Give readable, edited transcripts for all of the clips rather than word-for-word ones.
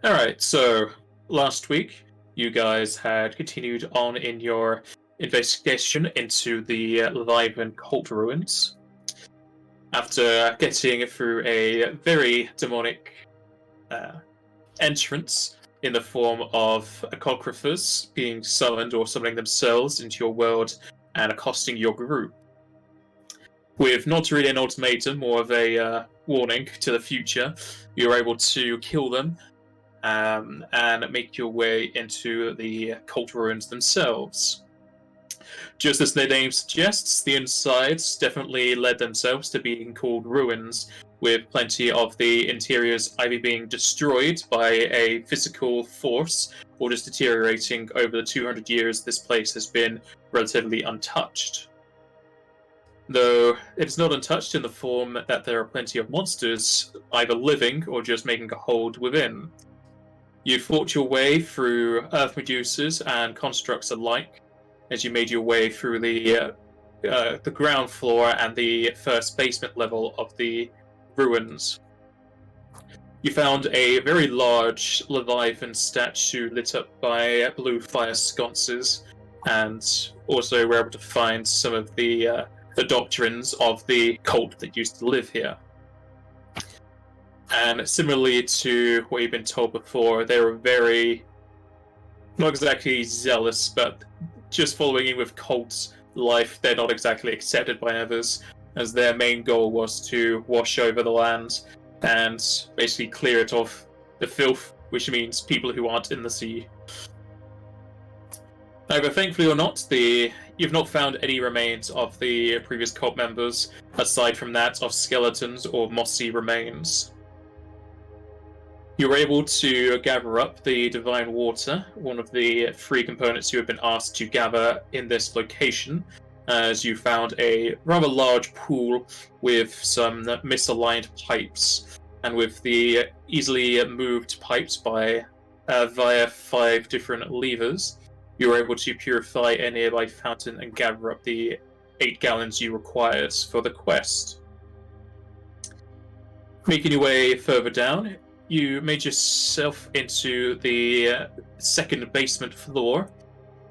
Alright, so last week you guys had continued on in your investigation into the Leviathan cult ruins. After getting through a very demonic entrance in the form of acographers being summoned or summoning themselves into your world and accosting your group. With not really an ultimatum, more of a warning to the future, you were able to kill them and make your way into the cult ruins themselves. Just as their name suggests, the insides definitely led themselves to being called ruins, with plenty of the interiors either being destroyed by a physical force or just deteriorating over the 200 years this place has been relatively untouched. Though it is not untouched in the form that there are plenty of monsters either living or just making a hold within. You fought your way through earth medusas and constructs alike as you made your way through the ground floor and the first basement level of the ruins. You found a very large Leviathan statue lit up by blue fire sconces, and also were able to find some of the doctrines of the cult that used to live here. And similarly to what you've been told before, they were very, not exactly zealous, but just following in with cult life, they're not exactly accepted by others, as their main goal was to wash over the land and basically clear it of the filth, which means people who aren't in the sea. However, thankfully or not, you've not found any remains of the previous cult members, aside from that of skeletons or mossy remains. You were able to gather up the Divine Water, one of the 3 components you have been asked to gather in this location, as you found a rather large pool with some misaligned pipes, and with the easily moved pipes via 5 different levers, you were able to purify a nearby fountain and gather up the 8 gallons you required for the quest. Making your way further down, you made yourself into the second basement floor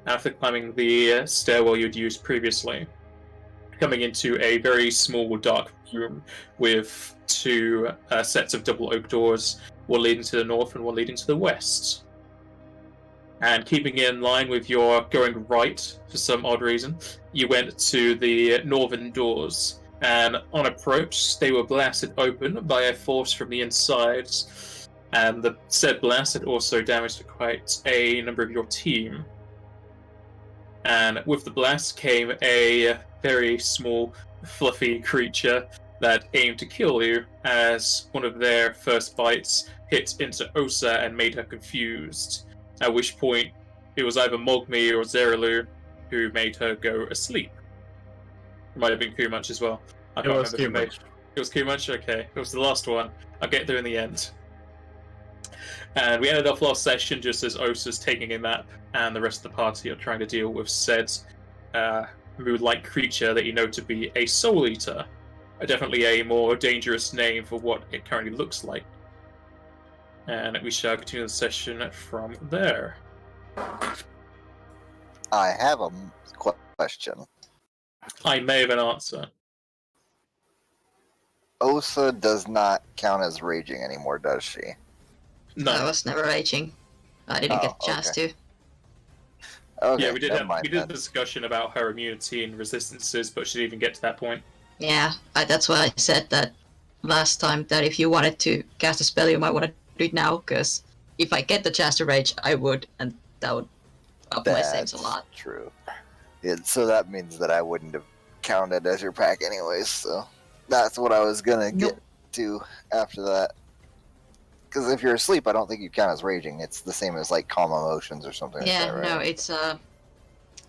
after climbing the stairwell you'd used previously, coming into a very small dark room with 2 sets of double oak doors, one leading to the north and one leading to the west. And keeping in line with your going right for some odd reason, you went to the northern doors, and on approach, they were blasted open by a force from the inside, and the said blast had also damaged quite a number of your team. And with the blast came a very small, fluffy creature that aimed to kill you, as one of their first bites hit into Osa and made her confused, at which point it was either Mogmi or Zerilu who made her go asleep. It might have been Kumach as well. I can't remember who made it. It was Kumach? Okay. It was the last one. I'll get there in the end. And we ended off last session just as Osa's taking a nap, and the rest of the party are trying to deal with said mood-like creature that you know to be a Soul Eater. Definitely a more dangerous name for what it currently looks like. And we shall continue the session from there. I have a question. I may have an answer. Osa does not count as raging anymore, does she? No. I was never raging. I didn't get a chance to. Okay, Yeah, we did then. a discussion about her immunity and resistances, but she didn't even get to that point. Yeah, that's why I said that last time, that if you wanted to cast a spell, you might want to do it now, because if I get the chance to rage, I would, and that would up my saves a lot. True. Yeah, so that means that I wouldn't have counted as your pack anyways, so that's what I was gonna get to after that. Because if you're asleep, I don't think you count as raging. It's the same as like calm emotions or something like that, right? No, it's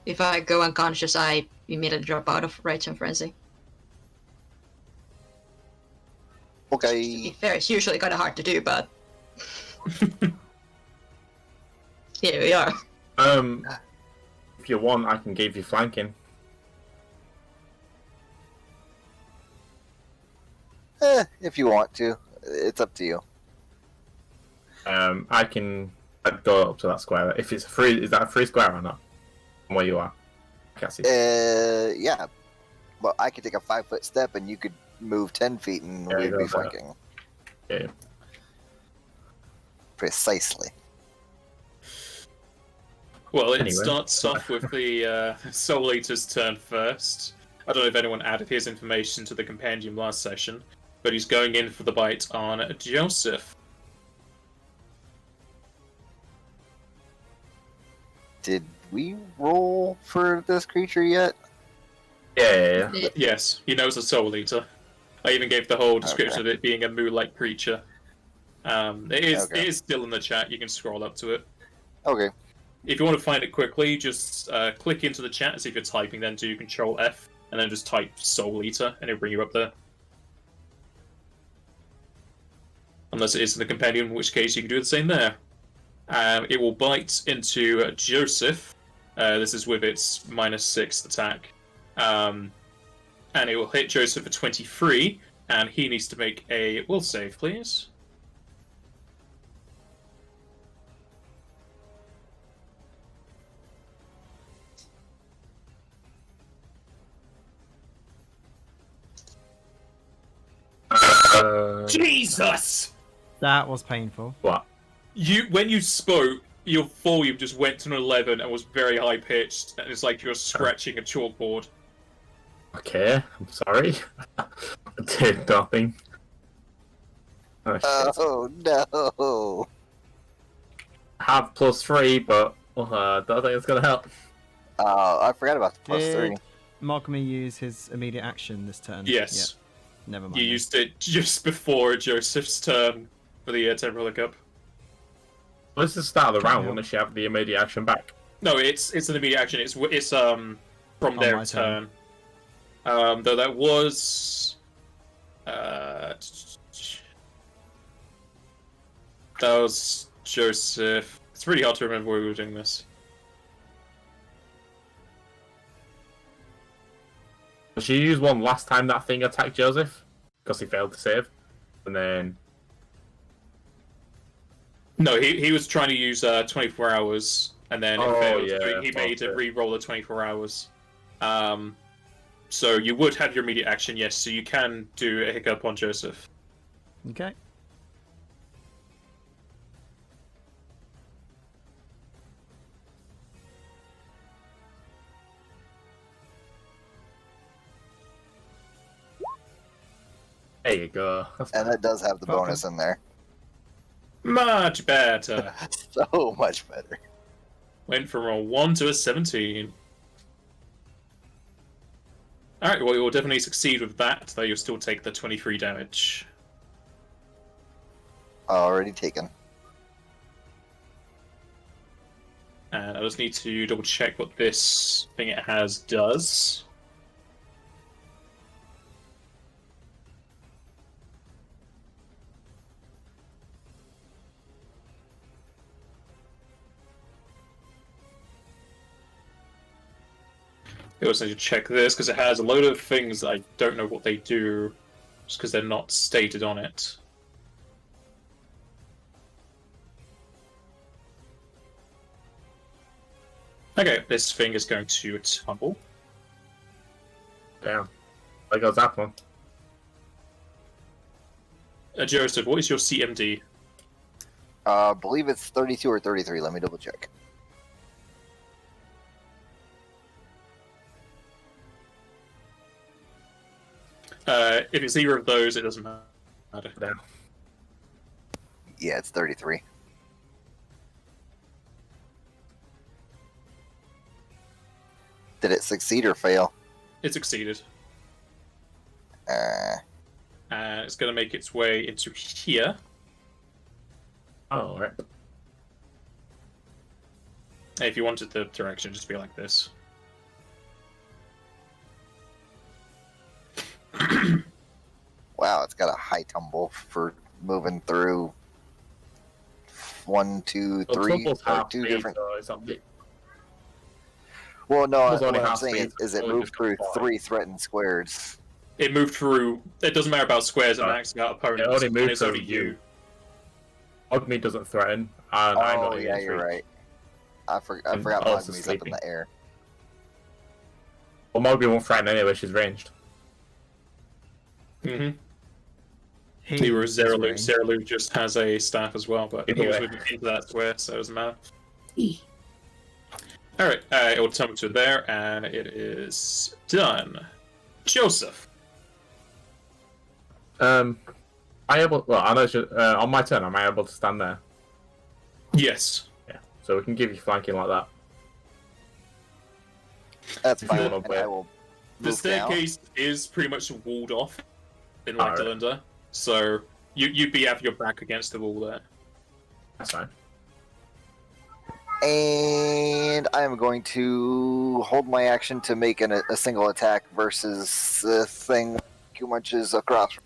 if I go unconscious, I immediately drop out of rage and frenzy. Okay. To be fair, it's usually kind of hard to do, but here we are. If you want, I can give you flanking. If you want to. It's up to you. I can go up to that square. If it's free, is that a free square or not? From where you are? I can't see. Yeah. Well, I could take a 5-foot step, and you could move 10 feet, and Yeah, we'd go be for it. flanking. Yeah. Precisely. Well, it Anyway. starts off with the Soul Eater's turn first. I don't know if anyone added his information to the compendium last session, but he's going in for the bite on Joseph. Did we roll for this creature yet? Yeah. Yes, he knows a Soul Eater. I even gave the whole description of it being a moo-like creature. It is still in the chat. You can scroll up to it. Okay. If you want to find it quickly, just click into the chat as if you're typing, then do Control F, and then just type Soul Eater, and it'll bring you up there. Unless it is in the compendium, in which case you can do the same there. It will bite into Joseph. This is with its -6 attack. And it will hit Joseph for 23, and he needs to make a will save, please. Jesus! That was painful. What? When you spoke, your volume just went to an 11 and was very high pitched, and it's like you're scratching a chalkboard. Okay, I'm sorry. I did nothing. Oh, shit. Oh no! I have +3, but I don't think it's gonna help. I forgot about the +3. Did Malcolm use his immediate action this turn? Yes. Yeah. Never mind. You used it just before Joseph's turn for the Temporal Cup. Well, this is the start of the round. Yeah. Wouldn't she have the immediate action back? No, it's an immediate action. It's from their my turn. Though that was that was Joseph. It's really hard to remember where we were doing this. She used one last time that thing attacked Joseph because he failed to save, and then No, he was trying to use 24 hours, and then it failed. yeah, He made a okay. re-roll of 24 hours. So you would have your immediate action, yes. So you can do a hiccup on Joseph. Okay. there you go. And that does have the Okay. bonus in there. Much better. So much better. Went from a 1 to a 17. Alright, well, you'll definitely succeed with that, though you'll still take the 23 damage. Already taken. And I just need to double check what this thing it has does. I also need to check this because it has a load of things that I don't know what they do, just because they're not stated on it. Okay, this thing is going to tumble. Damn. There goes that one. Joseph, what is your CMD? I believe it's 32 or 33. Let me double check. If it's either of those, it doesn't matter. Damn. Yeah, it's 33. Did it succeed or fail? It succeeded. Uh, And it's going to make its way into here. Oh, right. If you wanted the direction, just be like this. wow, it's got a high tumble for moving through 1, 2, 3, Tumble's or half 2 speed, different. so it's not big. Well, no, Tumble's what only I'm half saying speed, is it only moved just through fly. 3 threatened squares. It moved through. It doesn't matter about squares, it No. matters about opponents. It only and moved it's through only you. Ogmi doesn't threaten, and I'm not Oh, yeah, you're right. I forgot And Mogmi's also up in sleeping. the air. Well, Mogmi won't threaten anyway, she's ranged. Mm-hmm. He Were is Zeralu. ranged. Zeralu just has a staff as well, but Either he was way. moving into that square, so it doesn't matter. Alright, it will tell me to there, and it is done. Joseph. Well, I know on my turn, am I able to stand there? Yes. Yeah. So we can give you flanking like that. That's If you fine. wanna And play I it. will The move down. staircase is pretty much walled off in Alright. Magdalena, so you'd be have your back against the wall there. That's fine. And I'm going to hold my action to make a single attack versus the thing who munches across.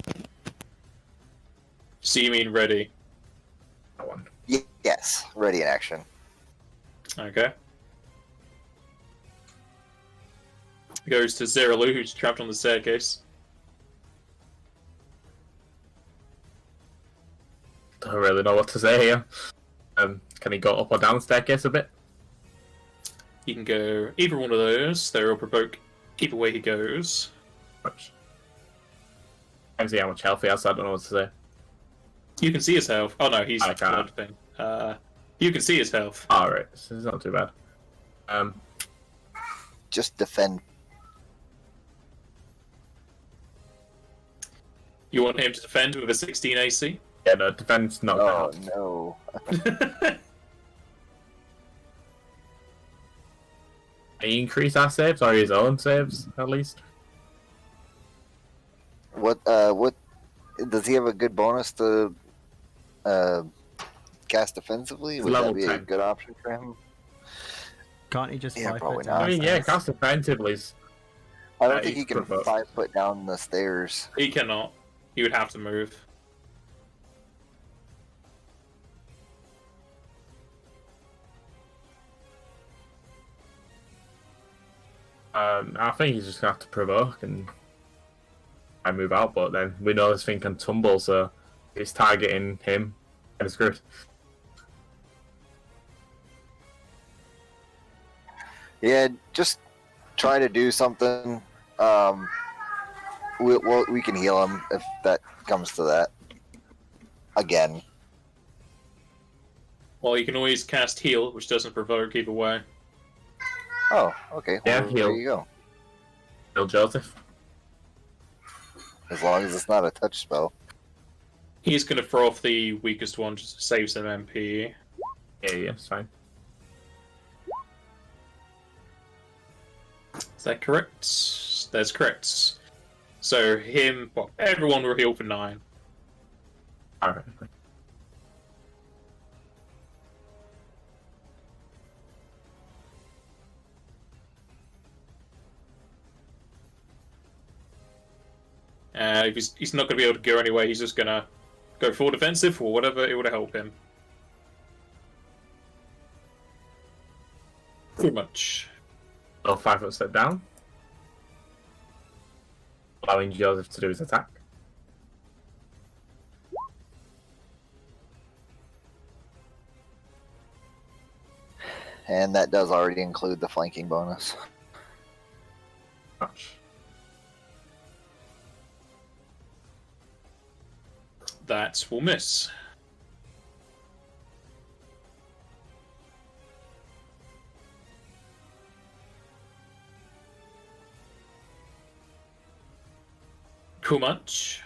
So you mean ready? That one. Yes, ready in action. Okay. Goes to Zeralu, who's trapped on the staircase. Don't really know what to say here. Can he go up or down the staircase a bit? He can go either one of those. They will provoke either way he goes. Much. I can see how much health he has, so I don't know what to say. You can see his health. Oh no, he's I can't. blood thing. You can see his health. Alright, this is not too bad. Just defend. You want him to defend with a 16 AC? Yeah, no, defense not Oh bad. no. He increase our saves, or his own saves, at least? What does he have a good bonus to cast defensively? It's Would level that be a 10. good option for him? Can't he just Yeah, 5 probably foot not. down? I mean, yeah, stairs? cast defensively is... I don't Yeah, think he he can provoke. 5 foot down the stairs. He cannot. He would have to move. I think he's just gonna have to provoke and I move out, but then we know this thing can tumble, so if it's targeting him, and it's good. Yeah, just try to do something. We can heal him if that comes to that. Again. Well, you can always cast heal, which doesn't provoke either way. Oh, okay. Yeah, Well, heal. there you go. Bill Joseph. As long as it's not a touch spell. He's going to throw off the weakest one just to save some MP. Yeah, it's fine. Is that correct? That's correct. So everyone will heal for 9. Alright. If he's not going to be able to go anyway, he's just going to go full defensive or whatever it would help him. Pretty much. So 5 foot step down. Allowing Joseph to do his attack. And that does already include the flanking bonus. Much. That will miss. Cool much.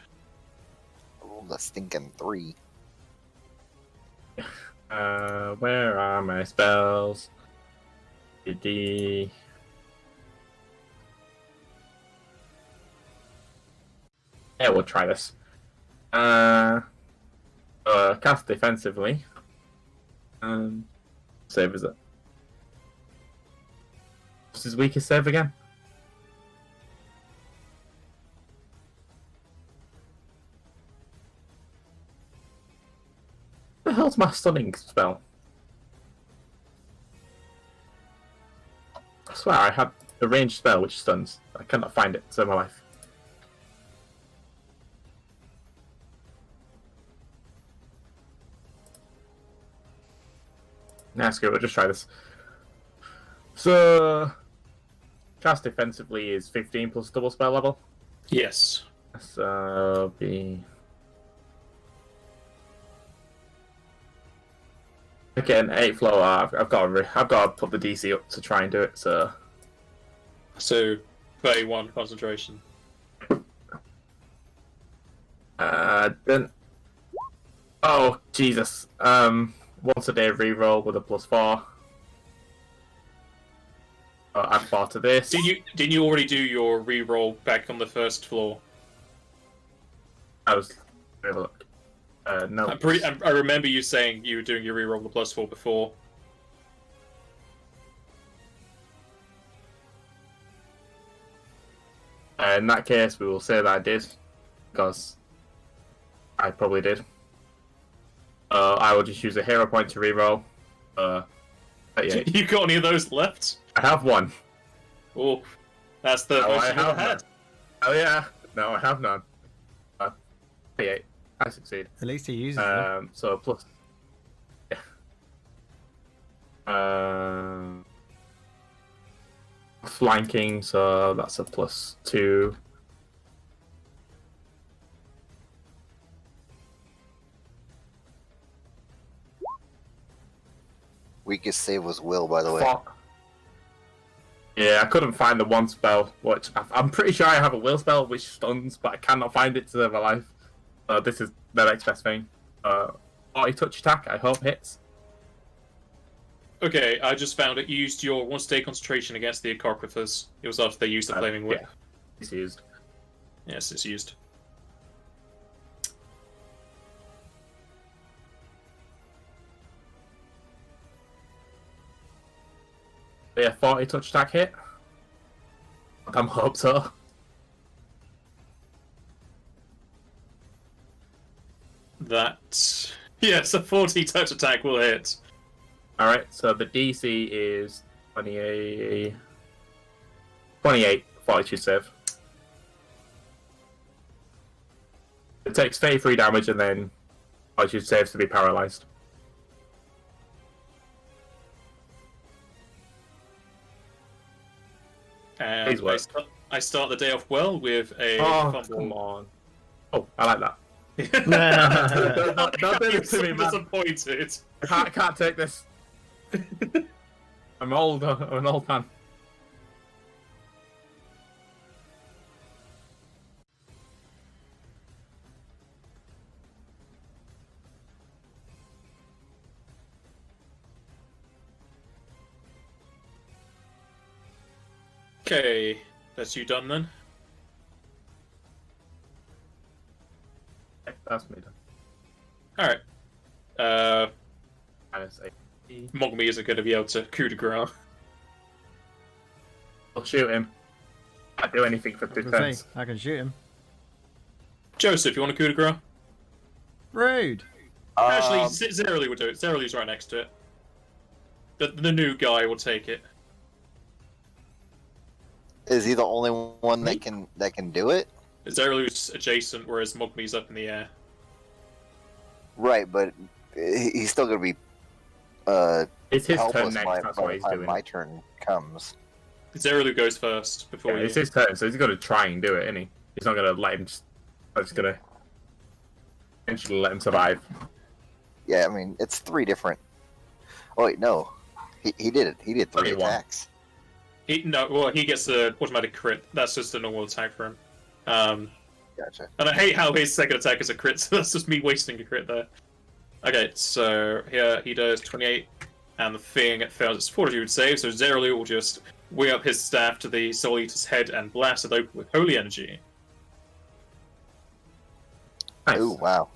Oh, the stinking 3. Where are my spells? D. Yeah, we'll try this. Cast defensively. Save is it? What's his weakest save again? What the hell's my stunning spell? I swear I had a ranged spell which stuns. I cannot find it, save my life. Nah, screw it, we'll just try this. So, cast defensively is 15 plus double spell level. Yes. So, be... Again, 8 floor. I've got to put the DC up to try and do it. So 31 concentration. Then. Oh Jesus! Once a day reroll with a +4. Add 4 to this. Didn't you already do your reroll back on the first floor? I was. Have a look. No. I remember you saying you were doing your reroll with the +4 before. In that case, we will say that I did, because I probably did. I will just use a hero point to reroll. You got any of those left? I have one. Oh, that's the most I you've ever have had. none. Oh yeah, no, I have none. 38. I succeed. At least he uses them. So plus. Yeah. Flanking, so that's a +2. Weakest save was will, by the way. Fuck. Yeah, I couldn't find the one spell, which I'm pretty sure I have a will spell which stuns, but I cannot find it to save my life. This is the next best thing. 40 touch attack, I hope hits. Okay, I just found it. You used your 1-day concentration against the Acarquithers. It was after they used the Flaming Whip. Yeah, it's used. Yes, it's used. Yeah, 40 touch attack hit. I hope so. That... Yes, a 40 touch attack will hit. Alright, so the DC is 28 fortitude save. It takes 33 damage and then fortitude saves to be paralyzed. And Please work. I start the day off well with a fumble. Come on. Oh, I like that. Don't do this to me, man. Disappointed. I can't take this. I'm old. I'm an old man. Okay, that's you done then. That's me done. Alright. -8. Mogami isn't going to be able to coup de grace. I'll shoot him. I'd do anything for defense. I can shoot him. Joseph, you want a coup de grace? Rude. Actually, Zerily will do it. Zerily's right next to it. The new guy will take it. Is he the only one that can do it? Zerily's adjacent, whereas Mogami's up in the air. Right, but he's still going to be It's his turn helpless next, by that's the what he's time doing. my turn comes. Zerilu goes first before Yeah, you. it's his turn, so he's got to try and do it, isn't he? He's not going to let him just... I'm just going to... eventually let him survive. Yeah, I mean, it's 3 different... Oh, wait, no. He did it. He did 3 31. attacks. He gets an automatic crit. That's just a normal attack for him. Gotcha. And I hate how his second attack is a crit, so that's just me wasting a crit there. Okay, so here he does 28, and the thing fails its fortitude save, so Zerilu will just wing up his staff to the Soul Eater's head and blast it open with holy energy. Nice. Oh, wow.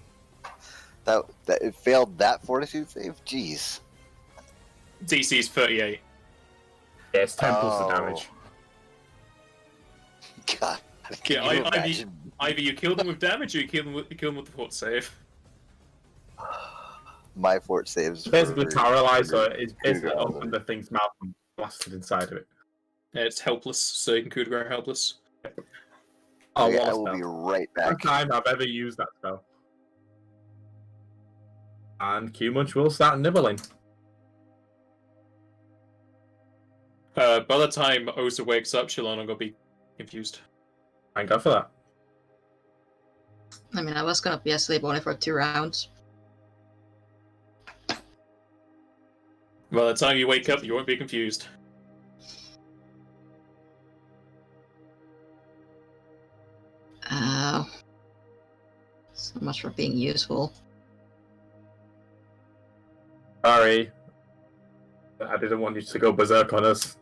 That it failed that fortitude save? Jeez. DC's 38. Yeah, it's 10 plus the damage. God. Yeah, Can you imagine? Either you kill them with damage or you kill them with the fort save. My fort saves. Basically were- paralyzed, so it's basically Coup de grace. opened the thing's mouth and blasted inside of it. Yeah, it's helpless, so you can coup de grace helpless. Oh, Okay, what I a will spell. be right First back. time I've ever used that spell. And Q-Munch will start nibbling. By the time Osa wakes up, she'll no longer be confused. Thank God for that. I mean, I was gonna be asleep only for 2 rounds. By the time you wake up, you won't be confused. So much for being useful. Sorry. I didn't want you to go berserk on us.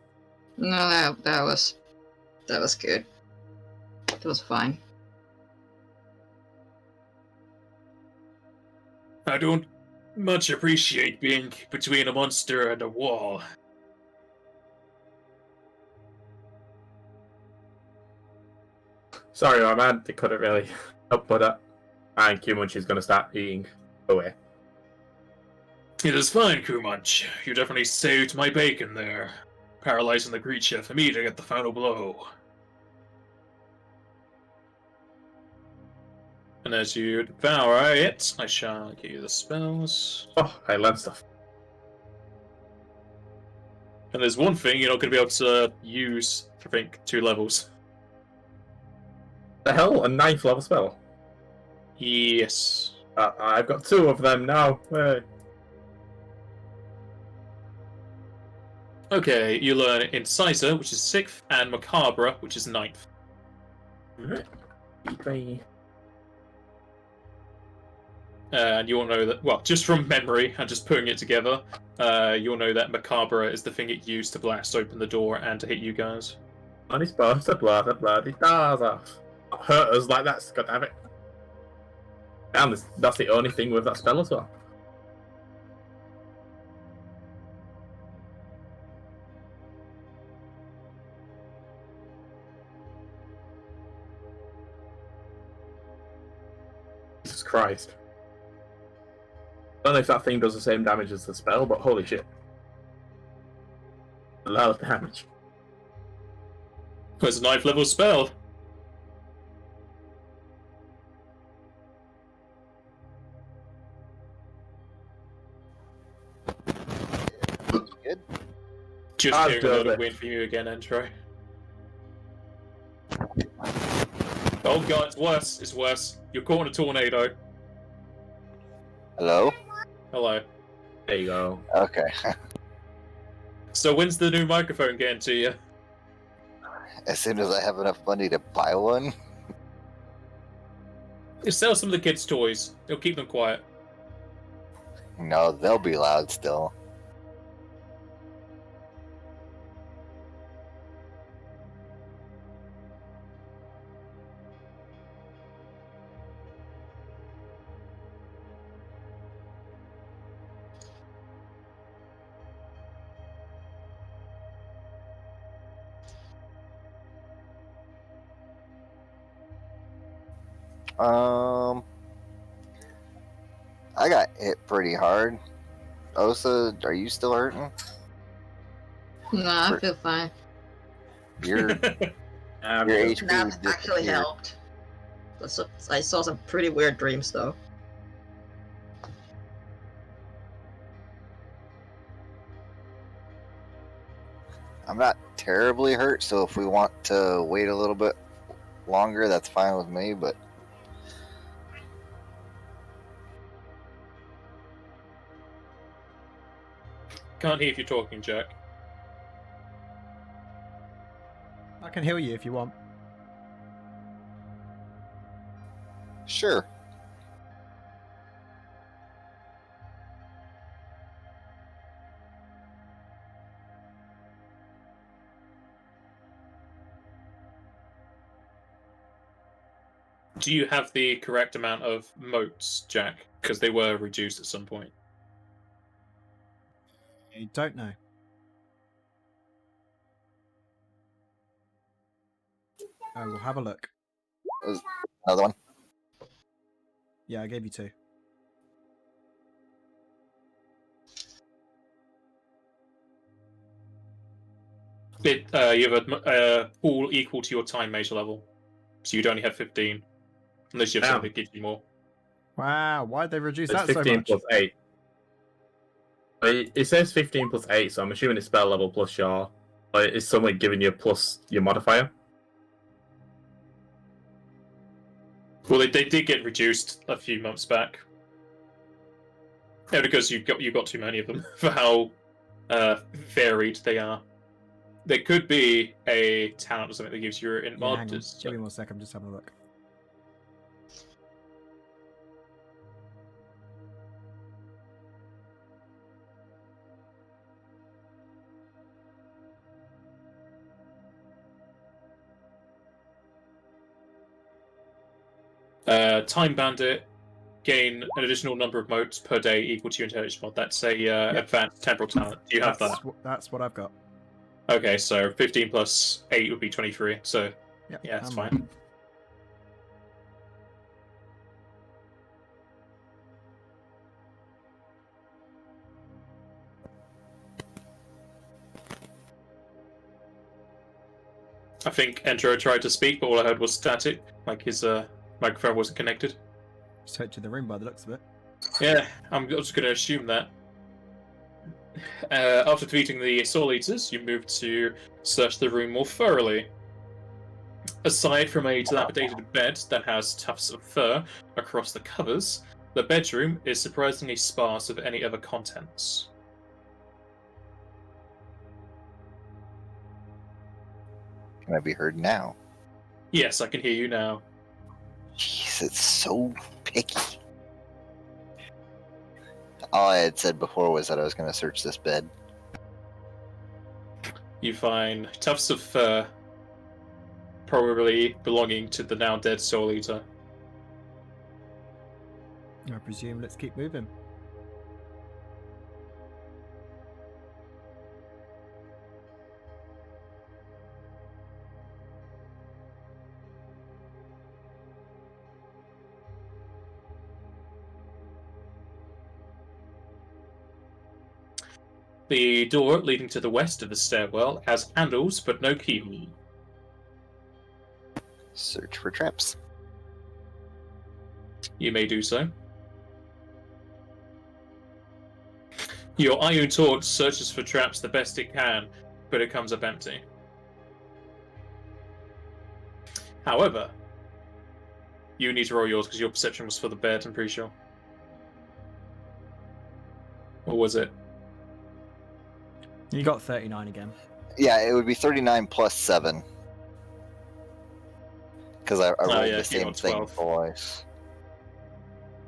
No, that was good. That was fine. I don't much appreciate being between a monster and a wall. Sorry, my man. They couldn't really help with that. And Q-Munch is going to start eating away. It is fine, Kumunch. You definitely saved my bacon there, paralyzing the creature for me to get the final blow. And as you devour it, I shall give you the spells. Oh, I learned stuff. And there's one thing you're not going to be able to use for, I think, 2 levels. The hell? A 9th level spell? Yes. I've got 2 of them now. Hey. Okay, you learn Incisor, which is 6th, and Macabre, which is 9th. And you'll know that, well, just from memory and just putting it together, you'll know that Macabre is the thing it used to blast open the door and to hit you guys. And he's supposed to bloody stars off. Not hurt us like that, goddammit. And that's the only thing with that spell as well. Jesus Christ. I don't know if that thing does the same damage as the spell, but holy shit. A lot of damage. It's a 9th level spell. Good. Just I've hearing a load done of it. wind from you again, Entro. Oh god, it's worse. It's worse. You're caught in a tornado. Hello? Hello. There you go. Okay. So when's the new microphone getting to you? As soon as I have enough money to buy one. Just sell some of the kids' toys. It'll keep them quiet. No, they'll be loud still. I got hit pretty hard. Osa, are you still hurting? No, I feel fine. Your HP That actually disappeared. helped. I saw some pretty weird dreams, though. I'm not terribly hurt, so if we want to wait a little bit longer, that's fine with me, but Can't hear if you're talking, Jack. I can heal you if you want. sure. Do you have the correct amount of motes, Jack? Because they were reduced at some point. You don't know. I will have a look. Another one. Yeah, I gave you 2. You have a pool equal to your time major level. So you'd only have 15. Unless you have something that gives you more. Wow, why'd they reduce It's that so 15 much? plus 8. It says 15 plus 8, so I'm assuming it's spell level plus your Like, is someone giving you plus your modifier? Well, they did get reduced a few months back. Yeah, because you got too many of them for how varied they are. There could be a talent or something that gives you an Yeah, hang on. advantage. Give me 1 sec. I'm just having a look. Time Bandit, gain an additional number of motes per day equal to your intelligence mod. That's a advanced temporal talent. Do you have that? That's what I've got. Okay, so 15 plus 8 would be 23. So Yep, yeah, that's I'm fine. right. I think Entro tried to speak, but all I heard was static, like his microphone wasn't connected. Just head to the room by the looks of it. Yeah, I'm just going to assume that. After defeating the Soul Eaters, you move to search the room more thoroughly. Aside from a dilapidated bed that has tufts of fur across the covers, the bedroom is surprisingly sparse of any other contents. Can I be heard now? Yes, I can hear you now. Jeez, it's so picky. All I had said before was that I was going to search this bed. You find tufts of fur, probably belonging to the now dead Soul Eater. I presume let's keep moving. The door leading to the west of the stairwell has handles but no keyhole. Search for traps. You may do so. Your iron torch searches for traps the best it can, but it comes up empty. However, you need to roll yours because your perception was for the bed, I'm pretty sure. Or was it? You got 39 again. Yeah, it would be 39 plus 7. Because I rolled yeah, the you same got thing 12. twice.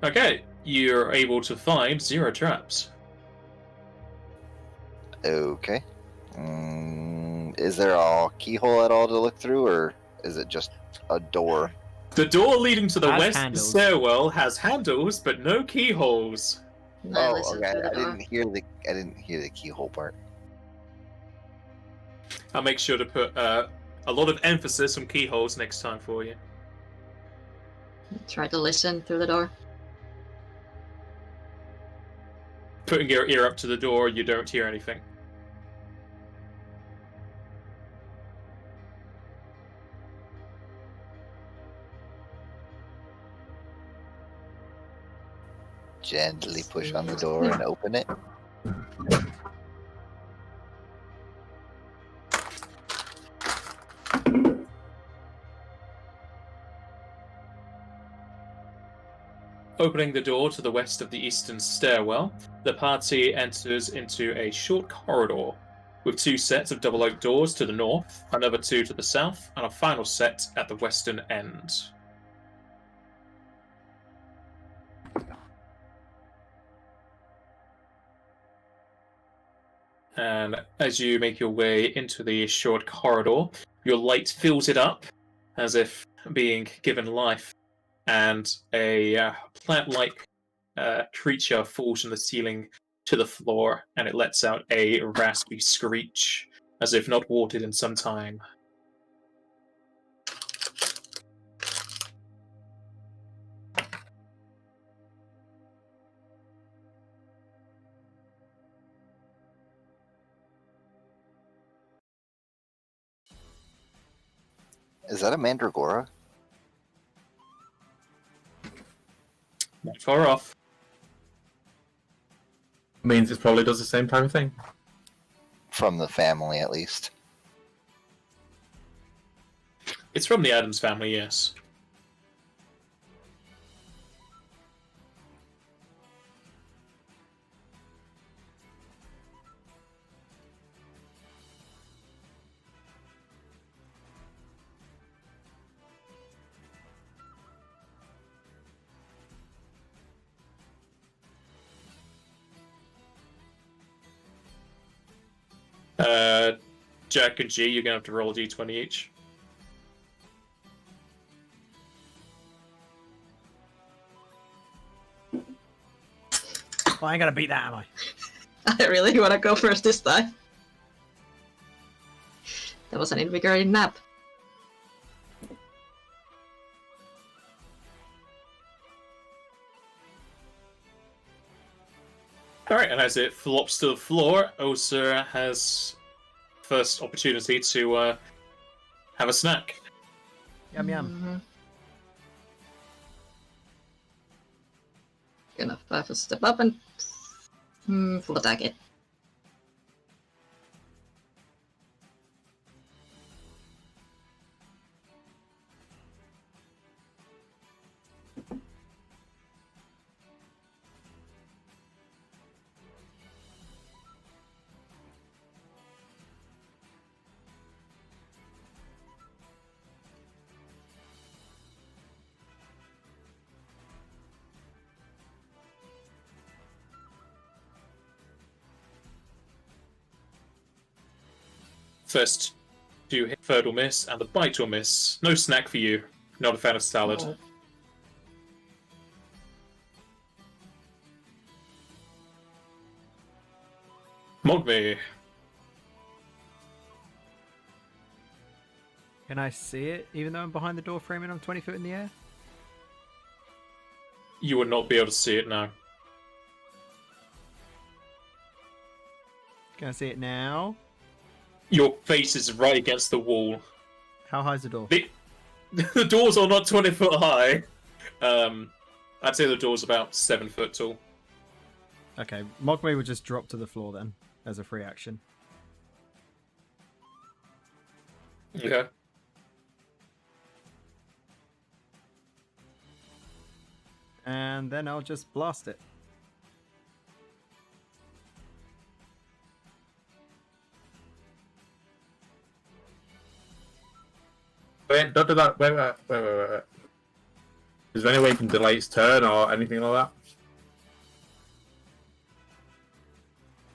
Okay, you're able to find 0 traps. Okay. Is there a keyhole at all to look through, or is it just a door? The door leading to the Has west handles. stairwell has handles but no keyholes. I Oh, listened okay. through the I door. didn't hear the keyhole part. I'll make sure to put a lot of emphasis on keyholes next time for you. Try to listen through the door. Putting your ear up to the door, you don't hear anything. Gently push on the door and open it. Opening the door to the west of the eastern stairwell, the party enters into a short corridor with 2 sets of double oak doors to the north, another 2 to the south, and a final set at the western end. And as you make your way into the short corridor, your light fills it up as if being given life, and a plant-like creature falls from the ceiling to the floor, and it lets out a raspy screech, as if not watered in some time. Is that a mandragora? Not far off. Means it probably does the same type of thing. From the family, at least. It's from the Addams family, yes. Jack and G, you're gonna have to roll a d20 each. Well, I ain't gonna beat that, am I? I really want to go first this time. That was an invigorating nap. Alright, and as it flops to the floor, Osa has first opportunity to have a snack. Yum yum. Mhm. Gonna 5 step up and full attack it. First two hit, third will miss, and the bite will miss. No snack for you. Not a fan of salad. Oh. Mogme. Can I see it, even though I'm behind the door frame and I'm 20 foot in the air? You would not be able to see it now. Can I see it now? Your face is right against the wall. How high is the door? The doors are not 20 foot high. I'd say the door's about 7 foot tall. Okay, Mogme would just drop to the floor then, as a free action. Okay. And then I'll just blast it. Wait, don't do that. Wait. Is there any way you can delay its turn or anything like that?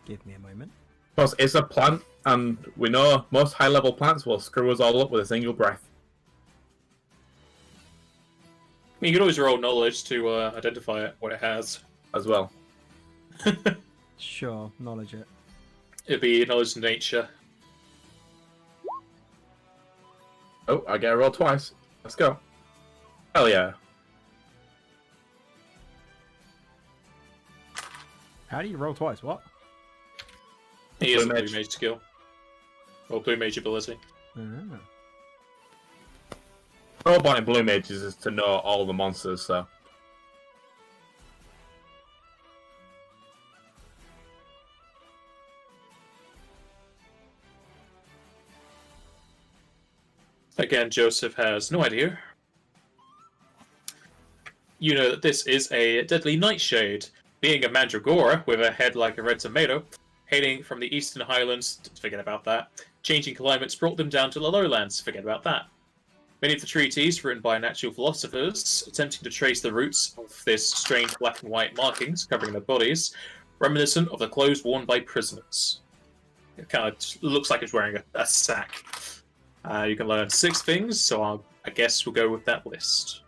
Give me a moment. Because it's a plant, and we know most high-level plants will screw us all up with a single breath. I mean, you can always roll knowledge to identify it, what it has. As well. Sure, knowledge it. It'd be knowledge of nature. Oh, I get a roll twice. Let's go. Hell yeah. How do you roll twice? What? He has a Blue blue mage. mage skill. Or blue mage ability. Ah. The whole point in Blue Mages is to know all the monsters, so. Again, Joseph has no idea. You know that this is a deadly nightshade. Being a mandragora with a head like a red tomato, hailing from the eastern highlands, forget about that. Changing climates brought them down to the lowlands, forget about that. Many of the treaties written by natural philosophers attempting to trace the roots of this strange black and white markings covering their bodies, reminiscent of the clothes worn by prisoners. It kind of looks like it's wearing a sack. You can learn 6 things, so I guess we'll go with that list.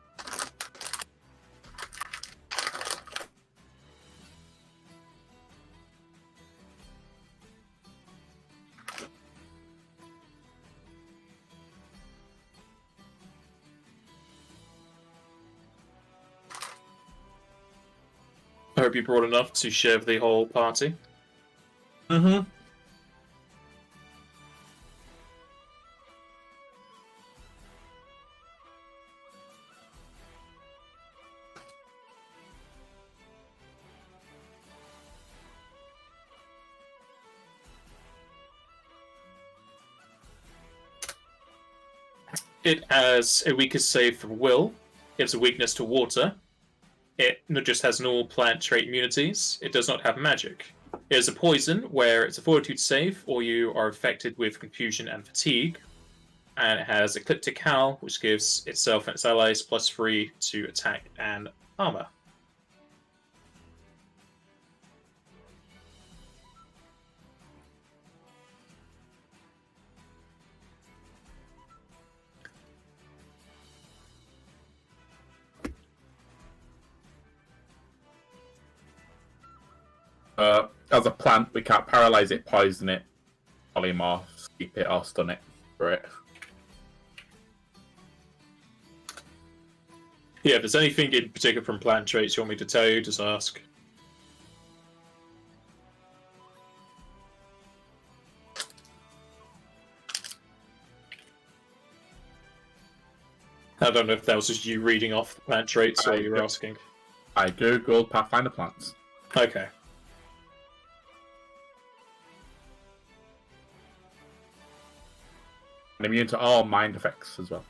I hope you brought enough to share with the whole party. Mm-hmm. It has a weaker save from will. It has a weakness to water. It not just has normal plant trait immunities. It does not have magic. It is a poison where it's a fortitude save, or you are affected with confusion and fatigue. And it has Ecliptic Howl, which gives itself and its allies +3 to attack and armor. As a plant, we can't paralyze it, poison it, polymorph, sleep it, or stun it. Right. Yeah, if there's anything in particular from plant traits you want me to tell you, just ask. I don't know if that was just you reading off the plant traits or you were asking. I googled Pathfinder plants. Okay. And immune to all mind effects as well.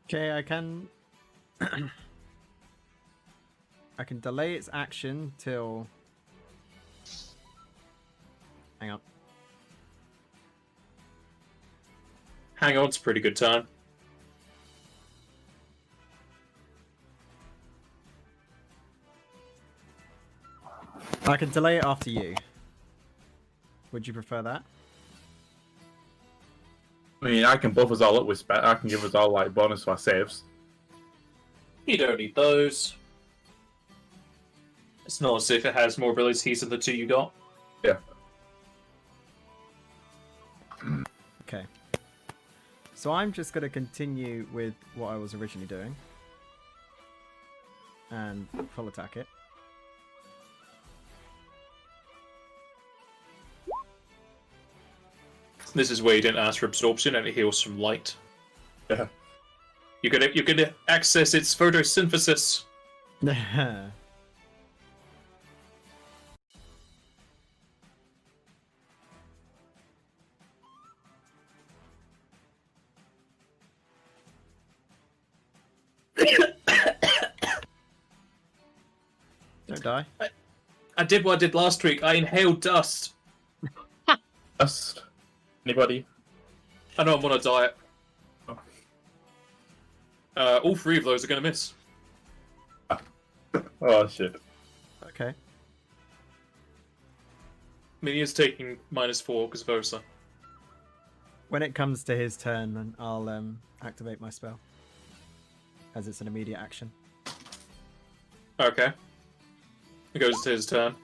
Okay, I can I can delay its action till. Hang on. Hang on, it's a pretty good time. I can delay it after you. Would you prefer that? I mean, I can buff us all up with spell. I can give us all like bonus to our saves. You don't need those. It's not as if it has more abilities than the two you got. Yeah. Okay. So I'm just going to continue with what I was originally doing. And full attack it. This is where you didn't ask for absorption and it heals from light. Yeah. You're gonna access its photosynthesis. Don't die. I did what I did last week. I inhaled dust. Dust. Anybody? I know I'm on a diet. Oh. All three of those are gonna miss. Oh shit. Okay. Minion's taking -4 because of Osa. When it comes to his turn, then I'll activate my spell. As it's an immediate action. Okay. It goes to his turn.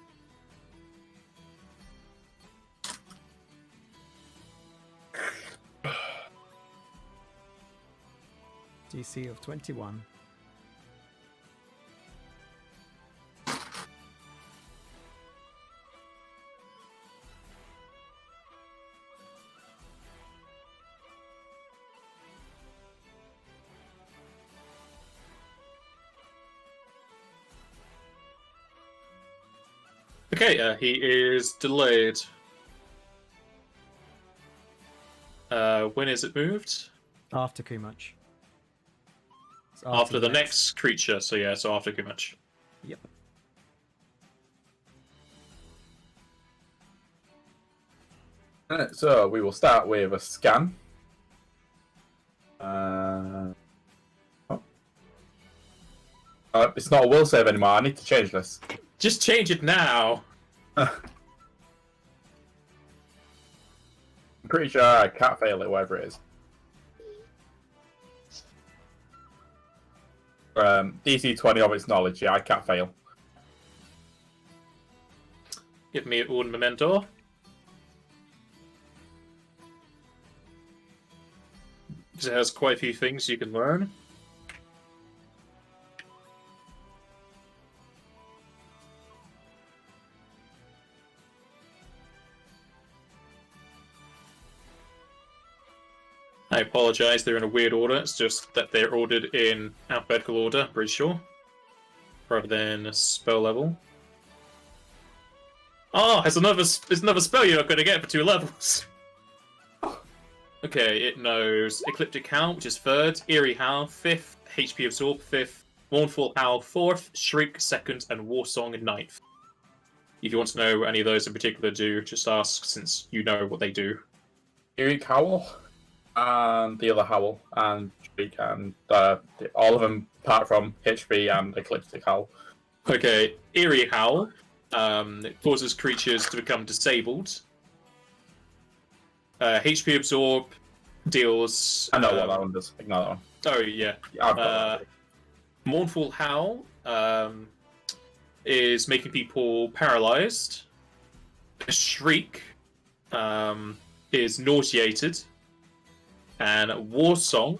DC of 21. Okay, he is delayed. When is it moved? After Kumach. It's After the next creature, so yeah, so after Kumach. Yep. Alright, so we will start with a scan. It's not a will save anymore. I need to change this. Just change it now! I'm pretty sure I can't fail it, whatever it is. DC 20 of its knowledge, yeah, I can't fail. Give me un memento. Because it has quite a few things you can learn. I apologize, they're in a weird order. It's just that they're ordered in alphabetical order, pretty sure. Rather than spell level. Oh, there's another spell you're not going to get for 2 levels. Okay, it knows Ecliptic Howl, which is 3rd, Eerie Howl, 5th, HP Absorb, 5th, Mournful Howl, 4th, Shriek, 2nd, and War Song, 9th. If you want to know any of those in particular, do just ask, since you know what they do. Eerie Howl, and the other Howl, and Shriek, and all of them apart from HP and Ecliptic Howl. Okay, Eerie Howl it causes creatures to become disabled. HP Absorb deals... I know what that one does. Ignore that one. Oh, yeah. I've got that. Mournful Howl is making people paralyzed. Shriek is nauseated. And War Song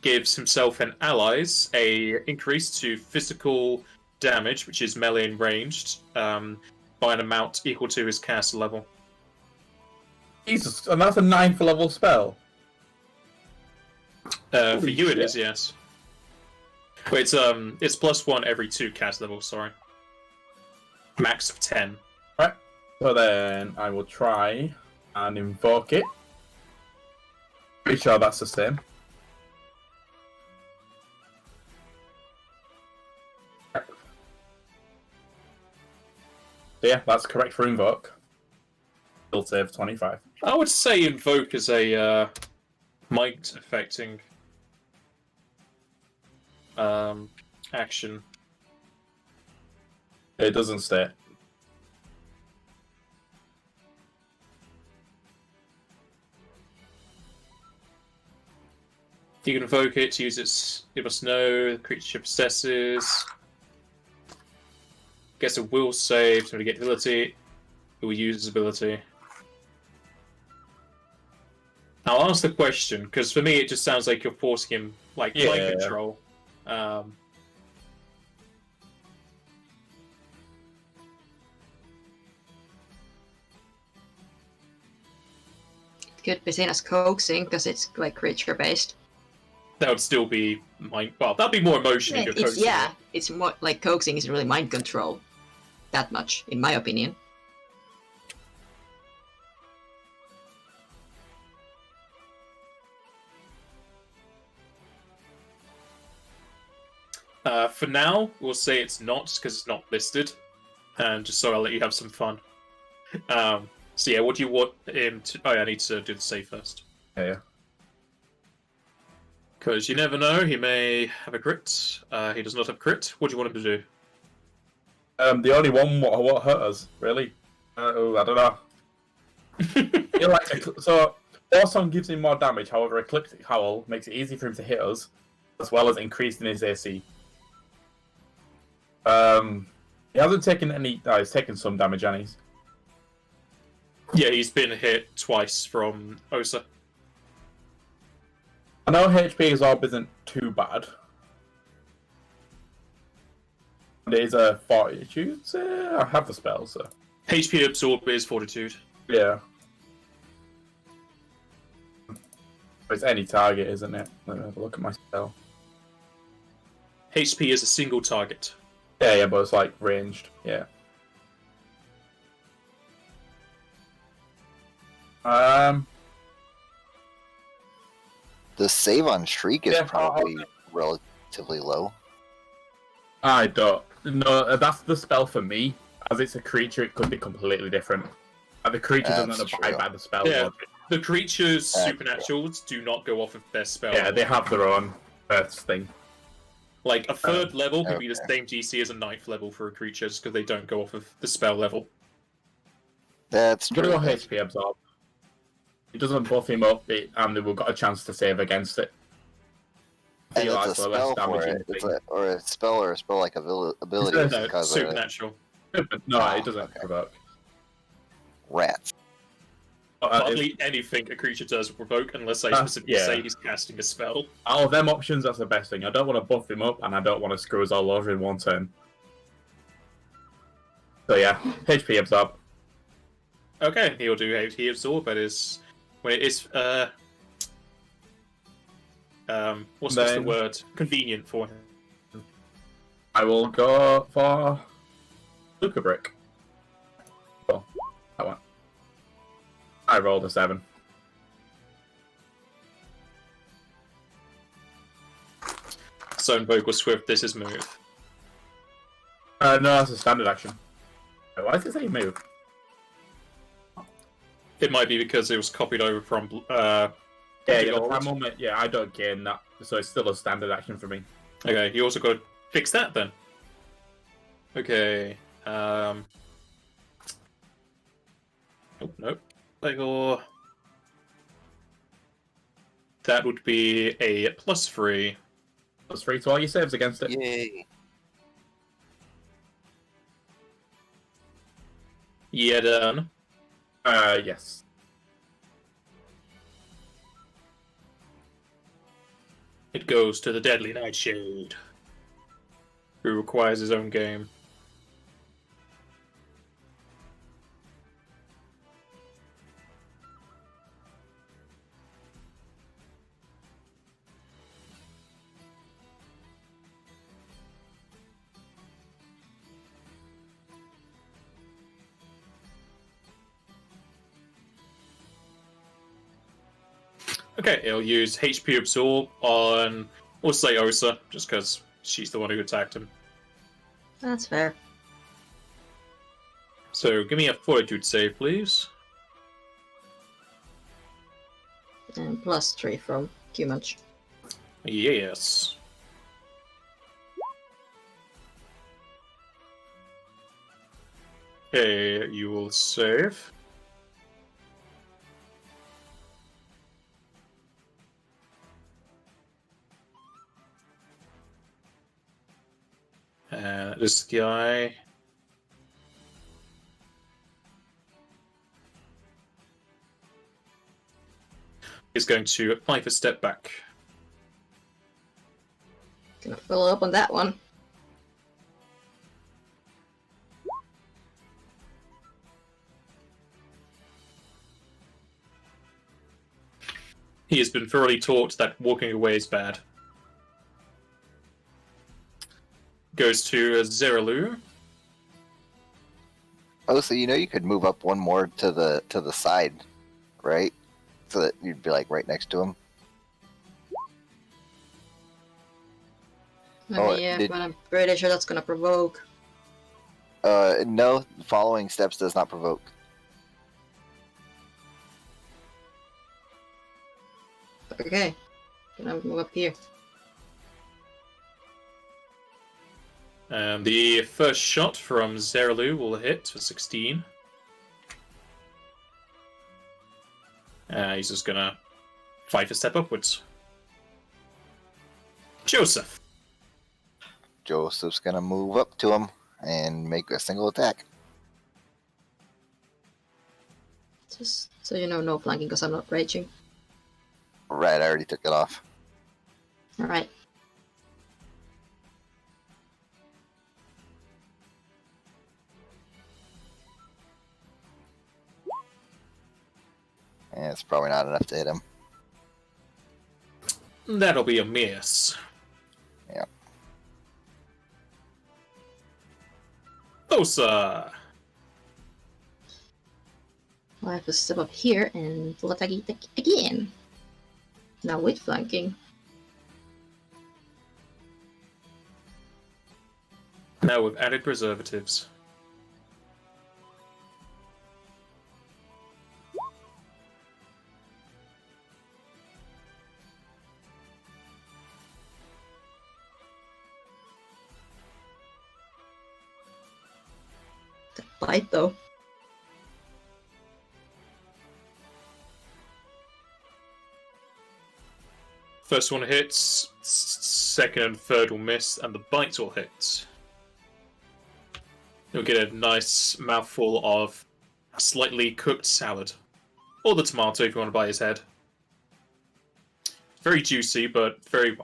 gives himself and allies a increase to physical damage, which is melee and ranged, by an amount equal to his caster level. Jesus, and that's a 9th level spell. For you, shit. it is, yes. Wait, it's +1 every 2 caster levels. Sorry, max of 10. Right. So then I will try and invoke it. Pretty sure that's the same. Yeah, that's correct for invoke. Still save 25. I would say invoke is a mind affecting action. It doesn't state. You can invoke it to use its. You must know the creature possesses. Gets a will save to get ability. It will use its ability. I'll ask the question, because for me it just sounds like you're forcing him, like, mind control. It could be seen as coaxing because it's like creature based. That would still be mind. Well, that'd be more emotion if you're coaxing. It's more like coaxing isn't really mind control that much, in my opinion. For now, we'll say it's not, because it's not listed. And just so I'll let you have some fun. So yeah, what do you want him to... Oh, yeah, I need to do the save first. Yeah. Because you never know, he may have a crit. He does not have crit. What do you want him to do? The only one what hurt us, really. I don't know. So, Warsong gives him more damage, however, Ecliptic Howl makes it easy for him to hit us, as well as increasing his AC. He hasn't taken any... he's taken some damage, and he's... Yeah, he's been hit twice from Osa. I know HP Absorb isn't too bad. And it is a fortitude. I have the spell, so... HP Absorb is Fortitude. Yeah. It's any target, isn't it? Let me have a look at my spell. HP is a single target. Yeah, but it's like ranged. Yeah. The save on Shriek is Yeah, probably relatively low. I don't. No, that's the spell for me. As it's a creature, it could be completely different. The creature doesn't abide by the spell logic. The creature's That's supernaturals do not go off of their spell. Yeah, they have their own Earth thing. Like, a 3rd level could be the same DC as a 9th level for a creature, just because they don't go off of the spell level. That's I'm gonna true. go HP Absorb. It doesn't buff him up, and we've got a chance to save against it. And Feel it's a like the spell less for damaging it. It's thing. or a spell like ability. It's No, because supernatural. No, it doesn't okay. provoke. Rats. Hardly anything a creature does will provoke unless they specifically say he's casting a spell. Out of them options, that's the best thing. I don't want to buff him up, and I don't want to screw us all over in one turn. So yeah, HP Absorb. Okay, he'll do HP Absorb, but when it is what's the Then- word? Convenient for him. I will go for Luca Brick. Oh, that one. I rolled a 7. So invoke with Swift, this is move. No, that's a standard action. Why does it say move? It might be because it was copied over from Yeah, the the old. primal yeah, I don't gain that, so it's still a standard action for me. Okay, you also got to fix that then. Okay. Oh, nope. Lego. That would be a +3. Plus 3 to all your saves against it. Yay. Yeah, done. Yes. It goes to the Deadly Nightshade, who requires his own game. Okay, it'll use HP Absorb on, we'll say Osa, just because she's the one who attacked him. That's fair. So give me a Fortitude save, please. And +3 from Q-Munch. Yes. Okay, you will save. This guy. Is going to apply for step back. Gonna follow up on that one. He has been thoroughly taught that walking away is bad. Goes to Zeralu. Oh, so you know you could move up one more to the side, right? So that you'd be like right next to him. Oh, Yeah, did- but I'm pretty sure that's gonna provoke. No, following steps does not provoke. Okay. Gonna move up here. And the first shot from Zeralu will hit for 16. He's just gonna fight a step upwards. Joseph. Joseph's gonna move up to him and make a single attack. Just so you know, no flanking because I'm not raging. Right, I already took it off. Alright. And it's probably not enough to hit him. That'll be a miss. Yeah. Osa. I have to step up here and full attack it again. Now with flanking. Now with added preservatives. That bite though. First one hits, second and third will miss, and the bite will hit. You'll get a nice mouthful of slightly cooked salad. Or the tomato if you want to buy his head. Very juicy, but very...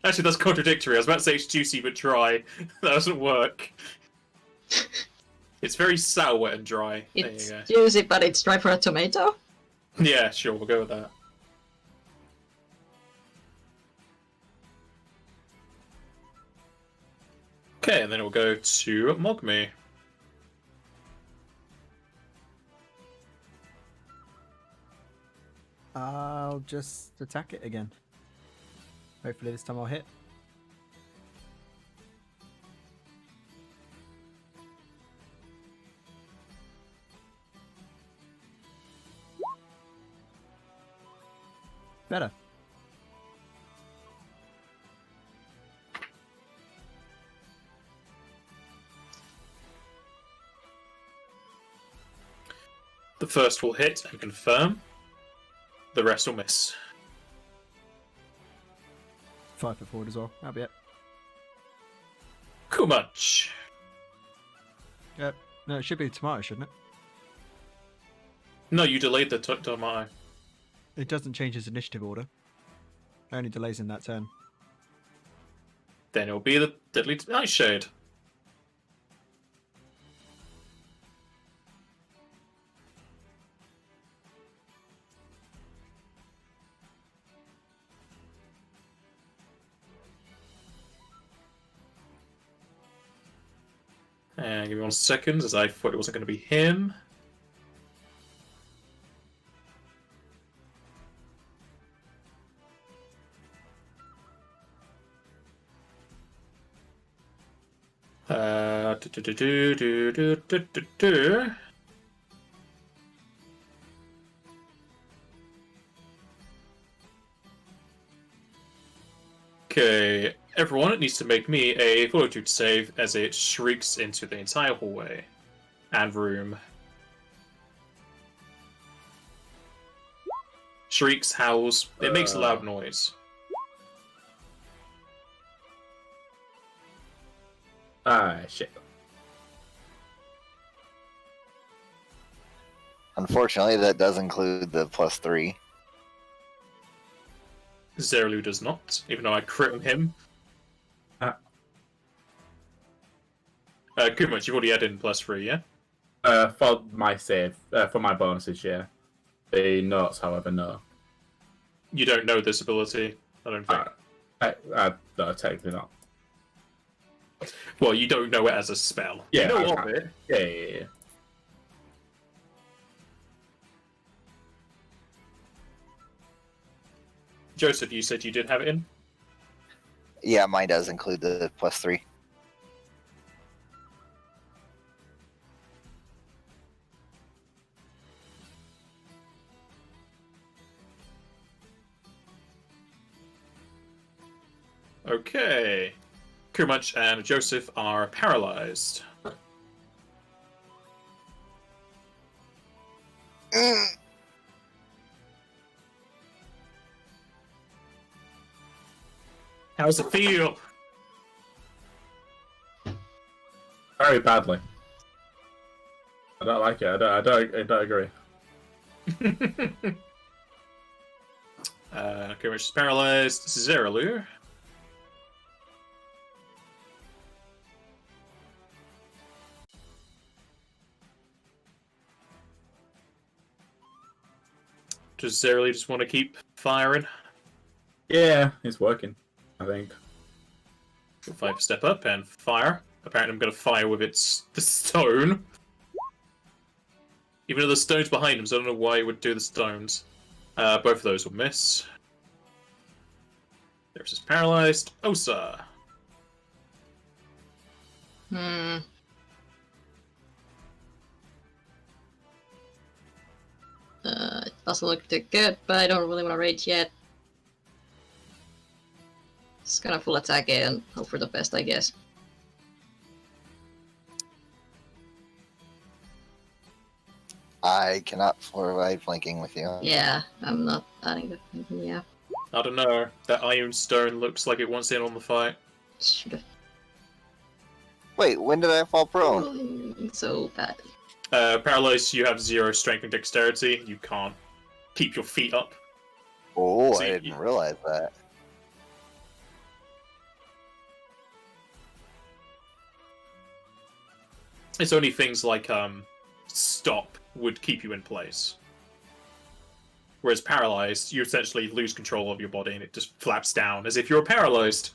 Actually, that's contradictory. I was about to say it's juicy but dry. That doesn't work. It's very sour and dry. It's There you juicy, but it's dry for a tomato. go. Yeah, sure, we'll go with that. Okay, and then we'll go to Mogmi. I'll just attack it again. Hopefully this time I'll hit. Better. The first will hit and confirm. The rest will miss. 5 foot forward as well. That'll be it. Kumach. Yep. No, it should be tomato, shouldn't it? No, you delayed the tomato. It doesn't change his initiative order. It only delays in that turn. Then it'll be the Deadly Nightshade. And give me 1 second, as I thought it wasn't going to be him. Do. Okay, everyone needs to make me a fortitude save as it shrieks into the entire hallway and room. Shrieks, howls, it makes a loud noise. Ah, shit. Unfortunately, that does include the +3. Zerlu does not, even though I crit on him. Kumach, you've already added in +3, yeah? For my save, for my bonuses, yeah. The notes, however, no. You don't know this ability, I don't think. No, technically not. Well, you don't know it as a spell. Yeah, you know I of it. Yeah. Joseph, you said you did have it in? Yeah, mine does include the +3. Okay. Kumach and Joseph are paralyzed. How's it feel? Very badly. I don't like it. I don't agree. Kumach is paralyzed. Zeralu. Does Zeralu just want to keep firing? Yeah, it's working, I think. If I step up and fire. Apparently I'm going to fire with the stone. Even though the stone's behind him, so I don't know why he would do the stones. Both of those will miss. There's his paralyzed. Osa. It doesn't look too good, but I don't really want to rage yet. Just gonna full attack it and hope for the best, I guess. I cannot provide flanking with you. Yeah, I'm not adding the yeah. I don't know. That iron stone looks like it wants in on the fight. Should've Wait, when did I fall prone? so bad. Paralyzed, you have 0 strength and dexterity. You can't keep your feet up. Oh, So I didn't realize that. It's only things like stop would keep you in place. Whereas paralyzed, you essentially lose control of your body and it just flaps down as if you're paralyzed.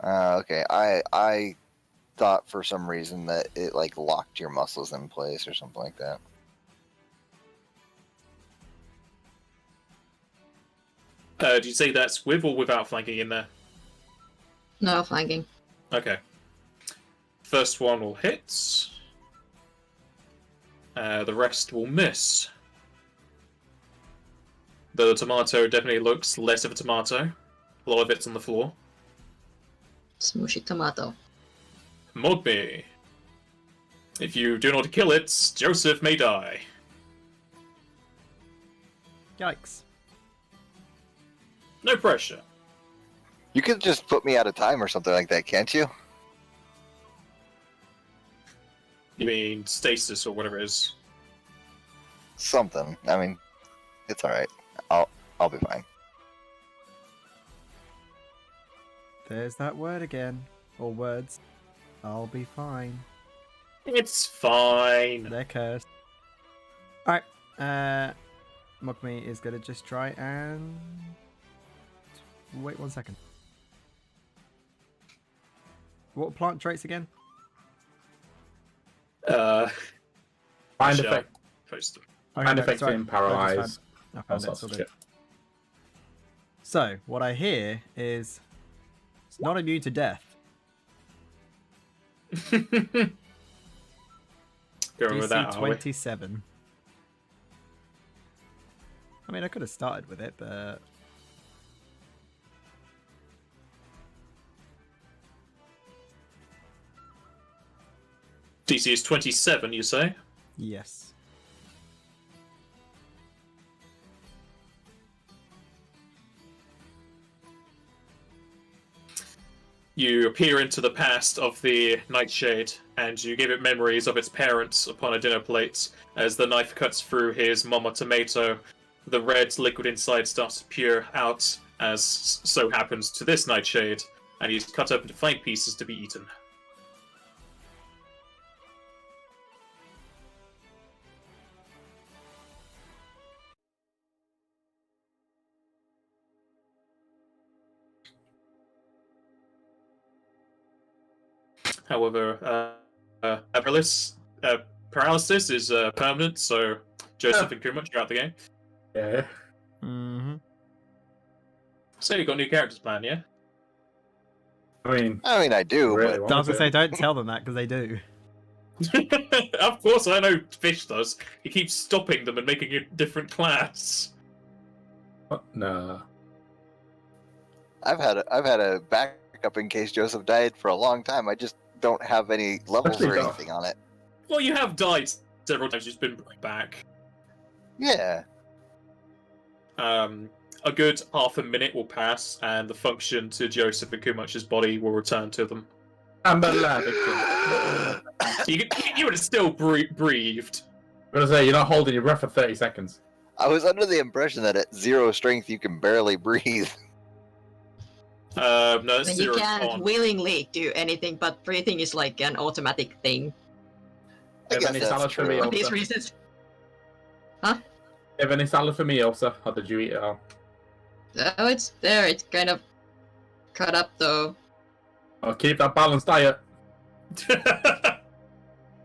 Okay. I thought for some reason that it like locked your muscles in place or something like that. Do you say that's with or without flanking in there? No flanking. Okay. First one will hit. The rest will miss. The tomato definitely looks less of a tomato. A lot of it's on the floor. Smooshy tomato. Mogby. If you do not kill it, Joseph may die. Yikes. No pressure. You could just put me out of time or something like that, can't you? You mean stasis or whatever it is? Something. I mean, it's all right. I'll be fine. There's that word again. Or words. I'll be fine. It's fine. They're cursed. Alright. Mugme is going to just try and... Wait 1 second. What are plant traits again? Find Shall effect. post them. Find no, effect sorry. in paralyze. I All found it. sorts It's all of good. shit. So, what I hear is... It's not immune to death. Going with that, DC are we? 27. I mean, I could have started with it, but... DC is 27, you say? Yes. You peer into the past of the Nightshade, and you give it memories of its parents upon a dinner plate. As the knife cuts through his mama tomato, the red liquid inside starts to pour out, as so happens to this Nightshade, and he's cut up into fine pieces to be eaten. However, paralysis is permanent, so Joseph and Kumach are out the game. Yeah. Mm-hmm. So you've got new characters planned, yeah? I mean, I do, Really but I was going to wanted say, don't tell them that, because they do. Of course, I know Fish does. He keeps stopping them and making a different class. What? No. I've had a backup in case Joseph died for a long time. I just don't have any levels Actually, or no. anything on it. Well, you have died several times, just been brought back. Yeah. A good half a minute will pass, and the function to Joseph and Kumach's body will return to them. I'm alive. You would have still breathed. I'm gonna say, you're not holding your breath for 30 seconds. I was under the impression that at 0 strength you can barely breathe. No, that's And you zero can't con. willingly do anything, but breathing is like an automatic thing. I Have guess any that's salad for me, true. For these Elsa? reasons. Have any salad for me, Elsa? Or did you eat it all? Oh, it's there. It's kind of cut up though. I'll keep that balanced diet.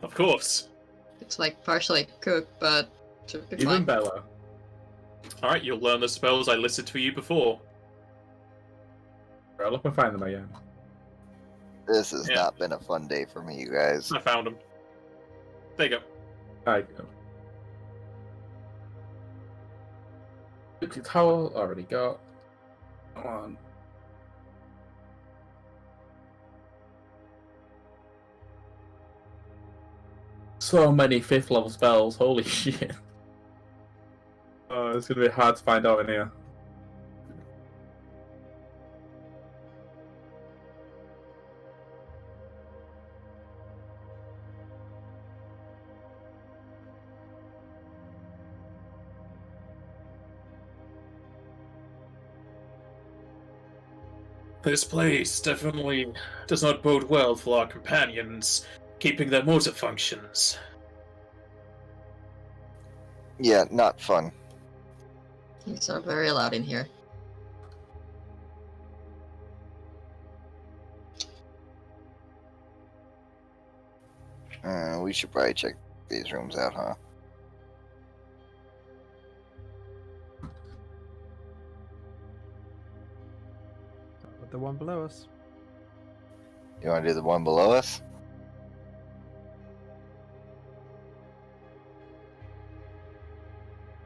Of course. It's like partially cooked, but should be Even fine. better. Alright, you'll learn the spells I listed for you before. I'll look and find them again. This has Yeah. not been a fun day for me, you guys. I found them. There you go. There you go. Empty towel, already got. Come on. So many 5th level spells, holy shit. Oh, it's gonna be hard to find out in here. This place definitely does not bode well for our companions, keeping their motor functions. Yeah, not fun. Things are very loud in here. We should probably check these rooms out, huh? The one below us. You want to do the one below us?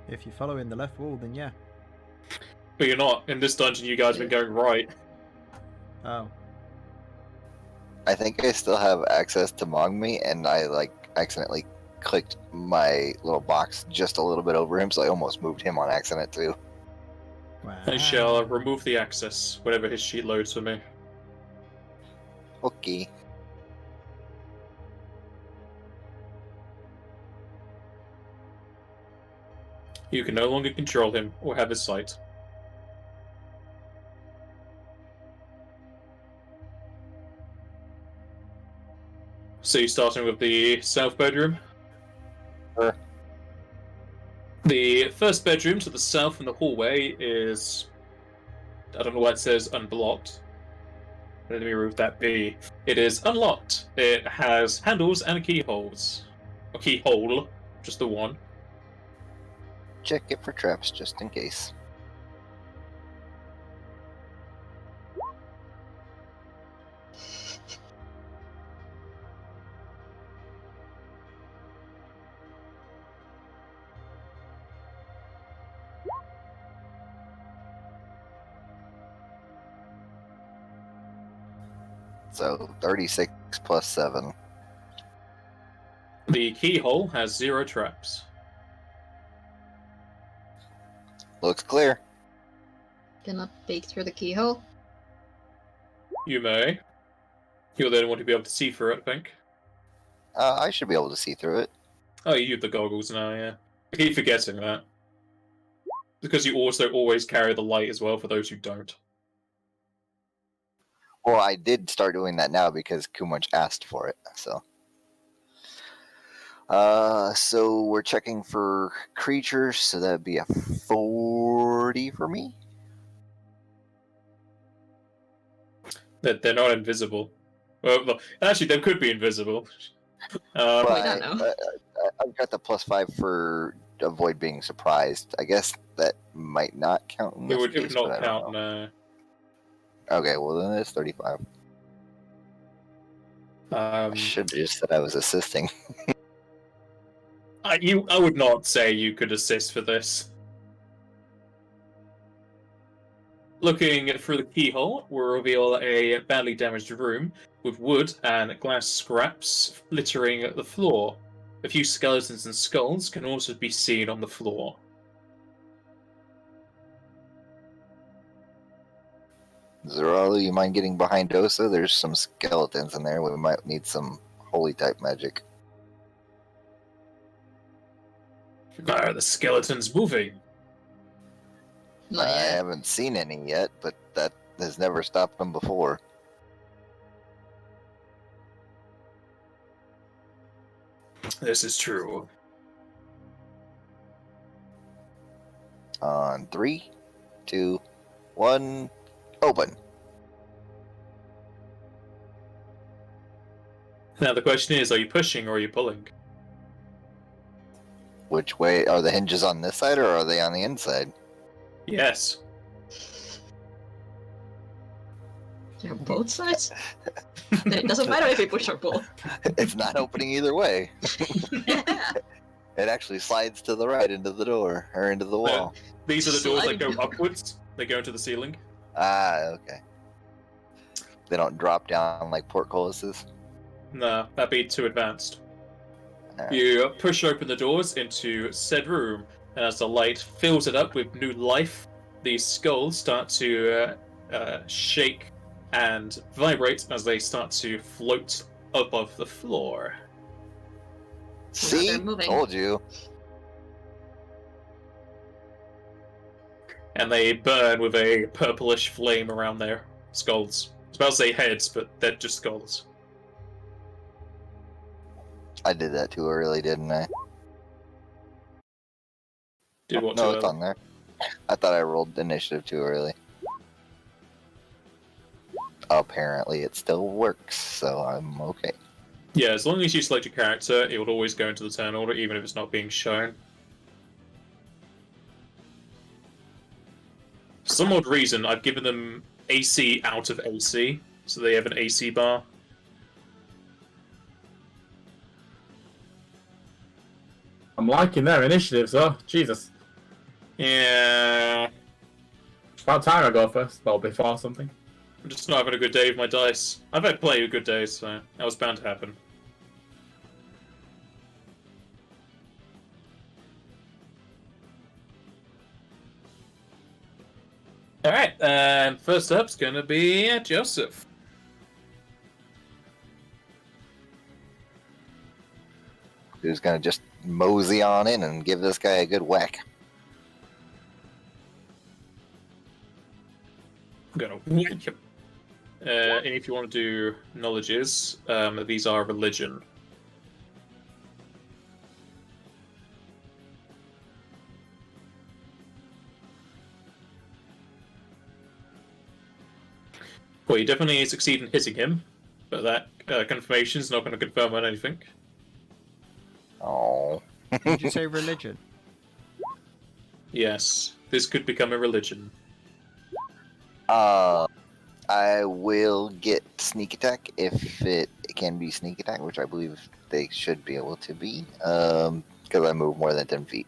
If you follow in the left wall, then yeah. But you're not. In this dungeon, you guys have been going right. Oh. I think I still have access to Mogmi, and I accidentally clicked my little box just a little bit over him, so I almost moved him on accident too. Wow. I shall remove the access whenever his sheet loads for me. Okay. You can no longer control him or have his sight. So you're starting with the south bedroom? Sure. The first bedroom to the south in the hallway is... I don't know why it says unblocked. Let me remove that B. It is unlocked. It has handles and keyholes. A keyhole, just the one. Check it for traps just in case. So 36 plus 7. The keyhole has 0 traps. Looks clear. Cannot peek through the keyhole. You may. You'll then want to be able to see through it, I think. I should be able to see through it. Oh, you have the goggles now, yeah. I keep forgetting that. Because you also always carry the light as well for those who don't. Well, I did start doing that now because Kumunch asked for it, so. So we're checking for creatures, so that'd be a 40 for me. They're not invisible. Well, actually, they could be invisible. But We don't know. I've got the +5 for avoid being surprised. I guess that might not count in it this would case, not but I don't count, know. no. Okay, well then it's 35. I should have just said I was assisting. I would not say you could assist for this. Looking through the keyhole will reveal a badly damaged room with wood and glass scraps littering the floor. A few skeletons and skulls can also be seen on the floor. Zeralo, you mind getting behind Osa? There's some skeletons in there. We might need some holy type magic. Are the skeletons moving? Not I yet. haven't seen any yet, but that has never stopped them before. This is true. On 3, 2, 1, open. Now the question is, are you pushing or are you pulling? Which way? Are the hinges on this side or are they on the inside? Yes. They're both sides? It doesn't matter if you push or pull. It's not opening either way. It actually slides to the right into the door, or into the wall. These are the doors that go Sliding. upwards. They go into the ceiling. Ah, okay. They don't drop down like portcullises? No, that'd be too advanced. Alright. You push open the doors into said room, and as the light fills it up with new life, these skulls start to shake and vibrate as they start to float above the floor. See? they're moving. Told you. And they burn with a purplish flame around their skulls. I was about to say heads, but they're just skulls. I did that too early, didn't I? Do what No, to it's on there. I thought I rolled initiative too early. Apparently it still works, so I'm okay. Yeah, as long as you select your character, it will always go into the turn order, even if it's not being shown. For some odd reason, I've given them AC out of AC, so they have an AC bar. I'm liking their initiatives, though. Jesus. Yeah, About time I go first. Well, before something. I'm just not having a good day with my dice. I've had plenty of good days, so that was bound to happen. Alright, and first up's gonna be Joseph. Who's gonna just mosey on in and give this guy a good whack? I'm gonna whack him. And if you want to do knowledges, these are religion. Well, you definitely succeed in hitting him, but that confirmation is not going to confirm on anything. Oh. Did you say religion? Yes, this could become a religion. I will get sneak attack if it can be sneak attack, which I believe they should be able to be, because I move more than 10 feet.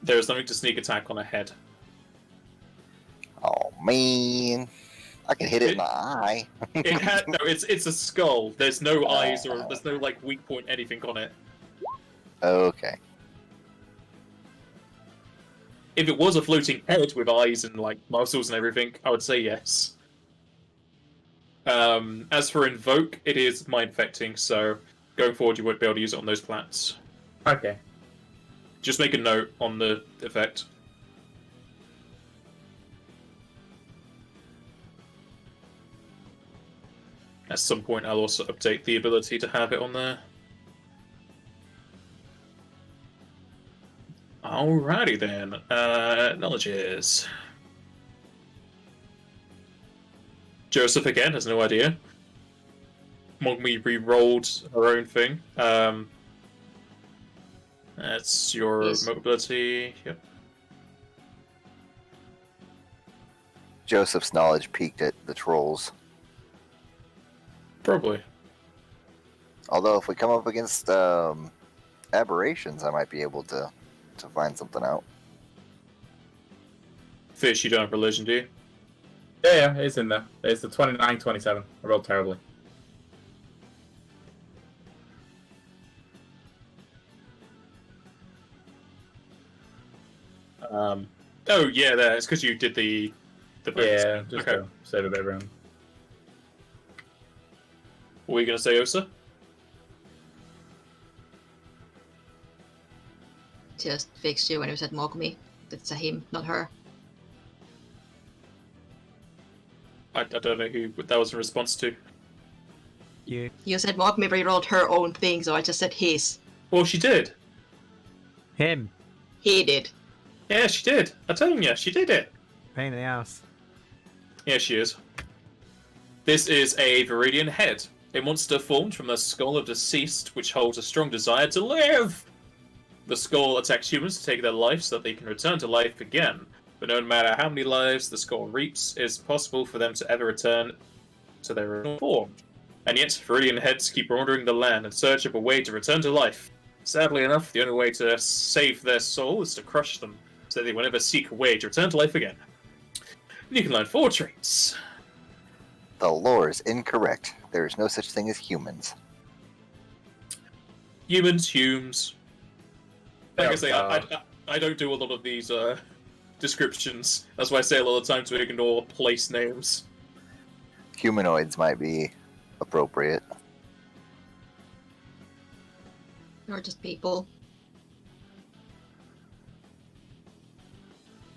There is nothing to sneak attack on a head. Oh man, I can hit it in the eye. No, it's a skull. There's no eyes or there's no like weak point anything on it. Okay. If it was a floating head with eyes and like muscles and everything, I would say yes. As for invoke, it is mind affecting, so going forward you won't be able to use it on those plants. Okay. Just make a note on the effect. At some point I'll also update the ability to have it on there. Alrighty then. Knowledges. Joseph again has no idea. Mogmi re-rolled her own thing. That's your Yes. mobility. Yep. Joseph's knowledge peaked at the trolls. Probably. Although if we come up against aberrations, I might be able to find something out. Fish, you don't have religion, do you? Yeah, it's in there. It's the 29-27. I rolled terribly. Oh yeah, it's because you did the Yeah, just okay. to save it everyone. What were you gonna say, Osa? Just fixed you when you said Mogmi. It's a him, not her. I don't know who that was in response to. You. You said Mogmi rerolled her own thing, so I just said his. Well, she did. Him. He did. Yeah, she did. I'm telling you, she did it. Pain in the ass. Yeah, she is. This is a Viridian head. A monster formed from the skull of deceased, which holds a strong desire to live. The skull attacks humans to take their life so that they can return to life again. But no matter how many lives the skull reaps, it is possible for them to ever return to their original form. And yet, Viridian heads keep wandering the land in search of a way to return to life. Sadly enough, the only way to save their soul is to crush them, so they will never seek a way to return to life again. You can learn 4 traits. The lore is incorrect. There is no such thing as humans. Humans, humes. Like I say, Yeah, I don't do a lot of these descriptions. That's why I say a lot of times we ignore place names. Humanoids might be appropriate. Or just people.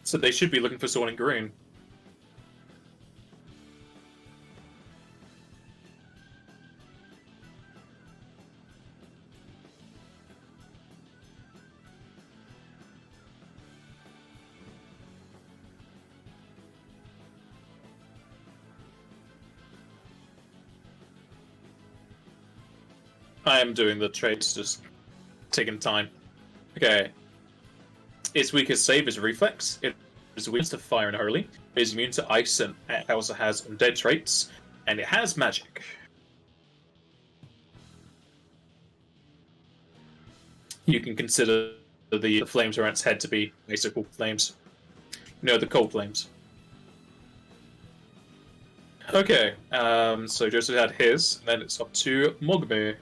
So they should be looking for someone in green. I am doing the trades, just taking time. Okay. Its weakest save is reflex. It is weak to fire and holy. It is immune to ice, and it also has undead traits. And it has magic. You can consider the flames around its head to be icicle flames. No, the cold flames. Okay, so Joseph had his, and then it's up to Mogme.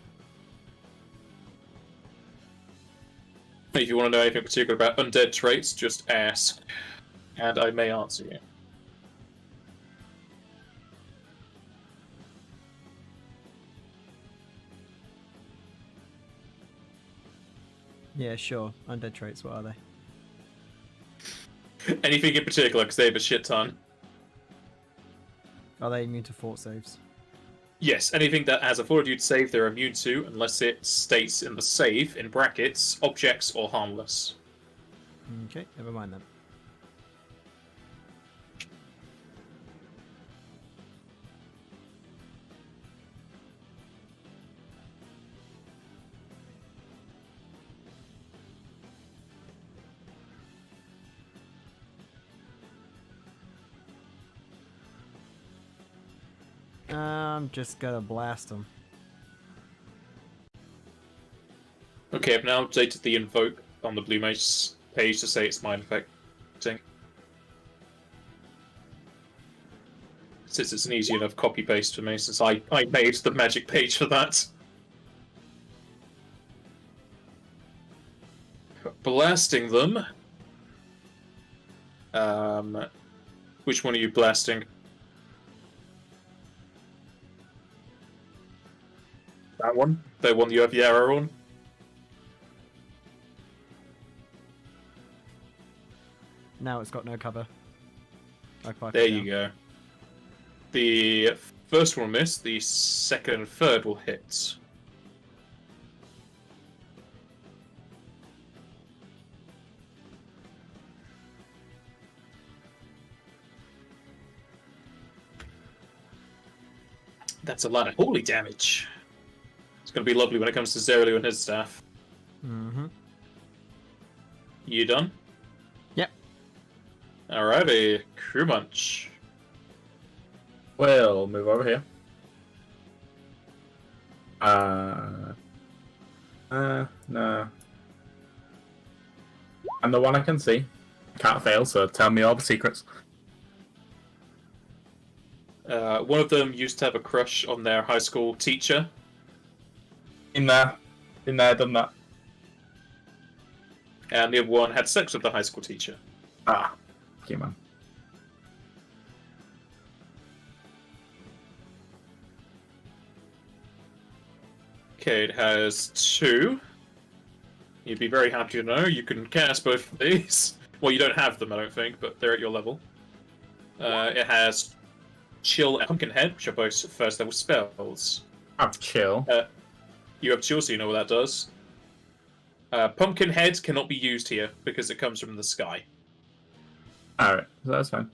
If you want to know anything particular about undead traits, just ask, and I may answer you. Yeah, sure. Undead traits, what are they? Anything in particular, because they have a shit ton. Are they immune to fort saves? Yes, anything that has a fortitude save they're immune to, unless it states in the save, in brackets, objects or harmless. Okay, never mind then. I'm just gonna blast them. Okay, I've now updated the invoke on the Blue Mage page to say it's mind affecting. Since it's an easy enough copy paste for me, since I made the magic page for that. Blasting them. Which one are you blasting? That one? The one you have the arrow on? Now it's got no cover. There you go. The first one will miss, the second and third will hit. That's a lot of holy damage. It's going to be lovely when it comes to Zerlu and his staff. Mm-hmm. You done? Yep. Alrighty, Crew Munch. We'll move over here. No. I'm the one I can see. Can't fail, so tell me all the secrets. One of them used to have a crush on their high school teacher. Been there, done that. And the other one had sex with the high school teacher. Ah, okay, man. Okay, it has 2. You'd be very happy to know you can cast both of these. Well, you don't have them, I don't think, but they're at your level. It has Chill and Pumpkinhead, which are both first level spells. I have Chill. You have Chill, so you know what that does. Pumpkinhead cannot be used here because it comes from the sky. Alright, so that's fine.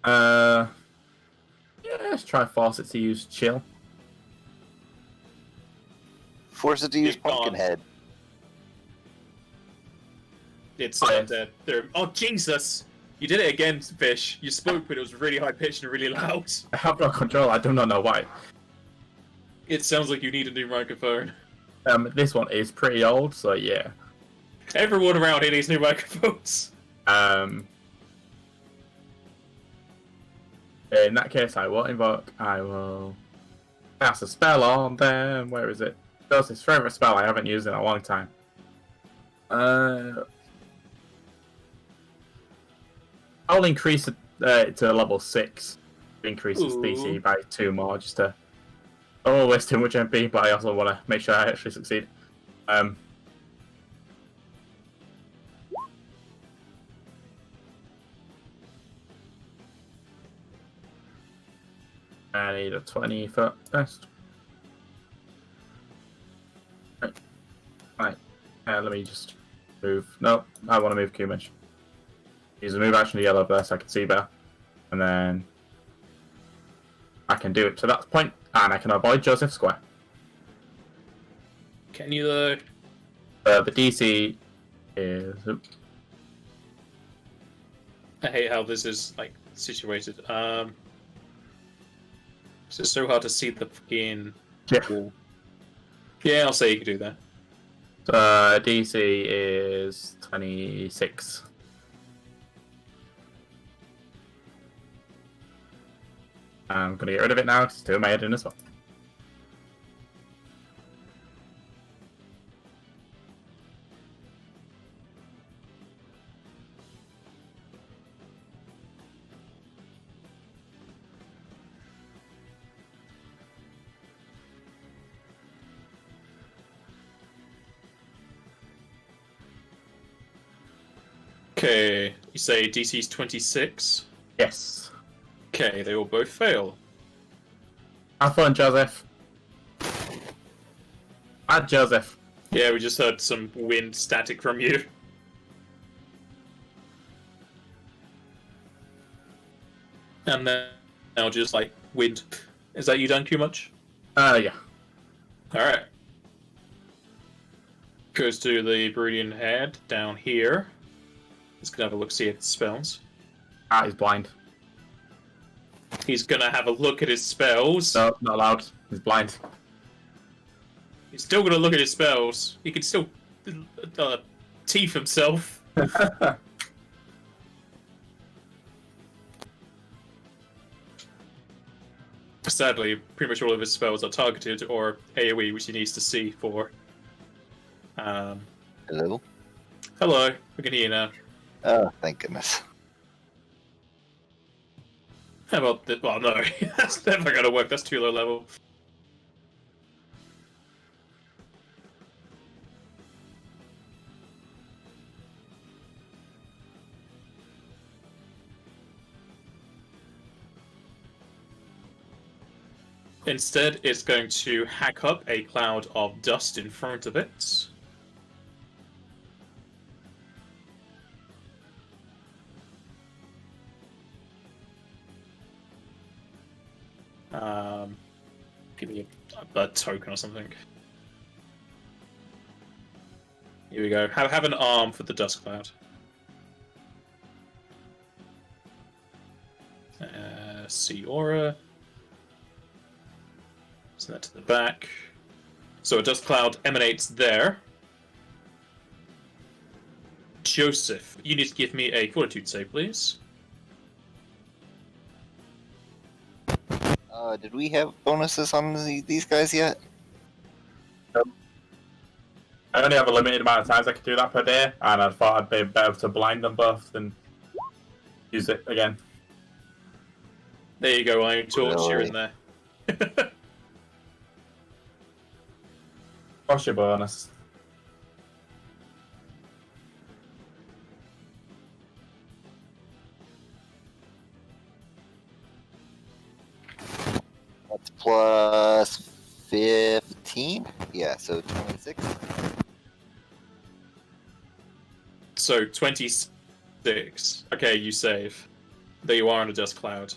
Yeah, let's try force it to use Chill. Force it to use Pumpkinhead. It's dead. Oh, Jesus! You did it again, Fish. You spoke, but it was really high pitched and really loud. I have no control, I do not know why. It sounds like you need a new microphone. This one is pretty old, so yeah. Everyone around here needs new microphones. In that case, I will invoke. I will cast a spell on them. Where is it? That's his favorite spell I haven't used in a long time. I'll increase it to level 6. Increase its DC by 2 more, just to. Oh, waste too much MP, but I also want to make sure I actually succeed. I need a 20 foot first. Right. Let me just move. No, I want to move Kumage. Use a move action to yellow there so I can see better. And then I can do it to that point, and I can avoid Joseph Square. Can you though? The DC is. I hate how this is like situated. It's just so hard to see the fucking. Yeah. Yeah, I'll say you can do that. DC is 26. I'm gonna get rid of it now because it's 2 made in as well. Okay, you say DC's 26. Yes. Okay, they will both fail. Have fun, Joseph. Add Joseph. Yeah, we just heard some wind static from you. And then now just like wind. Is that you done too much? Yeah. Alright. Goes to the Broodian head down here. He's gonna have a look, see at the spells. Ah, he's blind. He's gonna have a look at his spells. No, not allowed. He's blind. He's still gonna look at his spells. He can still teeth himself. Sadly, pretty much all of his spells are targeted or AoE, which he needs to see for. Hello? Hello, we can hear you now. Oh, thank goodness. How about the? Well, no, that's never gonna work. That's too low level. Instead, it's going to hack up a cloud of dust in front of it. Give me a token or something. Here we go. Have an arm for the dust cloud. See aura. Send that to the back. So a dust cloud emanates there. Joseph, you need to give me a fortitude save, please. Did we have bonuses on these guys yet? I only have a limited amount of times I can do that per day, and I thought I'd be better to blind them both than use it again. There you go, Iron Torch, you're in there. What's your bonus? That's plus 15? Yeah, so 26. So 26. Okay, you save. There you are on a dust cloud.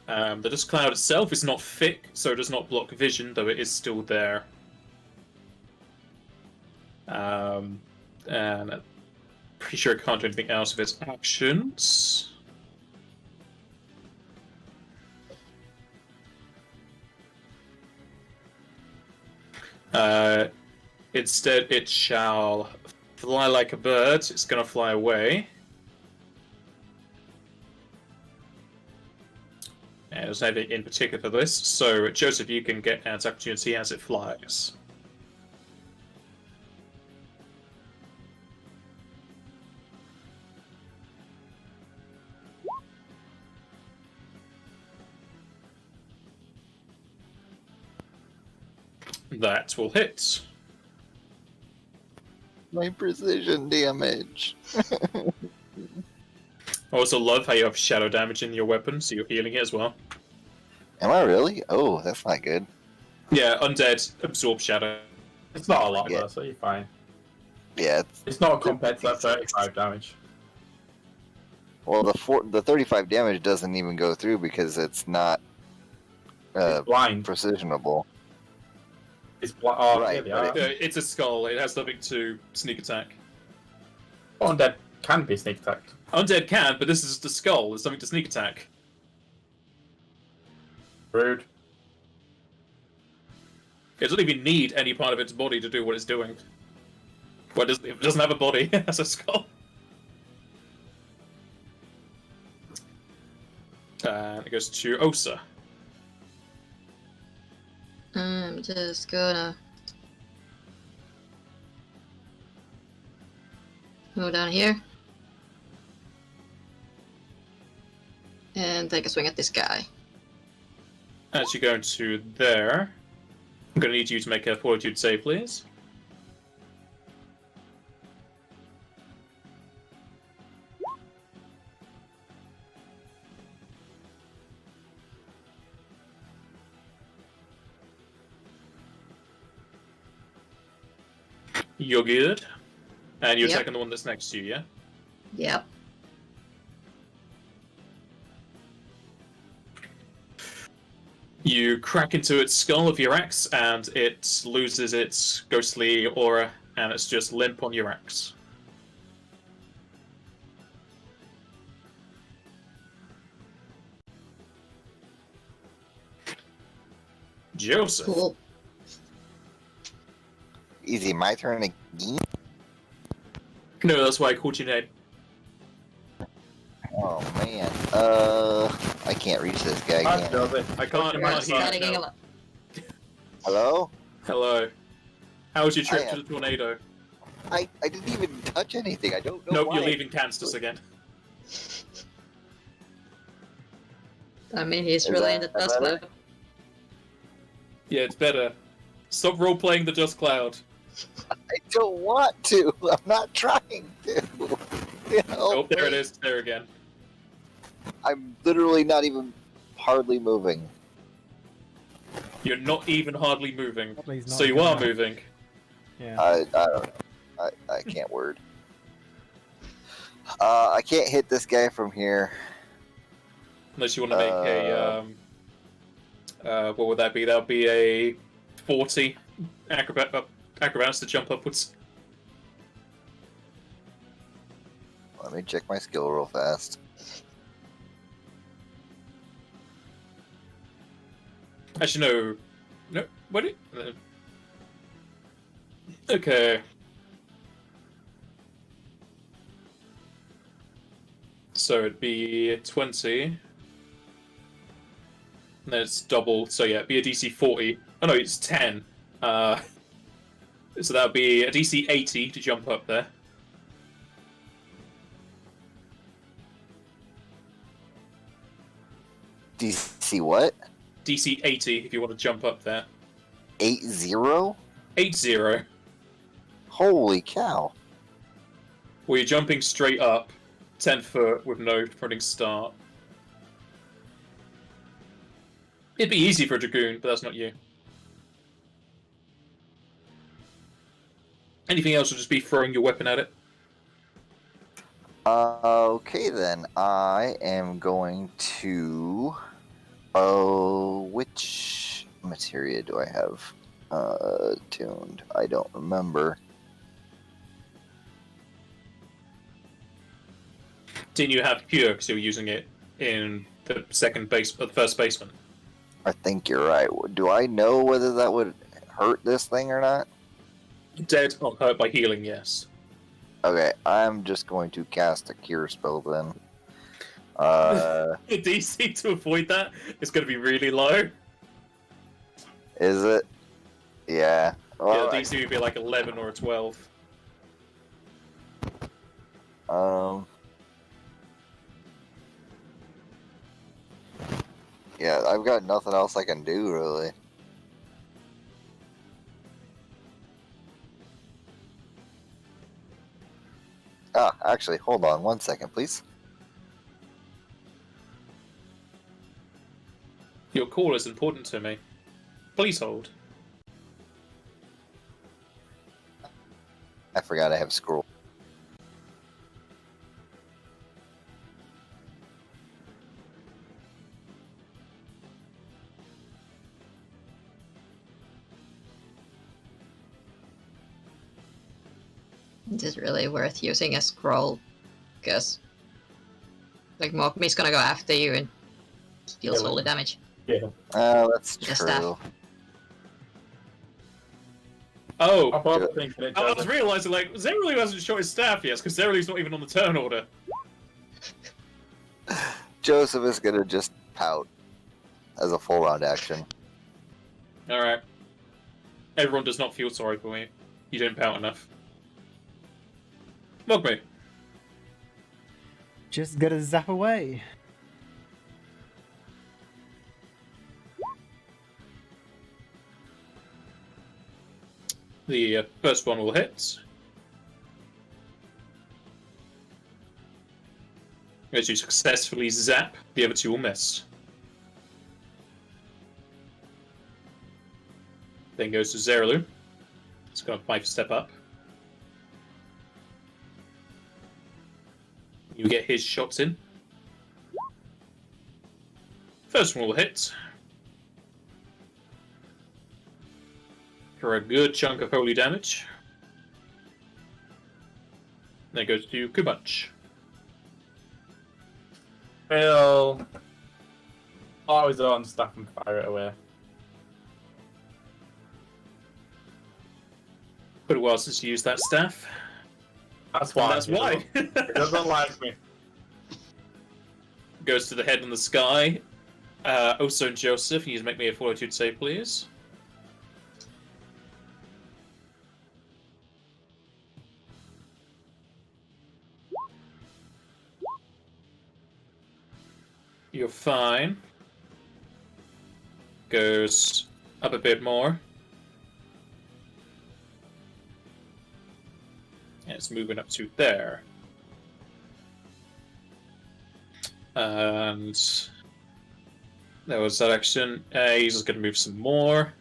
The dust cloud itself is not thick, so it does not block vision, though it is still there. And I'm pretty sure it can't do anything else with its actions. Instead, it shall fly like a bird. It's going to fly away. And there's nothing in particular for this. So, Joseph, you can get an opportunity as it flies. That will hit. My precision damage. I also love how you have shadow damage in your weapon, so you're healing it as well. Am I really? Oh, that's not good. Yeah, undead absorb shadow. It's not a lot, Yeah. though, so you're fine. Yeah, It's not compared to that 35 damage. Well, the 35 damage doesn't even go through because it's not It's blind. precisionable. It's oh, Right, here they but are. It's a skull. It has nothing to sneak attack. Undead can be sneak attacked. Undead can, but this is the skull. There's something to sneak attack. Rude. It doesn't even need any part of its body to do what it's doing. Well, it doesn't have a body. It has a skull. And it goes to Osa. I'm just gonna go down here and take a swing at this guy. As you go into there, I'm going to need you to make a fortitude save, please. You're good. And you're Yep. attacking the one that's next to you, yeah? Yep. You crack into its skull with your axe, and it loses its ghostly aura, and it's just limp on your axe. Joseph. Cool. Easy, my turn again. No, that's why I called your name. Oh man. I can't reach this guy. Hi, Can I? Joseph. I can't You're hear standing you. a lot. Hello? Hello. How was your trip Hiya. to the tornado? I didn't even touch anything. I don't know Nope, why. you're leaving Kansas again. I mean, he's Is really in the that dust better? cloud. Yeah, it's better. Stop role-playing the Dust Cloud. I don't want to. I'm not trying to. Oh, there it is. There again. I'm literally not even hardly moving. You're not even hardly moving. Please not So you are again. moving. Yeah. I don't know. I can't word. I can't hit this guy from here. Unless you want to make what would that be? That would be a 40 acrobatics to jump upwards. Let me check my skill real fast. Actually, no. No, what? Okay. So it'd be 20. And then it's double, so yeah, it'd be a DC 40. Oh no, it's 10. So that would be a DC 80 to jump up there. DC what? DC 80 if you want to jump up there. 8-0? 80. Holy cow. Well, you're jumping straight up, 10 foot with no running start. It'd be easy for a Dragoon, but that's not you. Anything else will just be throwing your weapon at it. Okay then. I am going to... Oh, which materia do I have tuned? I don't remember. Didn't you have Cure because you were using it in the first basement? I think you're right. Do I know whether that would hurt this thing or not? Dead, not hurt by healing, yes. Okay, I'm just going to cast a cure spell then. The DC to avoid that is going to be really low. Is it? Yeah. Well, Yeah, the DC would be like 11 or a 12. Yeah, I've got nothing else I can do really. Ah, actually, hold on one second, please. Your call is important to me. Please hold. I forgot I have scroll. Is it really worth using a scroll? Because like Mogmi's gonna go after you and deals all the damage. Yeah. That's The staff. true. Oh, I'm probably thinking it I was doesn't. realizing, like, Zerily hasn't shot his staff yet, because Zerily's not even on the turn order. Joseph is gonna just pout as a full round action. Alright. Everyone does not feel sorry for me. You didn't pout enough. Mogmi. Just gotta zap away. The first one will hit. As you successfully zap, the other two will miss. Then goes to Zerilu. It's going to 5-step up. You get his shots in. First one will hit. For a good chunk of holy damage. Then goes to Kubanch. Phil. Always on staff and fire it away. Been a while since you used that staff. That's why. That's why. He doesn't like me. Goes to the head in the sky. Oso and Joseph, you need to make me a fortitude save, please. You're fine. Goes up a bit more. And it's moving up to there. And that was that action. He's just going to move some more.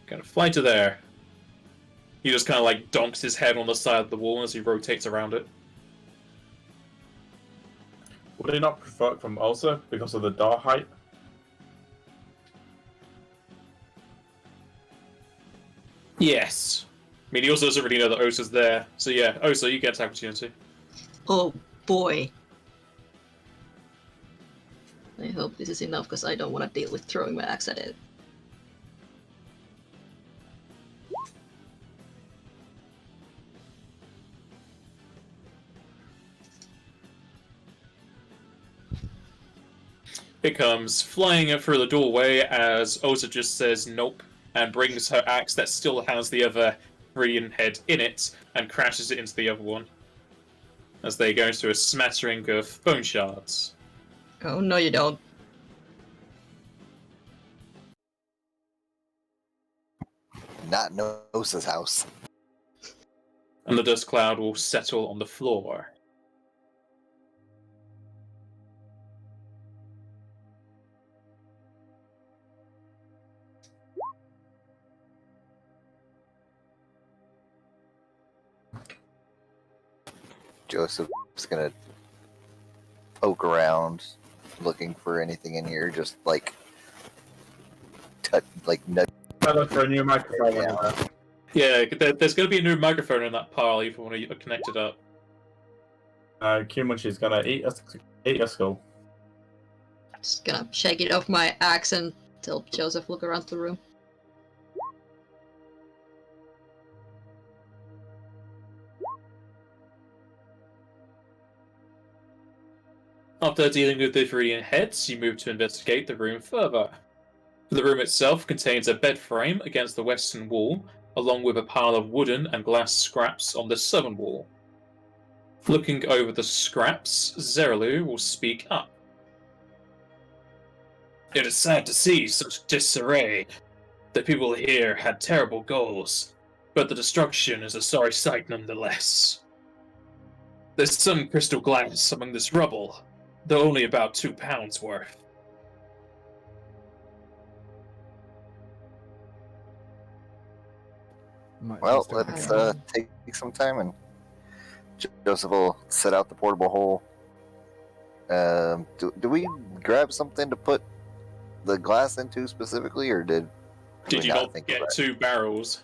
Gonna fly to there. He just kind of like donks his head on the side of the wall as he rotates around it. Would he not provoke from Ulcer because of the door height? Yes. I mean, he also doesn't really know that Osa's there. So yeah, Osa, you get attack opportunity. Oh boy. I hope this is enough because I don't want to deal with throwing my axe at it. It comes flying up through the doorway as Osa just says nope and brings her axe that still has the other Viridian head in it and crashes it into the other one as they go into a smattering of bone shards. Oh no you don't. Not Nosa's house. And the dust cloud will settle on the floor. Joseph's gonna poke around, looking for anything in here, just like, nudge. I look for a new microphone. Yeah. Yeah, there's going to be a new microphone in that pile if you want to connect it up. Q-Munch is gonna eat a skull. Just gonna shake it off my axe and tell Joseph look around the room. After dealing with the Viridian heads, you move to investigate the room further. The room itself contains a bed frame against the western wall, along with a pile of wooden and glass scraps on the southern wall. Looking over the scraps, Zerilu will speak up. It is sad to see such disarray. The people here had terrible goals, but the destruction is a sorry sight nonetheless. There's some crystal glass among this rubble, though only about 2 pounds worth. Might Well, just open let's it. take some time and Joseph will set out the portable hole. Do we grab something to put the glass into specifically, or did Did you not not think get about it. 2 barrels?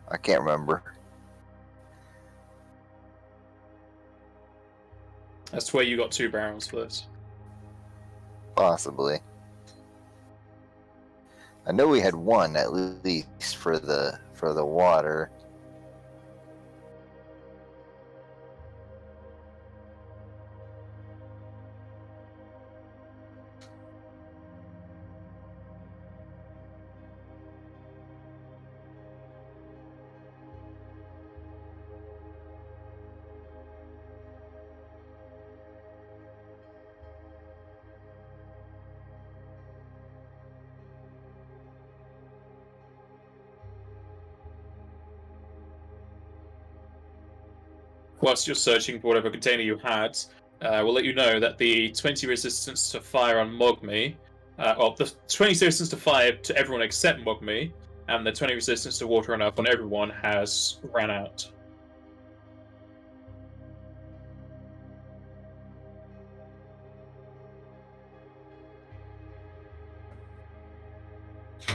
I can't remember. I swear you got 2 barrels for this. Possibly. I know we had 1 at least for the water. Whilst you're searching for whatever container you had, we'll let you know that the 20 resistance to fire on Mogmi, the 20 resistance to fire to everyone except Mogmi, and the 20 resistance to water and earth on everyone has ran out.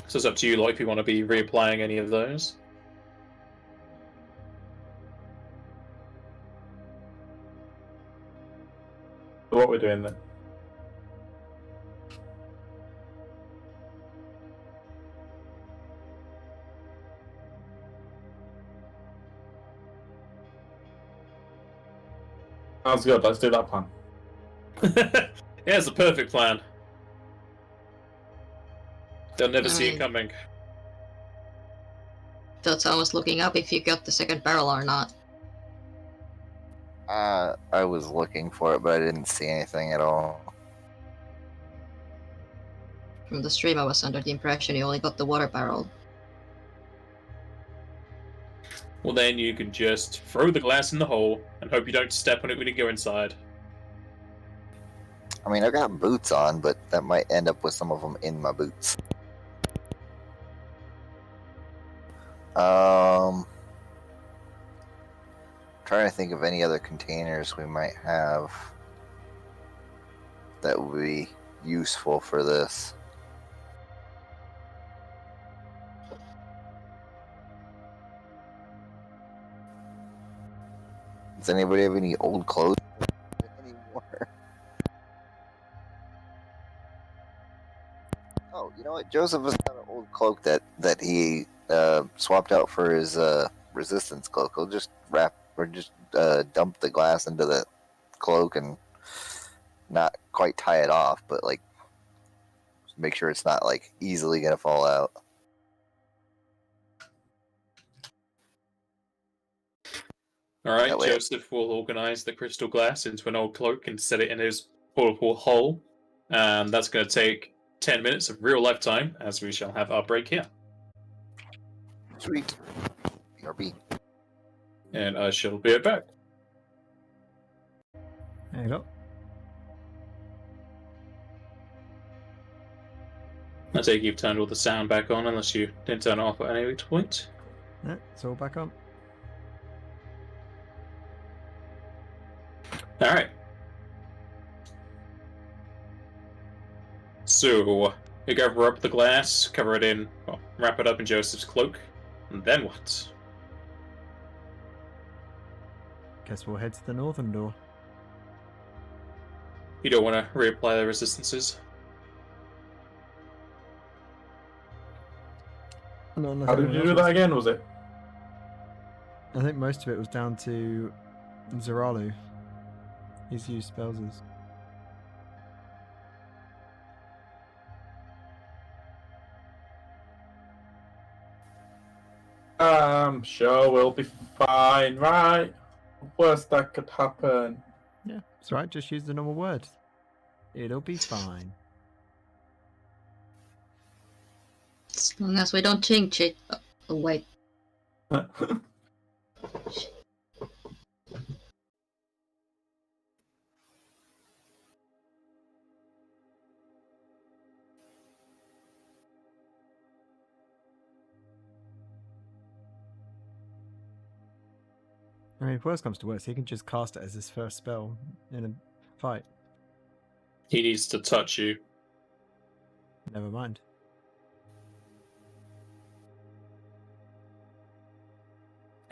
So it's up to you, like, if you want to be reapplying any of those. So what we're doing then? Sounds good. Let's do that plan. Yeah, it's a perfect plan. They'll never I see it mean- coming. Thought I was looking up if you got the second barrel or not. I was looking for it, but I didn't see anything at all. From the stream, I was under the impression you only got the water barrel. Well, then you can just throw the glass in the hole and hope you don't step on it when you go inside. I mean, I got boots on, but that might end up with some of them in my boots. Trying to think of any other containers we might have that would be useful for this. Does anybody have any old clothes anymore? Oh, you know what? Joseph has got an old cloak that he swapped out for his resistance cloak. He'll just dump the glass into the cloak and not quite tie it off, but like make sure it's not like easily gonna fall out. Alright, That way- Joseph will organize the crystal glass into an old cloak and set it in his portable hole. And that's going to take 10 minutes of real life time, as we shall have our break here. Sweet. BRB. And I shall be right back. There you go. I take you've turned all the sound back on, unless you didn't turn it off at any point. Yeah, it's all back on. Alright. So, you cover up the glass, cover it in, well, wrap it up in Joseph's cloak, and then what? Guess we'll head to the northern door. You don't want to reapply the resistances? Not unless How did anyone you else do wants that again? Was it? I think most of it was down to Zoralu. He's used spells as. Sure we'll be fine, right? Worst that could happen. Yeah, it's right. Just use the normal words. It'll be fine. As long as we don't change it. Oh, wait. I mean, if worst comes to worst, he can just cast it as his first spell in a fight. He needs to touch you. Never mind.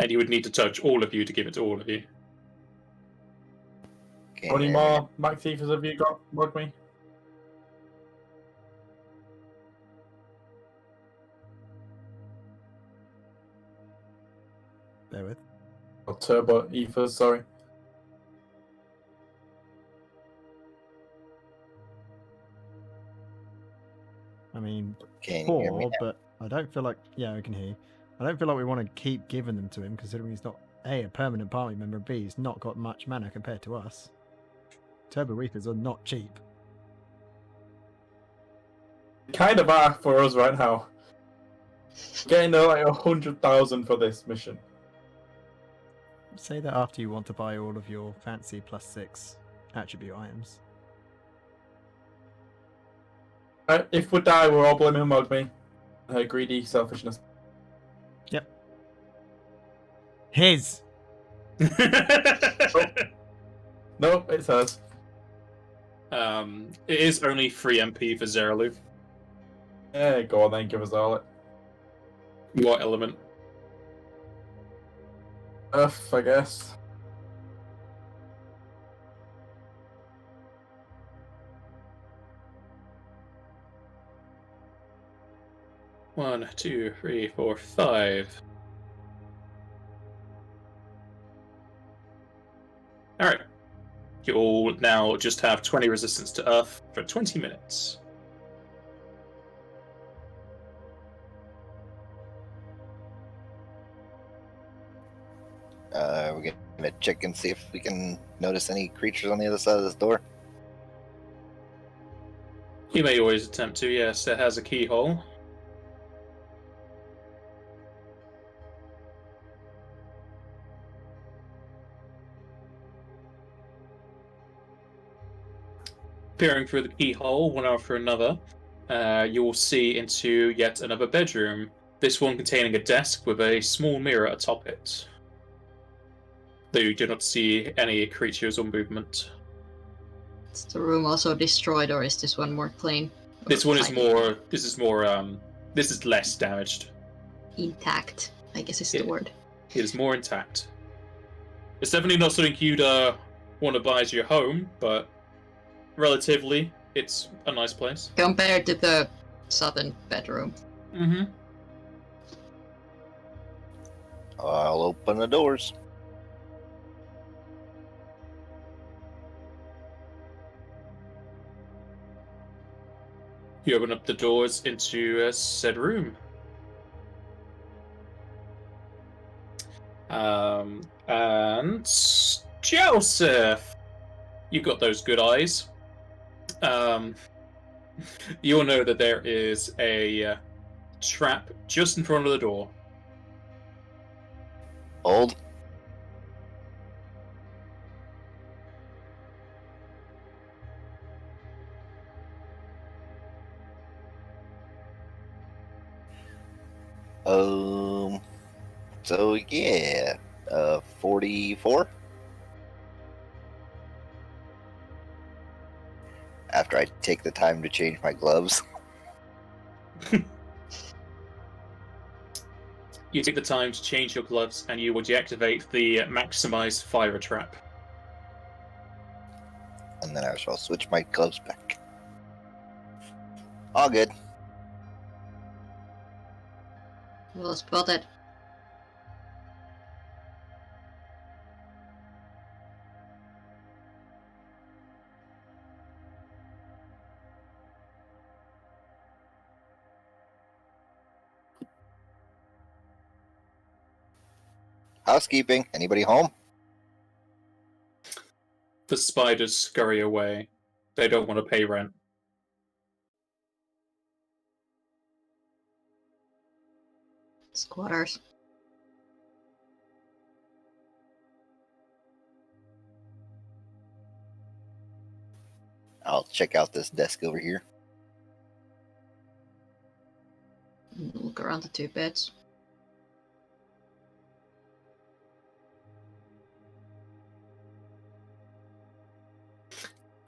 And you would need to touch all of you to give it to all of you. Okay, How many more max ethers have you got, Mugme? Bear with. Or turbo ethers, sorry. I mean, Can you hear me 4, now? but I don't feel like. Yeah, I can hear you. I don't feel like we want to keep giving them to him, considering he's not A, a permanent party member, B, he's not got much mana compared to us. Turbo Reapers are not cheap. Kind of are for us right now. Getting like 100,000 for this mission. Say that after you want to buy all of your fancy +6 attribute items. If we die, we're all blaming Mugme. Her greedy selfishness. His! No, it's hers. It is only 3 MP for Zeraluf. Yeah, go on then, give us all it. What element? Earth, I guess. One, two, three, four, 5. Alright. You'll now just have 20 resistance to Earth for 20 minutes. We're gonna check and see if we can notice any creatures on the other side of this door. You may always attempt to, yes. It has a keyhole. Peering through the keyhole, one after another, you will see into yet another bedroom. This one containing a desk with a small mirror atop it. Though you do not see any creatures or movement. Is the room also destroyed, or is this one more clean? This one is Tidy? more. This is less damaged. Intact, I guess is Yeah. the word. It is more intact. It's definitely not something you'd want to buy as your home, but relatively, it's a nice place. Compared to the southern bedroom. Mm-hmm. I'll open the doors. You open up the doors into said room. And Joseph, you got those good eyes. You'll know that there is a trap just in front of the door. Hold. So yeah, 44. After I take the time to change my gloves. You take the time to change your gloves, and you will deactivate the maximize fire trap. And then I shall switch my gloves back. All good. Well spotted. Housekeeping. Anybody home? The spiders scurry away. They don't want to pay rent. Squatters. I'll check out this desk over here. Look around the 2 beds.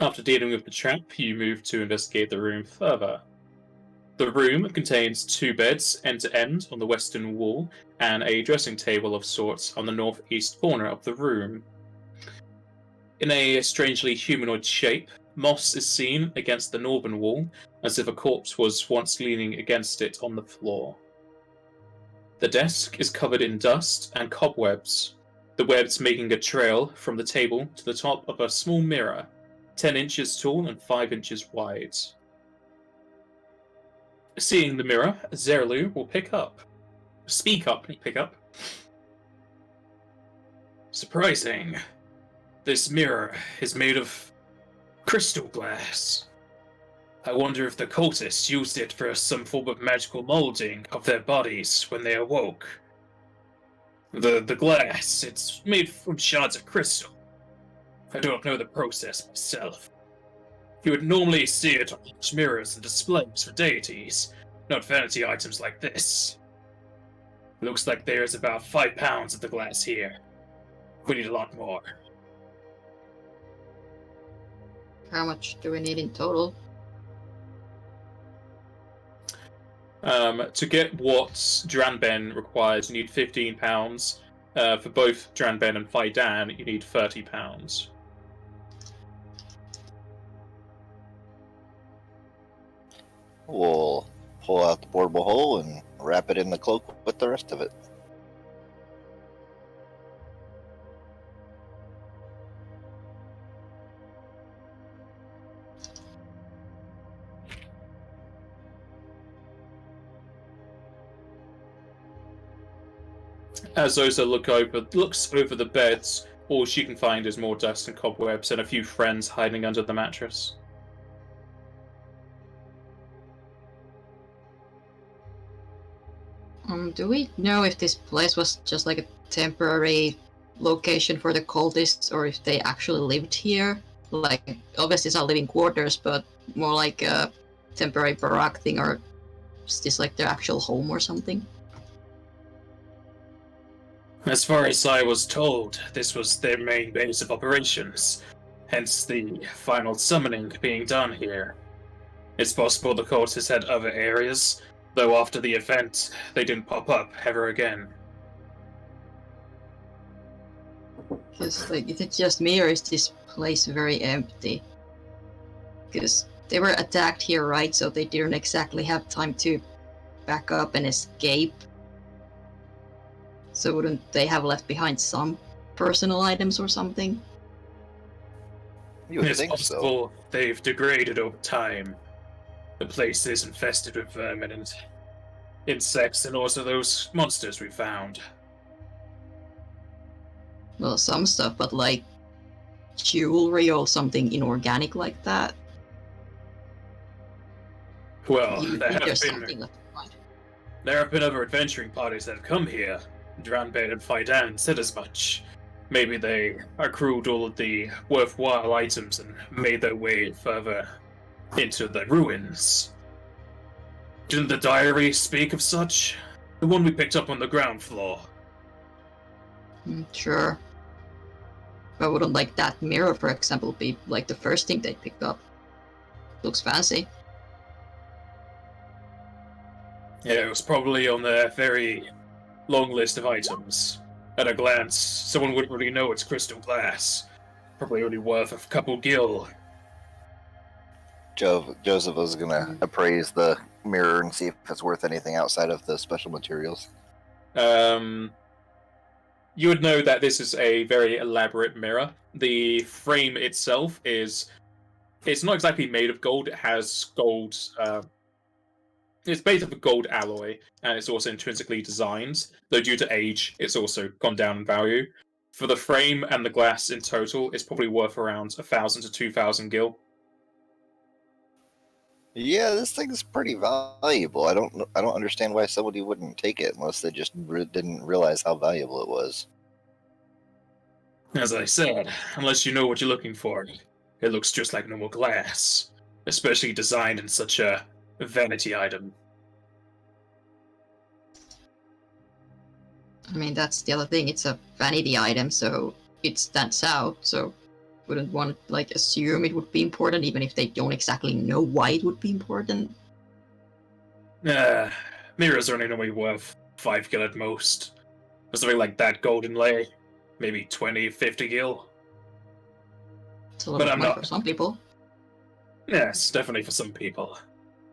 After dealing with the trap, you move to investigate the room further. The room contains 2 beds end to end on the western wall and a dressing table of sorts on the northeast corner of the room. In a strangely humanoid shape, moss is seen against the northern wall, as if a corpse was once leaning against it on the floor. The desk is covered in dust and cobwebs, the webs making a trail from the table to the top of a small mirror, 10 inches tall and 5 inches wide. Seeing the mirror, Zerlu will pick up. Surprising. This mirror is made of crystal glass. I wonder if the cultists used it for some form of magical molding of their bodies when they awoke. The glass, it's made from shards of crystal. I don't know the process myself. You would normally see it on large mirrors and displays for deities, not vanity items like this. Looks like there's about 5 pounds of the glass here. We need a lot more. How much do we need in total? To get what Dranben requires, you need 15 pounds. For both Dranben and Faidan, you need 30 pounds. We'll pull out the portable hole and wrap it in the cloak with the rest of it. As Osa looks over the beds, all she can find is more dust and cobwebs and a few friends hiding under the mattress. Do we know if this place was just like a temporary location for the cultists, or if they actually lived here? Like, obviously it's not living quarters, but more like a temporary barack thing, or is this like their actual home or something? As far as I was told, this was their main base of operations, hence the final summoning being done here. It's possible the cultists had other areas, though after the event, they didn't pop up ever again. Because, like, is it just me, or is this place very empty? Because they were attacked here, right? So they didn't exactly have time to back up and escape. So wouldn't they have left behind some personal items or something? You would It's think possible they've degraded over time. The place is infested with vermin and insects, and also those monsters we found. Well, some stuff, but like jewelry or something inorganic like that. Well, You think there's something left behind. there have been other adventuring parties that have come here. Dranbed and Faidan said as much. Maybe they accrued all of the worthwhile items and made their way further into the ruins. Didn't the diary speak of such? The one we picked up on the ground floor. Sure. But wouldn't like that mirror, for example, be like the first thing they pick up? Looks fancy. Yeah, it was probably on their very long list of items. At a glance, someone wouldn't really know it's crystal glass. Probably only worth a couple gil. Joseph was gonna appraise the mirror and see if it's worth anything outside of the special materials. You would know that this is a very elaborate mirror. The frame itself it's not exactly made of gold. It has gold. It's made of a gold alloy, and it's also intrinsically designed. Though due to age, it's also gone down in value. For the frame and the glass in total, it's probably worth around 1,000 to 2,000 gil. Yeah, this thing's pretty valuable. I don't understand why somebody wouldn't take it unless they just didn't realize how valuable it was. As I said, unless you know what you're looking for, it looks just like normal glass, especially designed in such a vanity item. I mean, that's the other thing. It's a vanity item, so it stands out. So wouldn't want to like assume it would be important, even if they don't exactly know why it would be important. Mirrors are only normally worth 5 gil at most. For something like that golden lay, maybe 20, 50 gil. It's a lot But of I'm money not- for some people. Yes, definitely for some people.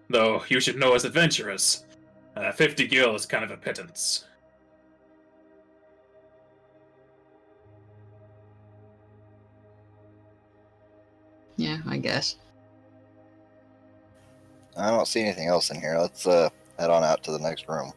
Though you should know as adventurers, 50 gil is kind of a pittance. Yeah, I guess. I don't see anything else in here. Let's head on out to the next room.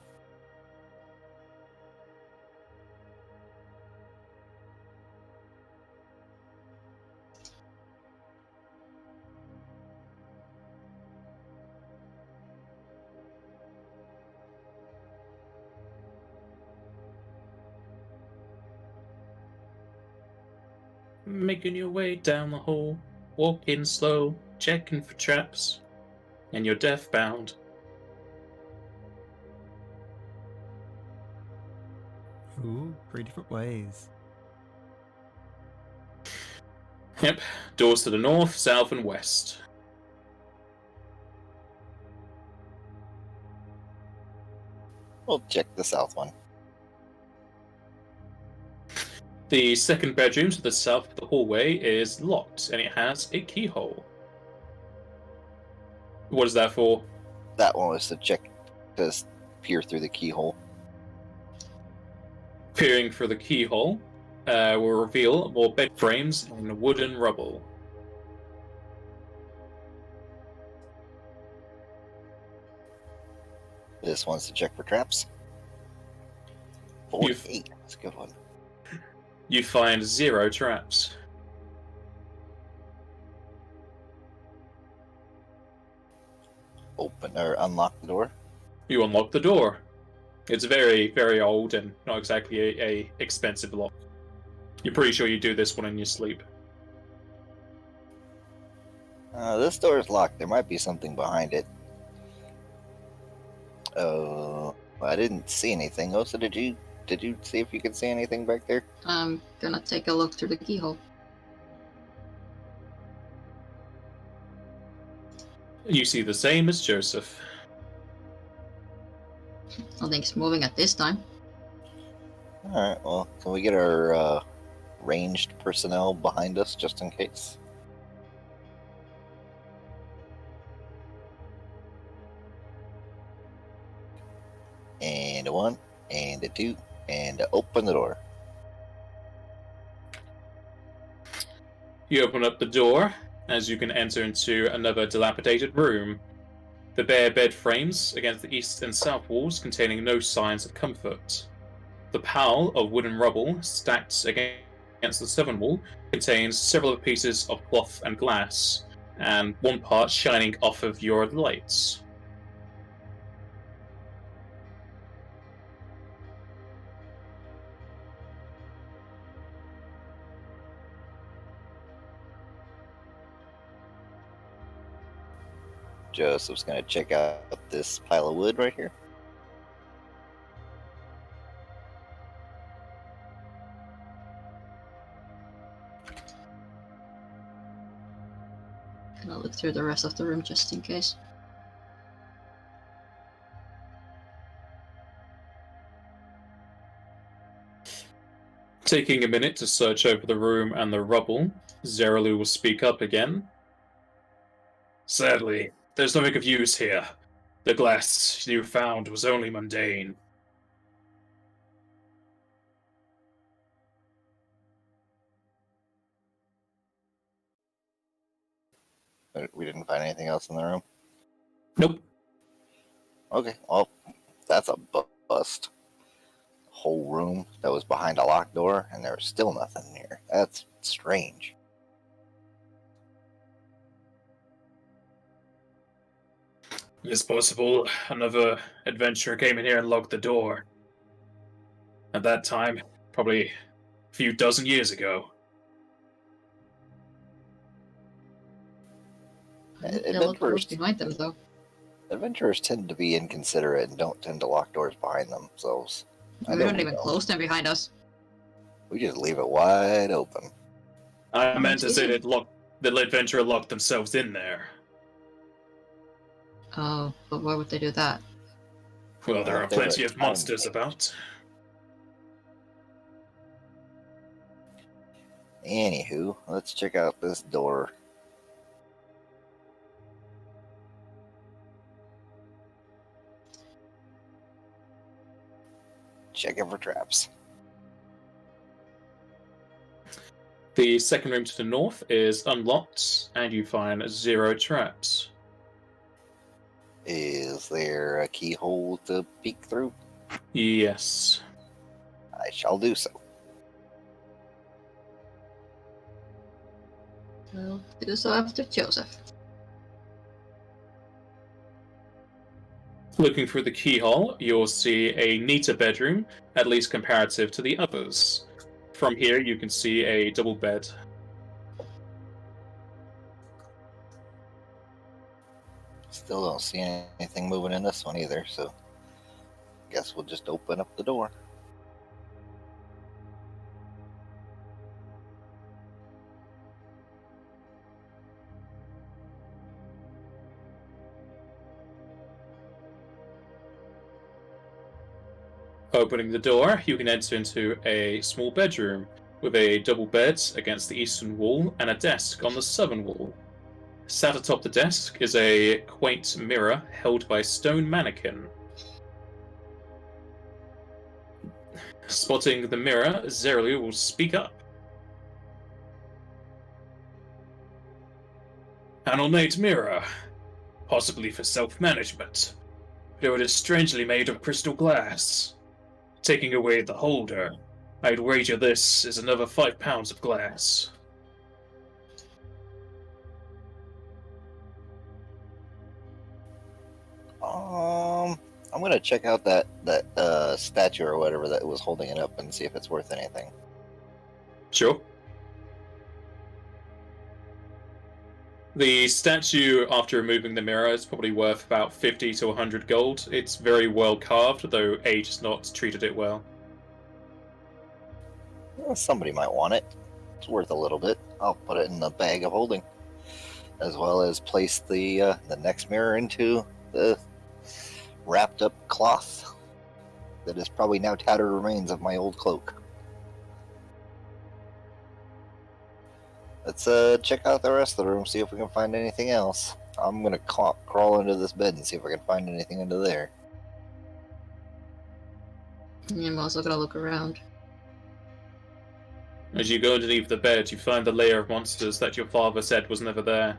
Making your way down the hall, walking slow, checking for traps, and you're death-bound. Ooh, 3 different ways. Yep, doors to the north, south, and west. We'll check the south one. The second bedroom to the south of the hallway is locked, and it has a keyhole. What is that for? That one was to check, to peer through the keyhole. Peering through the keyhole will reveal more bed frames and wooden rubble. This one's to check for traps. 48. That's a good one. You find 0 traps. Open or unlock the door. You unlock the door. It's very, very old and not exactly a expensive lock. You're pretty sure you do this one in your sleep. This door is locked. There might be something behind it. I didn't see anything. Oh, so did you see if you could see anything back there? I'm gonna take a look through the keyhole. You see the same as Joseph. Nothing's moving at this time. Alright, well, can we get our ranged personnel behind us just in case? And a 1, and a 2, and open the door. You open up the door, as you can enter into another dilapidated room. The bare bed frames against the east and south walls containing no signs of comfort. The pile of wooden rubble stacked against the southern wall contains several pieces of cloth and glass, and one part shining off of your lights. Joseph's gonna check out this pile of wood right here. Gonna look through the rest of the room just in case. Taking a minute to search over the room and the rubble, Zeralu will speak up again. Sadly, there's nothing of use here. The glass you found was only mundane. But we didn't find anything else in the room. Nope. Okay, well, that's a bust. Whole room that was behind a locked door, and there was still nothing here. That's strange. It's possible another adventurer came in here and locked the door. At that time, probably a few dozen years ago. There are a lot of doors behind them, though. Adventurers tend to be inconsiderate and don't tend to lock doors behind themselves. We don't even close them behind us. We just leave it wide open. I meant to say that the adventurer locked themselves in there. Oh, but why would they do that? Well, there are If they were plenty of time monsters change. about. Anywho, let's check out this door. Checking for traps. The second room to the north is unlocked, and you find 0 traps. Is there a keyhole to peek through? Yes. I shall do so. I'll do so after Joseph. Looking through the keyhole, you'll see a neater bedroom, at least comparative to the others. From here, you can see a double bed. Still don't see anything moving in this one either, so guess we'll just open up the door. Opening the door, you can enter into a small bedroom with a double bed against the eastern wall and a desk on the southern wall. Sat atop the desk is a quaint mirror held by a stone mannequin. Spotting the mirror, Zerlu will speak up. An ornate mirror, possibly for self-management, though it is strangely made of crystal glass. Taking away the holder, I'd wager this is another 5 pounds of glass. I'm gonna check out that statue or whatever that was holding it up and see if it's worth anything. Sure. The statue, after removing the mirror, is probably worth about 50 to 100 gold. It's very well carved, though age has not treated it well. Well, somebody might want it. It's worth a little bit. I'll put it in the bag of holding, as well as place the next mirror into the wrapped up cloth that is probably now tattered remains of my old cloak. Let's check out the rest of the room, see if we can find anything else. I'm gonna crawl into this bed and see if I can find anything under there. I'm also gonna look around. As you go underneath the bed, you find the lair of monsters that your father said was never there.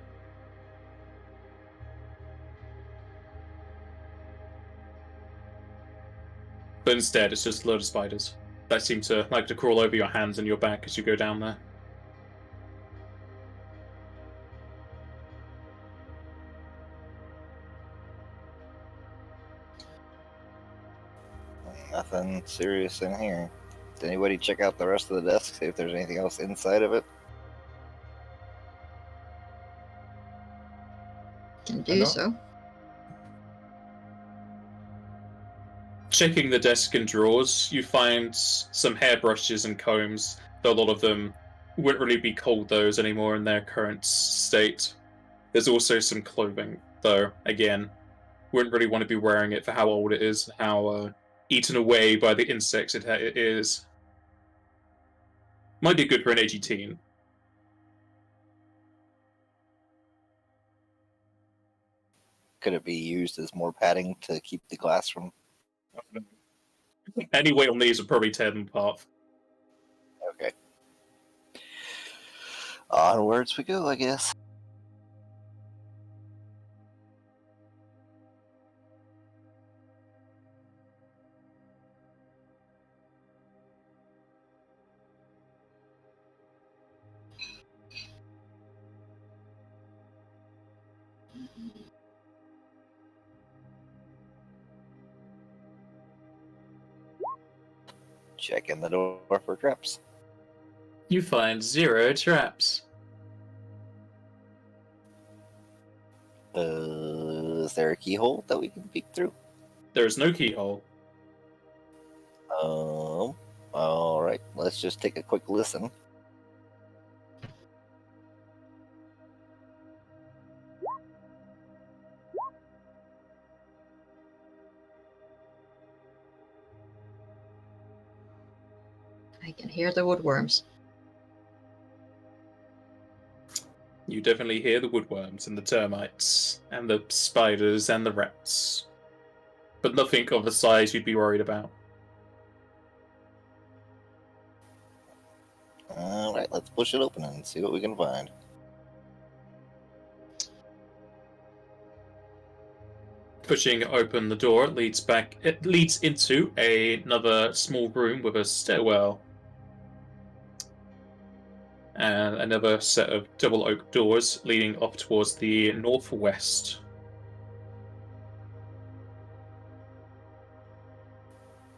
But instead, it's just a load of spiders that seem to like to crawl over your hands and your back as you go down there. Nothing serious in here. Did anybody check out the rest of the desk, see if there's anything else inside of it? Can do so. Checking the desk and drawers, you find some hairbrushes and combs, though a lot of them wouldn't really be called those anymore in their current state. There's also some clothing, though, again, wouldn't really want to be wearing it for how old it is, how eaten away by the insects it is. Might be good for an aged teen. Could it be used as more padding to keep the glass from... Any weight on these would probably tear them apart. Okay. Onwards we go, I guess. Checking the door for traps. You find 0 traps. Is there a keyhole that we can peek through? There is no keyhole. Alright, let's just take a quick listen. I can hear the woodworms. You definitely hear the woodworms and the termites and the spiders and the rats. But nothing of a size you'd be worried about. Alright, let's push it open and see what we can find. Pushing open the door leads into another small room with a stairwell. And another set of double oak doors leading up towards the northwest.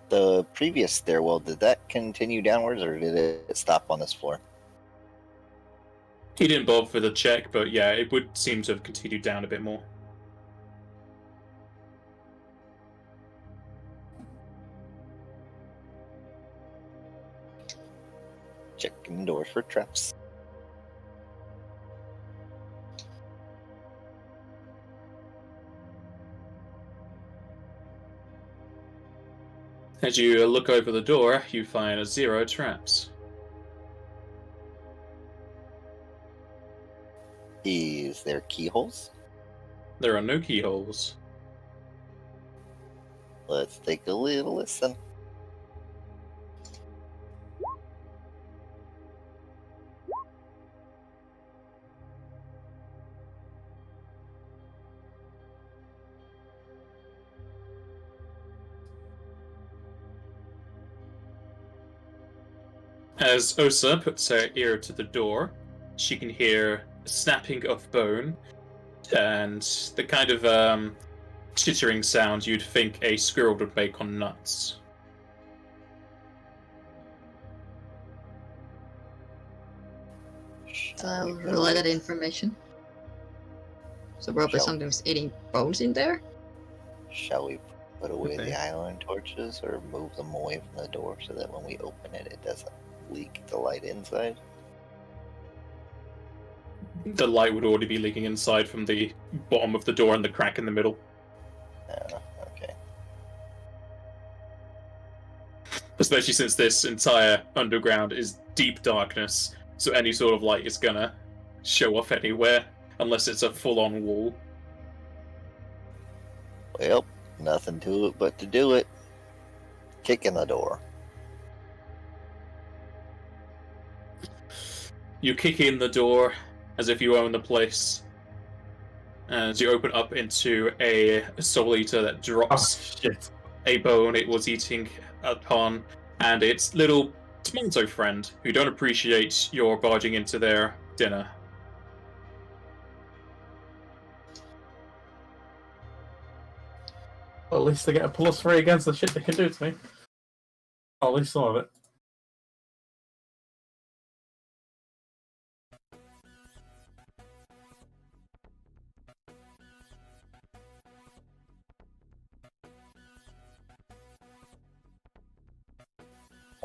The previous stairwell, did that continue downwards or did it stop on this floor? He didn't bother with a check, but yeah, it would seem to have continued down a bit more. Checking the doors for traps. As you look over the door, you find 0 traps. Is there keyholes? There are no keyholes. Let's take a little listen. As Osa puts her ear to the door, she can hear snapping of bone and the kind of chittering sound you'd think a squirrel would make on nuts. So related information. So probably something's eating bones in there. Shall we put away Okay. the island torches or move them away from the door so that when we open it, it doesn't leak the light inside? The light would already be leaking inside from the bottom of the door and the crack in the middle. Okay. Especially since this entire underground is deep darkness, so any sort of light is gonna show off anywhere, unless it's a full-on wall. Well, nothing to it but to do it. Kick in the door. You kick in the door as if you own the place. As you open up into a soul eater that Oh, drops shit. a bone it was eating upon, and its little tomato friend, who don't appreciate your barging into their dinner. Well, at least they get a +3 against the shit they can do to me. Or at least some of it.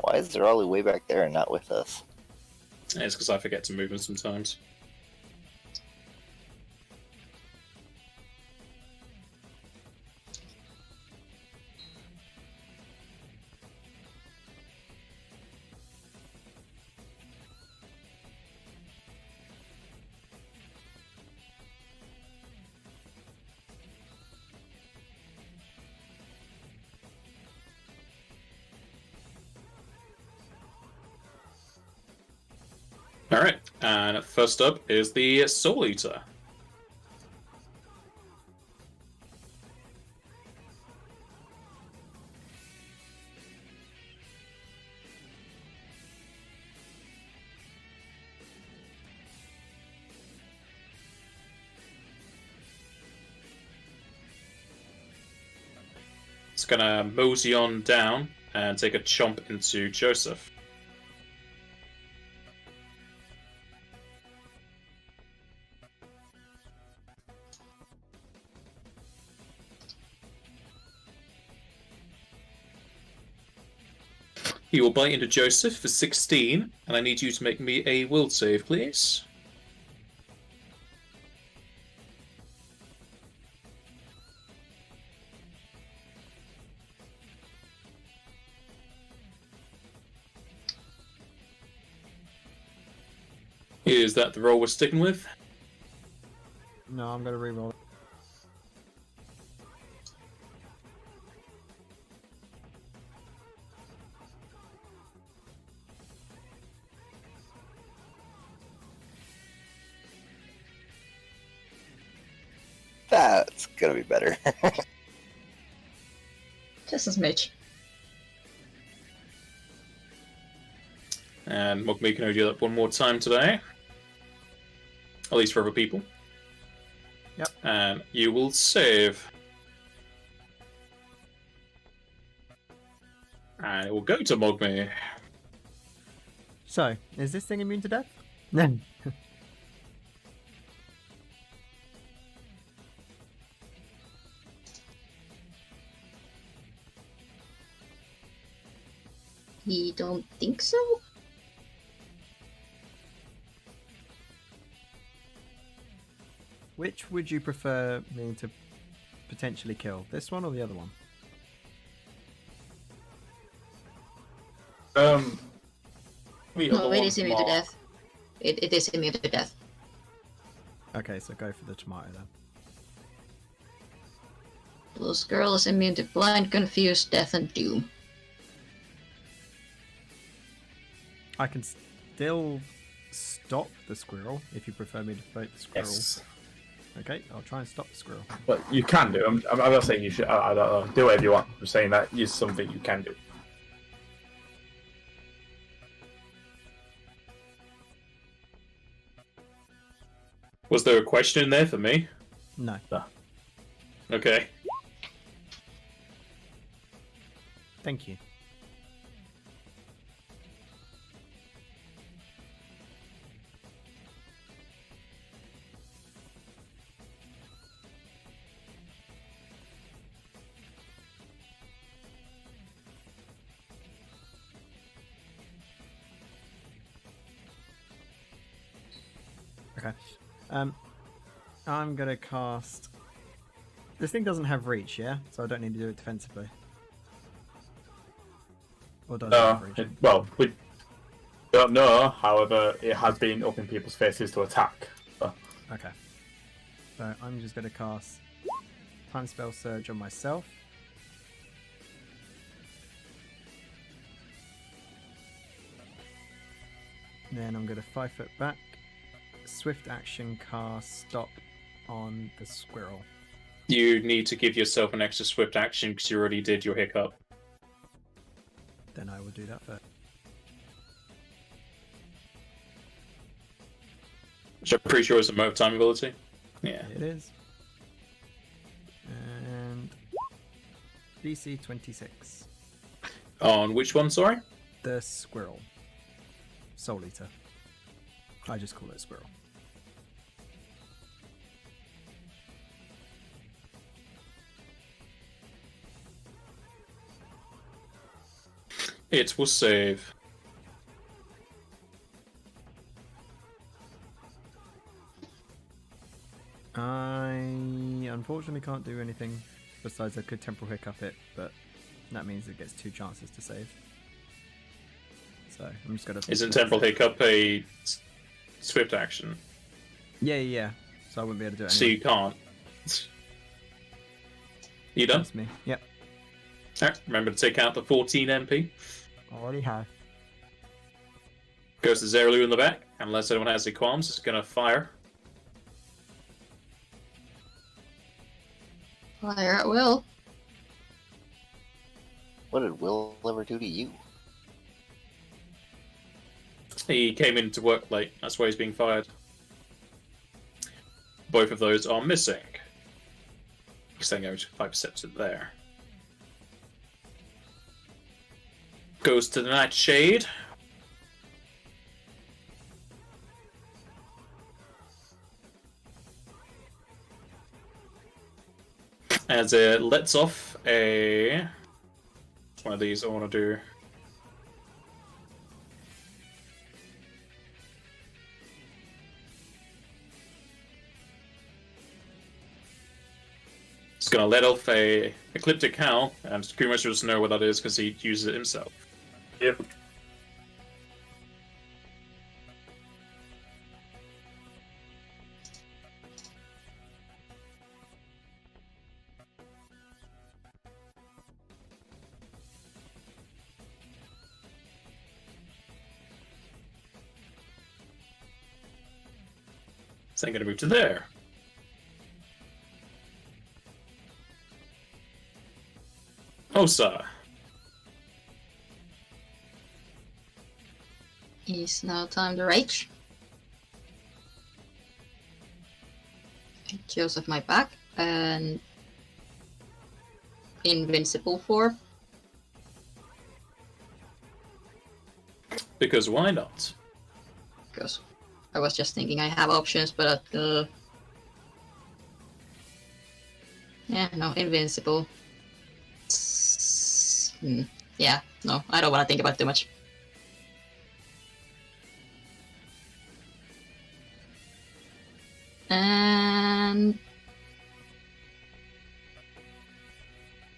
Why is there Ollie way back there and not with us? It's because I forget to move them sometimes. Alright, and first up is the Soul Eater. It's gonna mosey on down and take a chomp into Joseph. He will bite into Joseph for 16, and I need you to make me a will save, please. Is that the roll we're sticking with? No, I'm going to reroll it. That's gonna be better. Just a smidge. And Mogmi can only do that one more time today. At least for other people. Yep. And you will save. And it will go to Mogmi. So, is this thing immune to death? No. You don't think so? Which would you prefer me to potentially kill? This one or the other one? No, it is immune to death. It is immune to death. Okay, so go for the tomato then. This girl is immune to blind, confused, death, and doom. I can still stop the squirrel if you prefer me to fight the squirrel. Yes. Okay, I'll try and stop the squirrel. But you can do. I'm not saying you should. I don't know. Do whatever you want. I'm saying that is something you can do. Was there a question in there for me? No. Okay. Thank you. Okay. I'm gonna cast. This thing doesn't have reach, yeah? So I don't need to do it defensively. Or does it have reach? Well, we don't know. However, it has been up in people's faces to attack. So. Okay. So I'm just gonna cast Time Spell Surge on myself. Then I'm gonna 5 foot back. Swift action cast Stop on the squirrel. You need to give yourself an extra swift action because you already did your hiccup. Then I will do that first. Which I'm pretty sure is a move time ability. Yeah. It is. And DC 26. On which one, sorry? The squirrel. Soul Eater. I just call it a squirrel. It will save. I unfortunately can't do anything besides I could temporal hiccup it, but that means it gets 2 chances to save. So I'm just gonna. Isn't temporal hiccup a swift action? Yeah. So I wouldn't be able to do it. So you can't. You done? That's me. Yep. Alright, remember to take out the 14 MP. Already have. Goes to Zeralu in the back. Unless anyone has any qualms, it's gonna fire. Fire at will. What did Will ever do to you? He came in to work late. That's why he's being fired. Both of those are missing. Staying over 5 steps in there. Goes to the Nightshade. As it lets off a... one of these I want to do. It's going to let off a Ecliptic Howl, and Kumo should just know what that is because he uses it himself. Yep. So I'm going to move to there. Oh, sir. Is now time to rage. Joseph my back and invincible form. Because why not? Because I was just thinking I have options, but yeah, no, invincible. Yeah, no, I don't want to think about it too much. And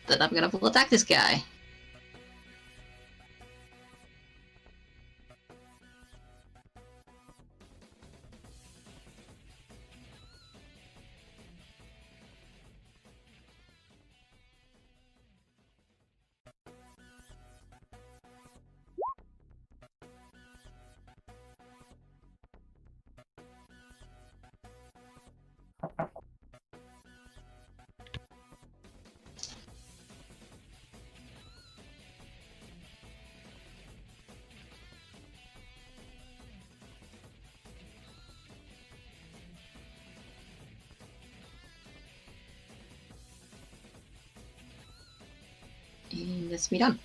then I'm gonna full attack this guy. And let's be done.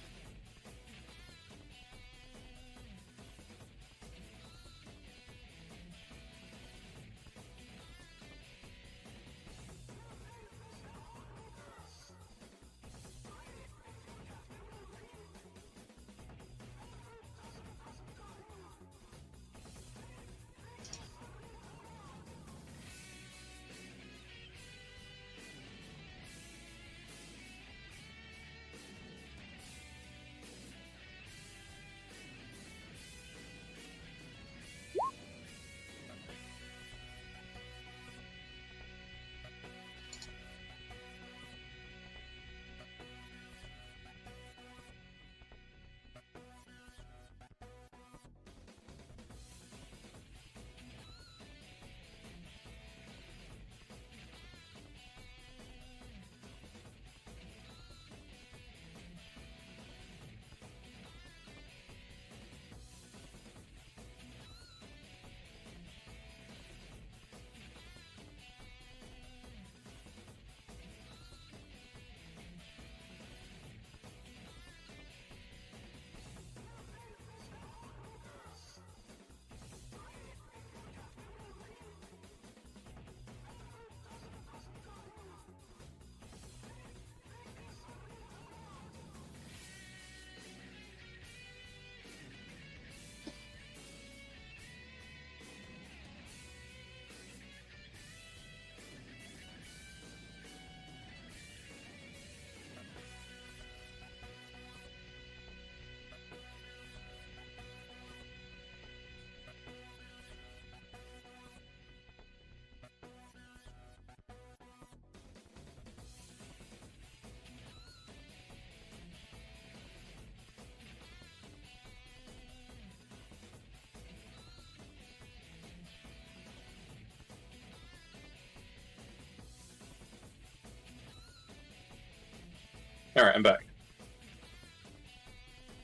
Alright, I'm back.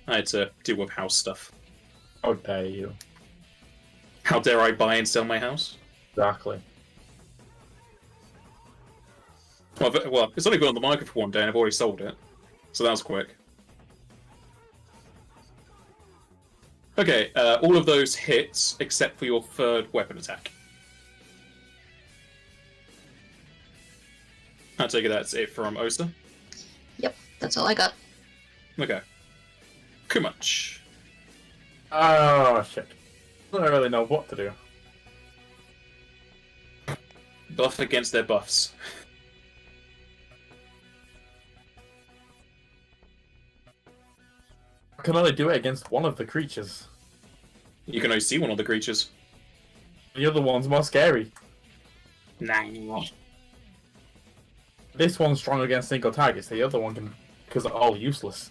I had to deal with house stuff. How dare you? How dare I buy and sell my house? Exactly. Well, it's only been on the market for one day and I've already sold it. So that was quick. Okay, all of those hits except for your third weapon attack. I take it that's it from Osa. Yep, that's all I got. Okay. Kumach. Oh, shit. I don't really know what to do. Buff against their buffs. I can only do it against one of the creatures. You can only see one of the creatures. The other one's more scary. Nah. This one's strong against single targets, the other one can... because they're all useless.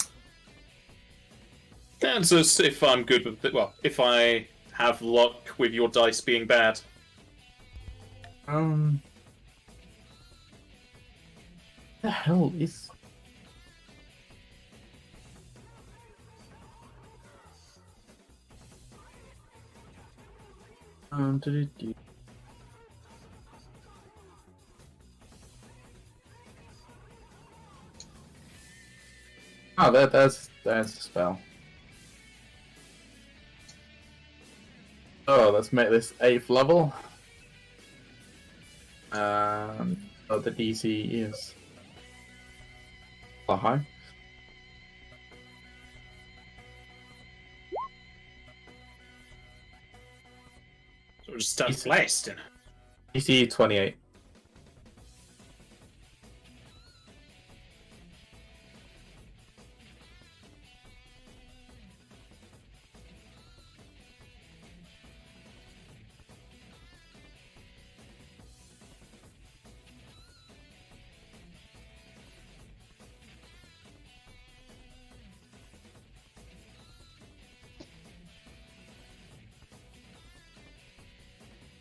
And so if I'm good with... Well, if I have luck with your dice being bad. The hell is? Do-do-do. Oh, there's the spell. Oh, let's make this 8th level. Oh, the DC is high. So just start blasting. DC 28.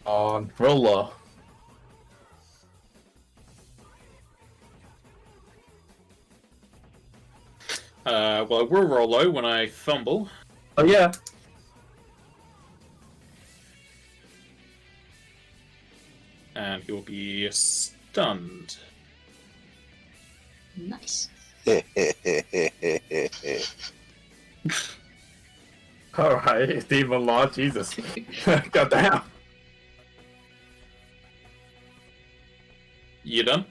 On roller. Well, I will roll low when I fumble. Oh yeah. And he will be stunned. Nice. Alright, Demon Lord, Jesus. God damn. You done?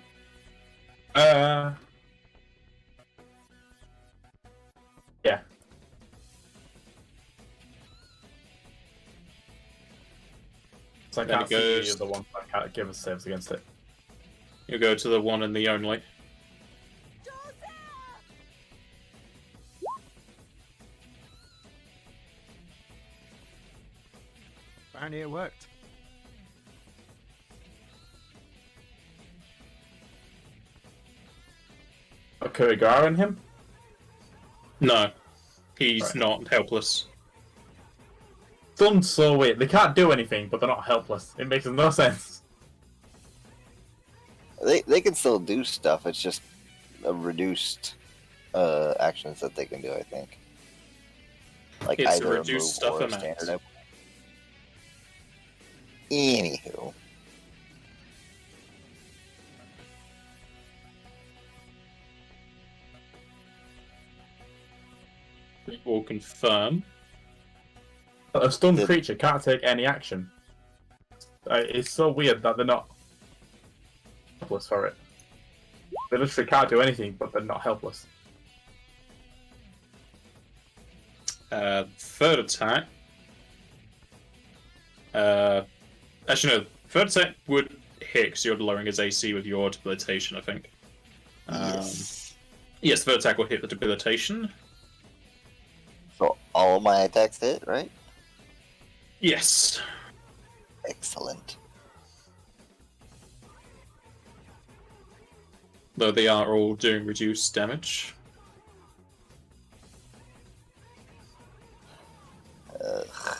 Yeah. So I Then can't it see goes- the one I can't give us saves against it. You go to the one and the only. Apparently it worked. Kurigara in him? No. He's Right. not helpless. Done so weird. They can't do anything, but they're not helpless. It makes no sense. They can still do stuff. It's just a reduced actions that they can do. I think. Like It's a either reduced move stuff or a amount. standard. Anywho, We will confirm. A stunned Did- creature can't take any action. It's so weird that they're not helpless for it. They literally can't do anything, but they're not helpless. Third attack. Actually, no. Third attack would hit because you're lowering his AC with your debilitation, I think. yes. Yes, third attack will hit the debilitation. So all of my attacks hit, right? Yes. Excellent. Though they are all doing reduced damage. Ugh.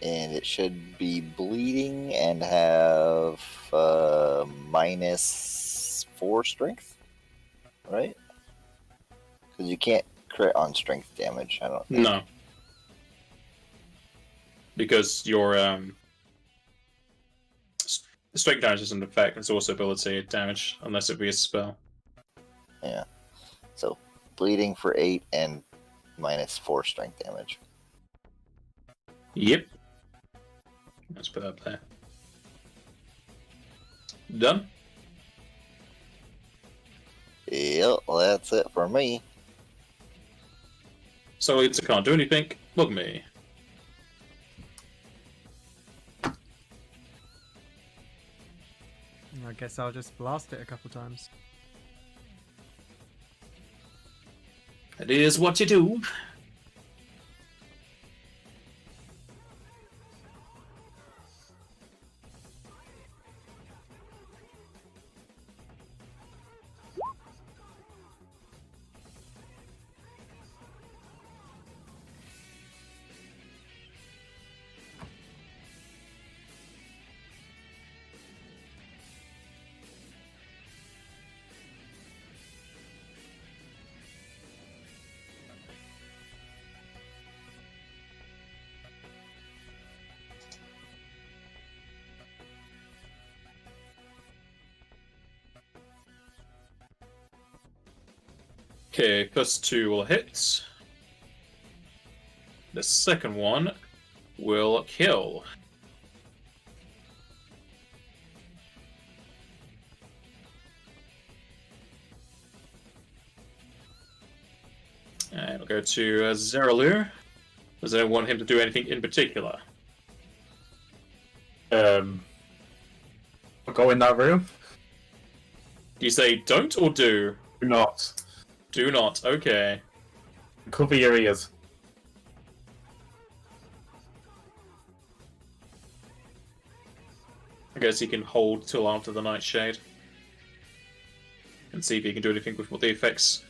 And it should be bleeding and have -4 strength, right? Because you can't crit on strength damage. I don't think. No. Because your strength damage isn't an effect, it's also ability damage, unless it be a spell. Yeah. So bleeding for 8 and -4 strength damage. Yep. Let's put that there. Done? Yep, well, that's it for me. So it's can't do anything. Look at me. I guess I'll just blast it a couple times. It is what you do. Okay, first two will hit. The second one will kill. And we'll go to Zeralu. Does anyone want him to do anything in particular? I'll go in that room. Do you say don't or do? Do not. Do not, okay. Cover your ears. I guess he can hold till after the Nightshade. And see if he can do anything with what the effects.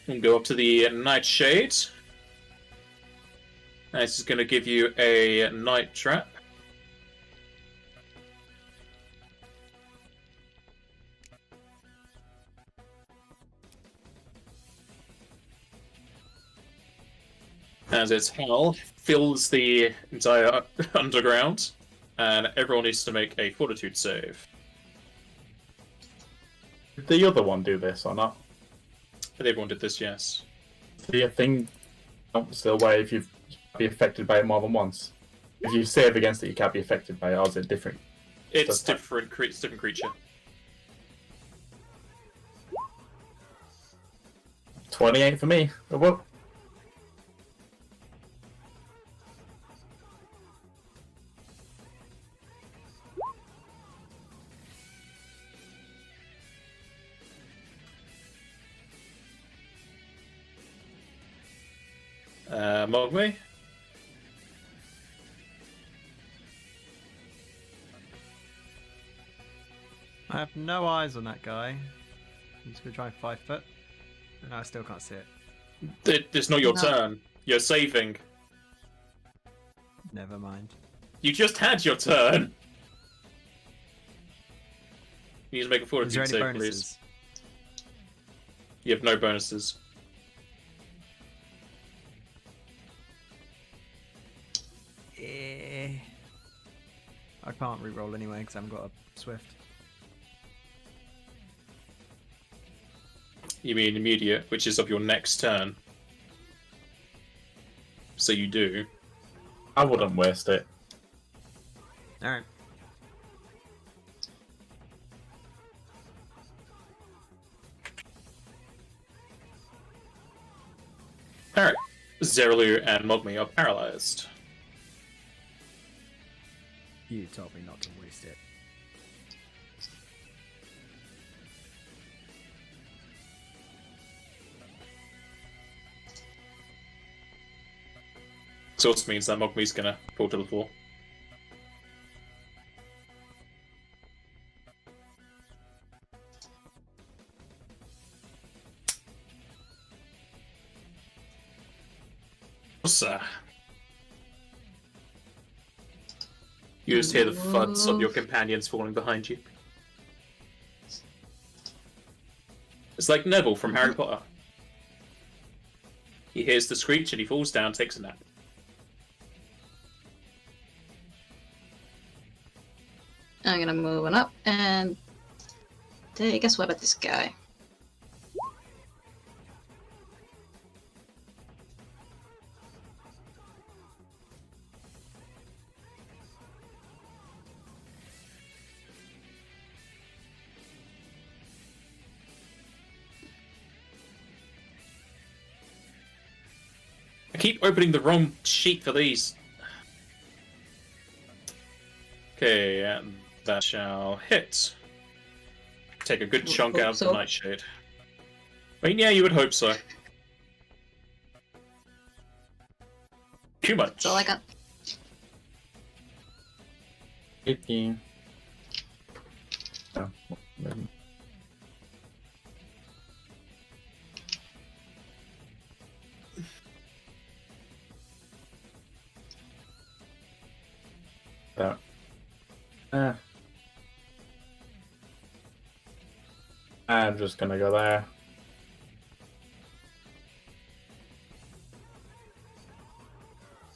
And go up to the Nightshade. And this is going to give you a Night Trap. As its hell fills the entire underground, and everyone needs to make a Fortitude save. Did the other one do this or not? Everyone did this, yes. The thing still where if you be affected by it more than once. If you save against it, you can't be affected by it, or is it different? It's different. It's different creature. 28 for me. Oh, well. Mogwai? I have no eyes on that guy. I'm just gonna try and 5 foot. And I still can't see it. It's not your No. turn. You're saving. Never mind. You just had your turn. You need to make a Is there Fortitude any save, bonuses? please. You have no bonuses. I can't re-roll anyway because I haven't got a swift. You mean immediate, which is of your next turn. So you do. I wouldn't waste it. Alright. Alright. Zeralu and Mogmi are paralyzed. You told me not to waste it. This also means that Mogmi's gonna fall to the floor. Sir. You just hear the thuds of your companions falling behind you. It's like Neville from Harry Potter. He hears the screech and he falls down, takes a nap. I'm gonna move on up and take a swab at this guy. I keep opening the wrong sheet for these. Okay, and that shall hit. Take a good chunk Hope out of so. the Nightshade. I mean, yeah, you would hope so. Too much. That's all I got. 18. Oh, 11. There. I'm just gonna go there.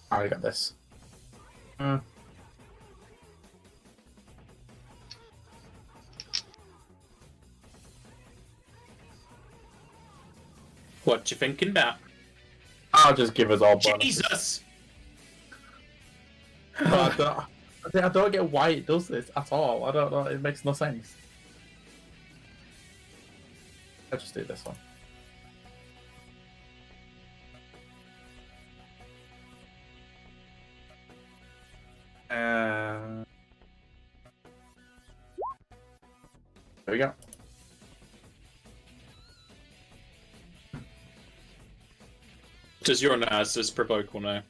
I got this. What you thinking about? I'll just give us all bonuses. Jesus! But I don't get why it does this at all. I don't know. It makes no sense. I'll just do this one. There we go. Does your analysis provoke or no?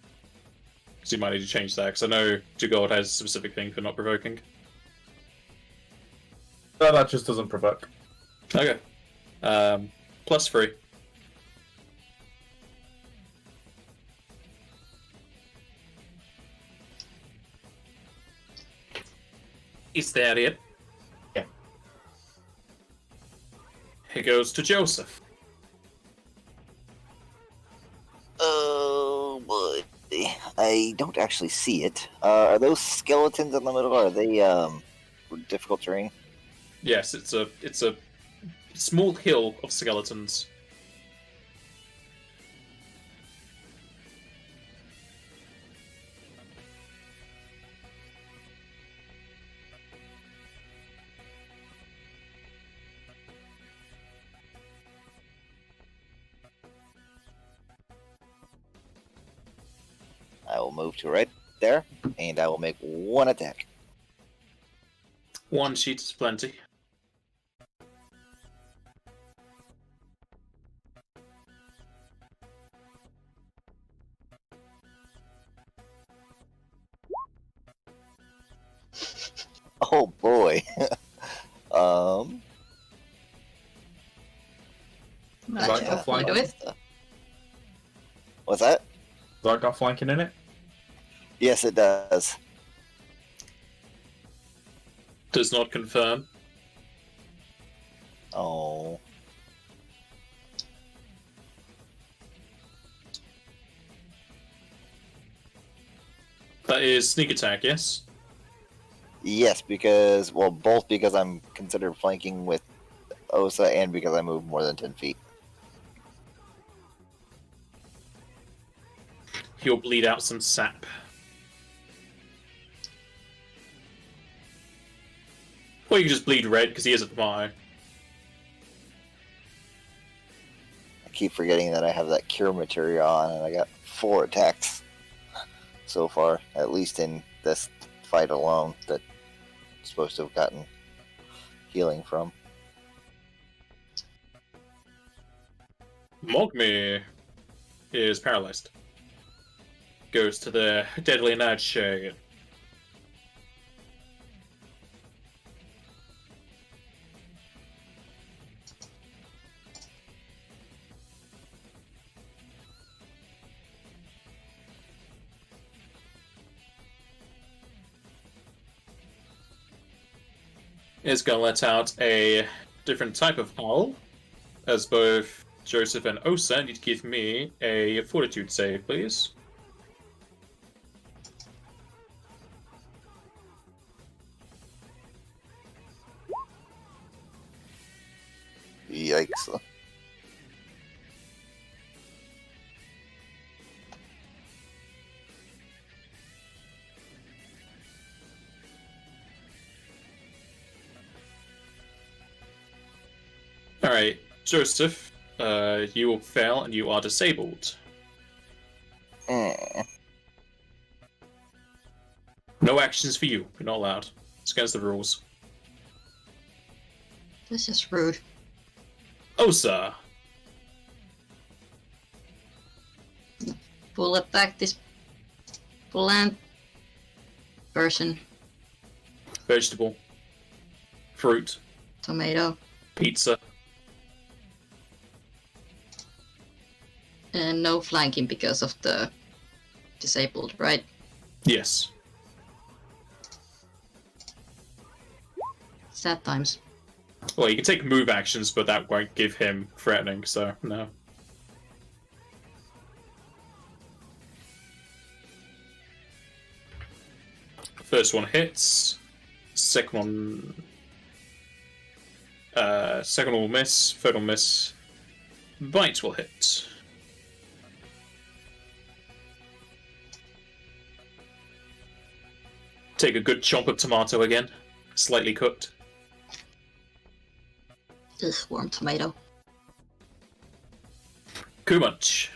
Because you might need to change that, because I know Jugord has a specific thing for not provoking. No, that just doesn't provoke. Okay. +3. Is that it? Yeah. It goes to Joseph. Oh boy, I don't actually see it. Are those skeletons in the middle? Are they difficult terrain? Yes, it's a small hill of skeletons. I will move to right there, and I will make one attack. One sheet is plenty. Oh boy. That Like you a have flank. played with. What's that? Has that got flanking in it? Yes, it does. Does not confirm. Oh. That is sneak attack, yes? Yes, because, well, both because I'm considered flanking with Osa and because I move more than 10 feet. He'll bleed out some sap. Or you can just bleed red because he is a tomato. I keep forgetting that I have that cure material on, and I got 4 attacks so far, at least in this fight alone, that I'm supposed to have gotten healing from. Mogmi is paralyzed. Goes to the deadly nightshade. Is going to let out a different type of howl, as both Joseph and Osa need to give me a fortitude save, please. Yikes. Alright, Joseph, you will fail and you are disabled. No actions for you. You're not allowed. It's against the rules. This is rude. Osa! Full attack this plant person. Vegetable. Fruit. Tomato. Pizza. And no flanking because of the disabled, right? Yes. Sad times. Well, you can take move actions, but that won't give him threatening, so no. First one hits. Second one will miss. Third will miss. Bite will hit. Take a good chomp of tomato again, slightly cooked. This warm tomato. Kumunch.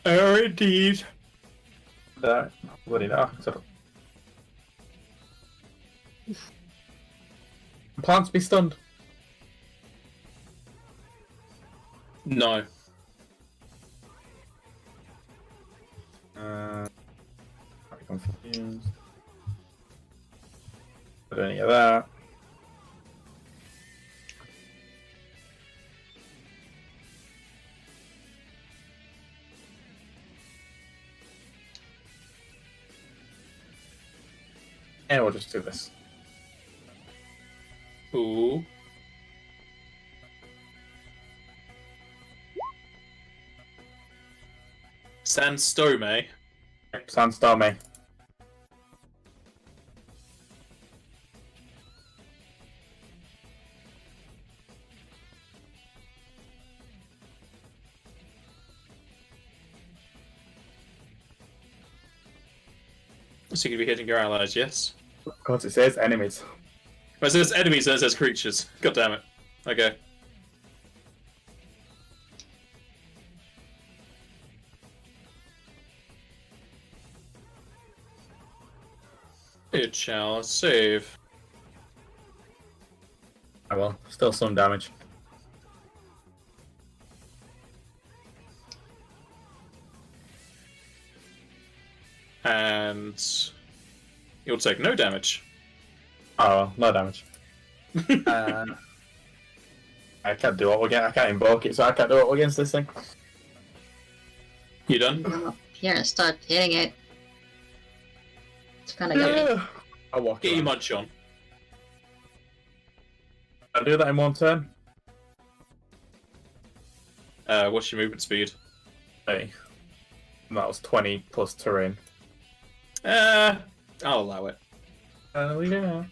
Oh, indeed. Bloody no. Plants be stunned. No. I'm confused. I don't any of that. And we'll just do this. Ooh. Sandstorm, eh? Sandstorm, eh? So you could be hitting your allies, yes? Of course, it says enemies. But it says enemies and it says creatures. God damn it. Okay. It shall save. Oh well, still some damage. And you'll take no damage. Oh, well, no damage. I can't do it again. I can't invoke it, so I can't do it against this thing. You done? Come up here and start hitting it. It's kind of good. I'll walk Get your around. munch on. I'll do that in one turn. What's your movement speed? Hey. And that was 20 plus terrain. I'll allow it. Oh yeah.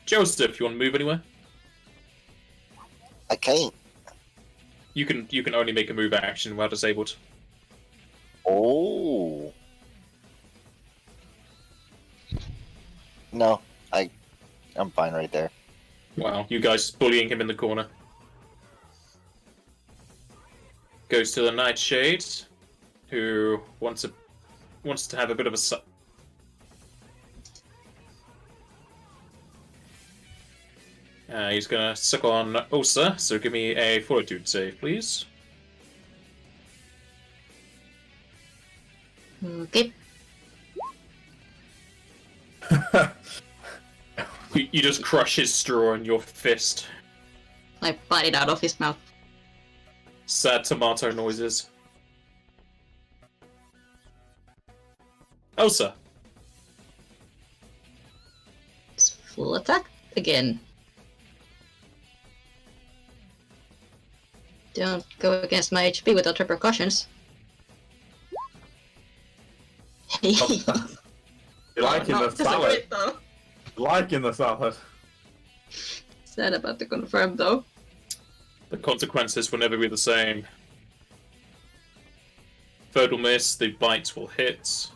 Joseph, you want to move anywhere? I can't. You can only make a move action while disabled. Oh. No, I'm fine right there. Wow, you guys bullying him in the corner. Goes to the Nightshade, who wants to have a bit of a he's gonna suck on Osa, so give me a fortitude save, please. Okay. You just crush his straw in your fist. I bite it out of his mouth. Sad tomato noises. Osa. It's full attack again. Don't go against my HP without repercussions. You liking the salad? Though. Liking the salad. Sad about the confirm though. The consequences will never be the same. Third will miss, the bite will hit.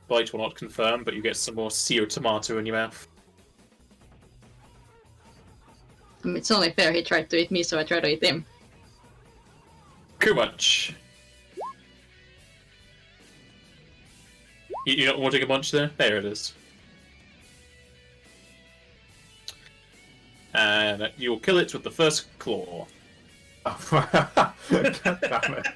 Bite will not confirm, but you get some more seared tomato in your mouth. I mean, it's only fair he tried to eat me, so I tried to eat him. Kumunch. You're not wanting a munch there? There it is. And you'll kill it with the first claw. God damn it.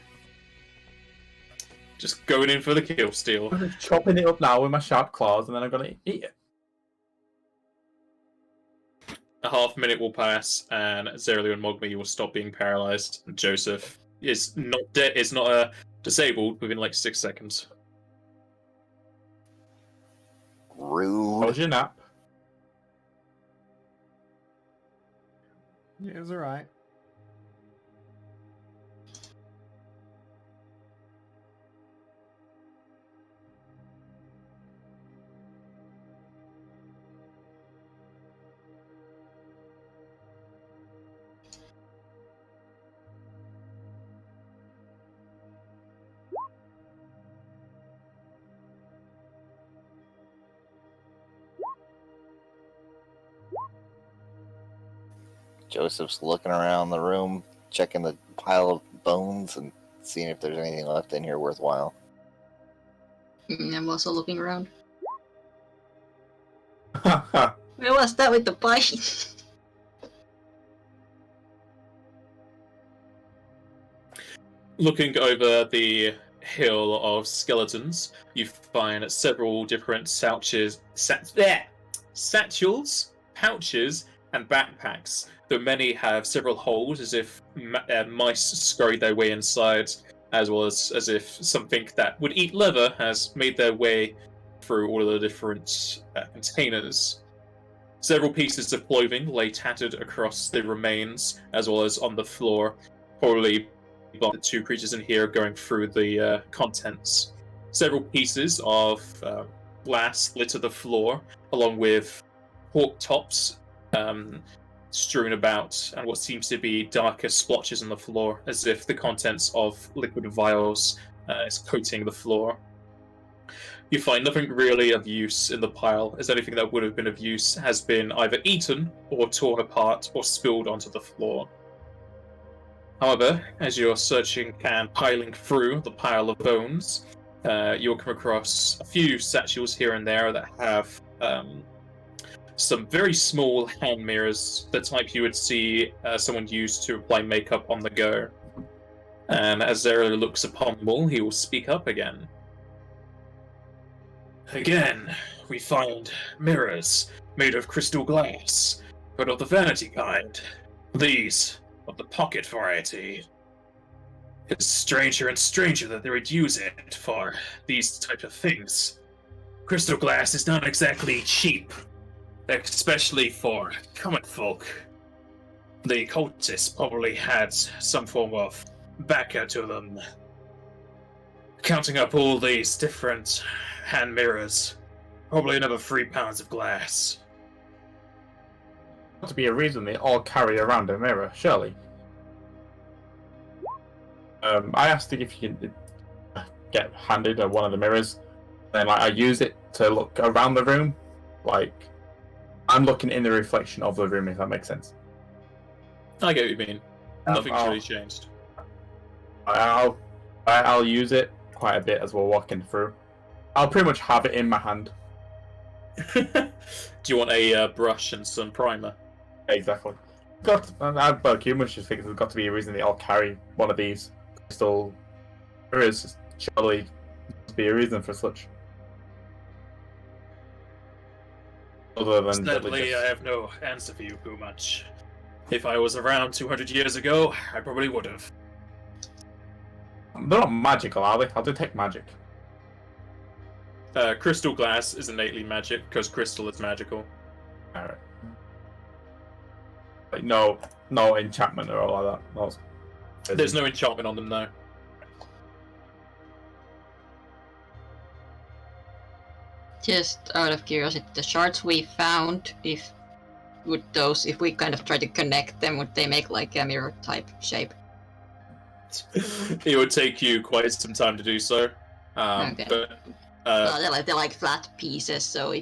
Just going in for the kill steal. I'm just chopping it up now with my sharp claws, and then I'm gonna eat it. A half minute will pass, and Zerlu and Mogmi will stop being paralyzed. And Joseph is not disabled within like 6 seconds. Rude. How was your nap? Yeah, it was alright. Joseph's looking around the room, checking the pile of bones and seeing if there's anything left in here worthwhile. I'm also looking around. Where was that with the pie? Looking over the hill of skeletons, you find several different satchels, pouches, and backpacks, though many have several holes as if mice scurried their way inside, as well as if something that would eat leather has made their way through all of the different containers. Several pieces of clothing lay tattered across the remains, as well as on the floor, probably by the two creatures in here going through the contents. Several pieces of glass litter the floor, along with pork tops strewn about, and what seems to be darker splotches on the floor, as if the contents of liquid vials is coating the floor. You find nothing really of use in the pile, as anything that would have been of use has been either eaten, or torn apart, or spilled onto the floor. However, as you're searching and piling through the pile of bones, you'll come across a few satchels here and there that have some very small hand mirrors, the type you would see someone use to apply makeup on the go. And as Zero looks upon them all, he will speak up again. Again, we find mirrors made of crystal glass, but of the vanity kind. These, of the pocket variety. It's stranger and stranger that they would use it for these type of things. Crystal glass is not exactly cheap, especially for common folk. The cultists probably had some form of backer to them. Counting up all these different hand mirrors, probably another 3 pounds of glass. To be a reason they all carry around a mirror, surely. I asked if you can get handed one of the mirrors, then I use it to look around the room, like I'm looking in the reflection of the room, if that makes sense. I get what you mean. Nothing's really changed. I'll use it quite a bit as we're walking through. I'll pretty much have it in my hand. Do you want a brush and some primer? Exactly. Humans just think there's got to be a reason they all carry one of these crystal mirrors. Surely must be a reason for such. Other than sadly, I have no answer for you, Pumach. If I was around 200 years ago, I probably would have. They're not magical, are they? I'll detect magic. Crystal glass is innately magic, because crystal is magical. Alright. Like, no enchantment or all like that. No, there's no enchantment on them, though. Just out of curiosity, the shards we found, if we kind of try to connect them, would they make like a mirror type shape? It would take you quite some time to do so. Okay. But they're like flat pieces, so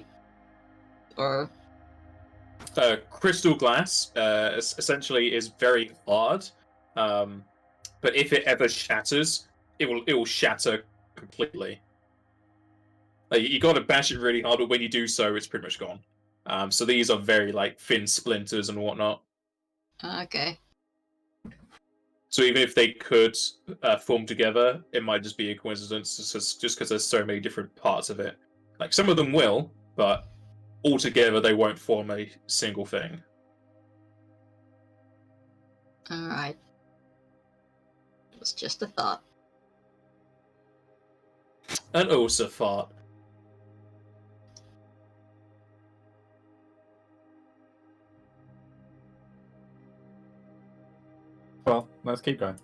crystal glass essentially is very hard, but if it ever shatters, it will shatter completely. Like, you got to bash it really hard, but when you do so, it's pretty much gone. So these are very like thin splinters and whatnot. Okay. So even if they could form together, it might just be a coincidence, just because there's so many different parts of it. Like, some of them will, but altogether they won't form a single thing. Alright. It was just a thought. And also thought. Well, let's keep going.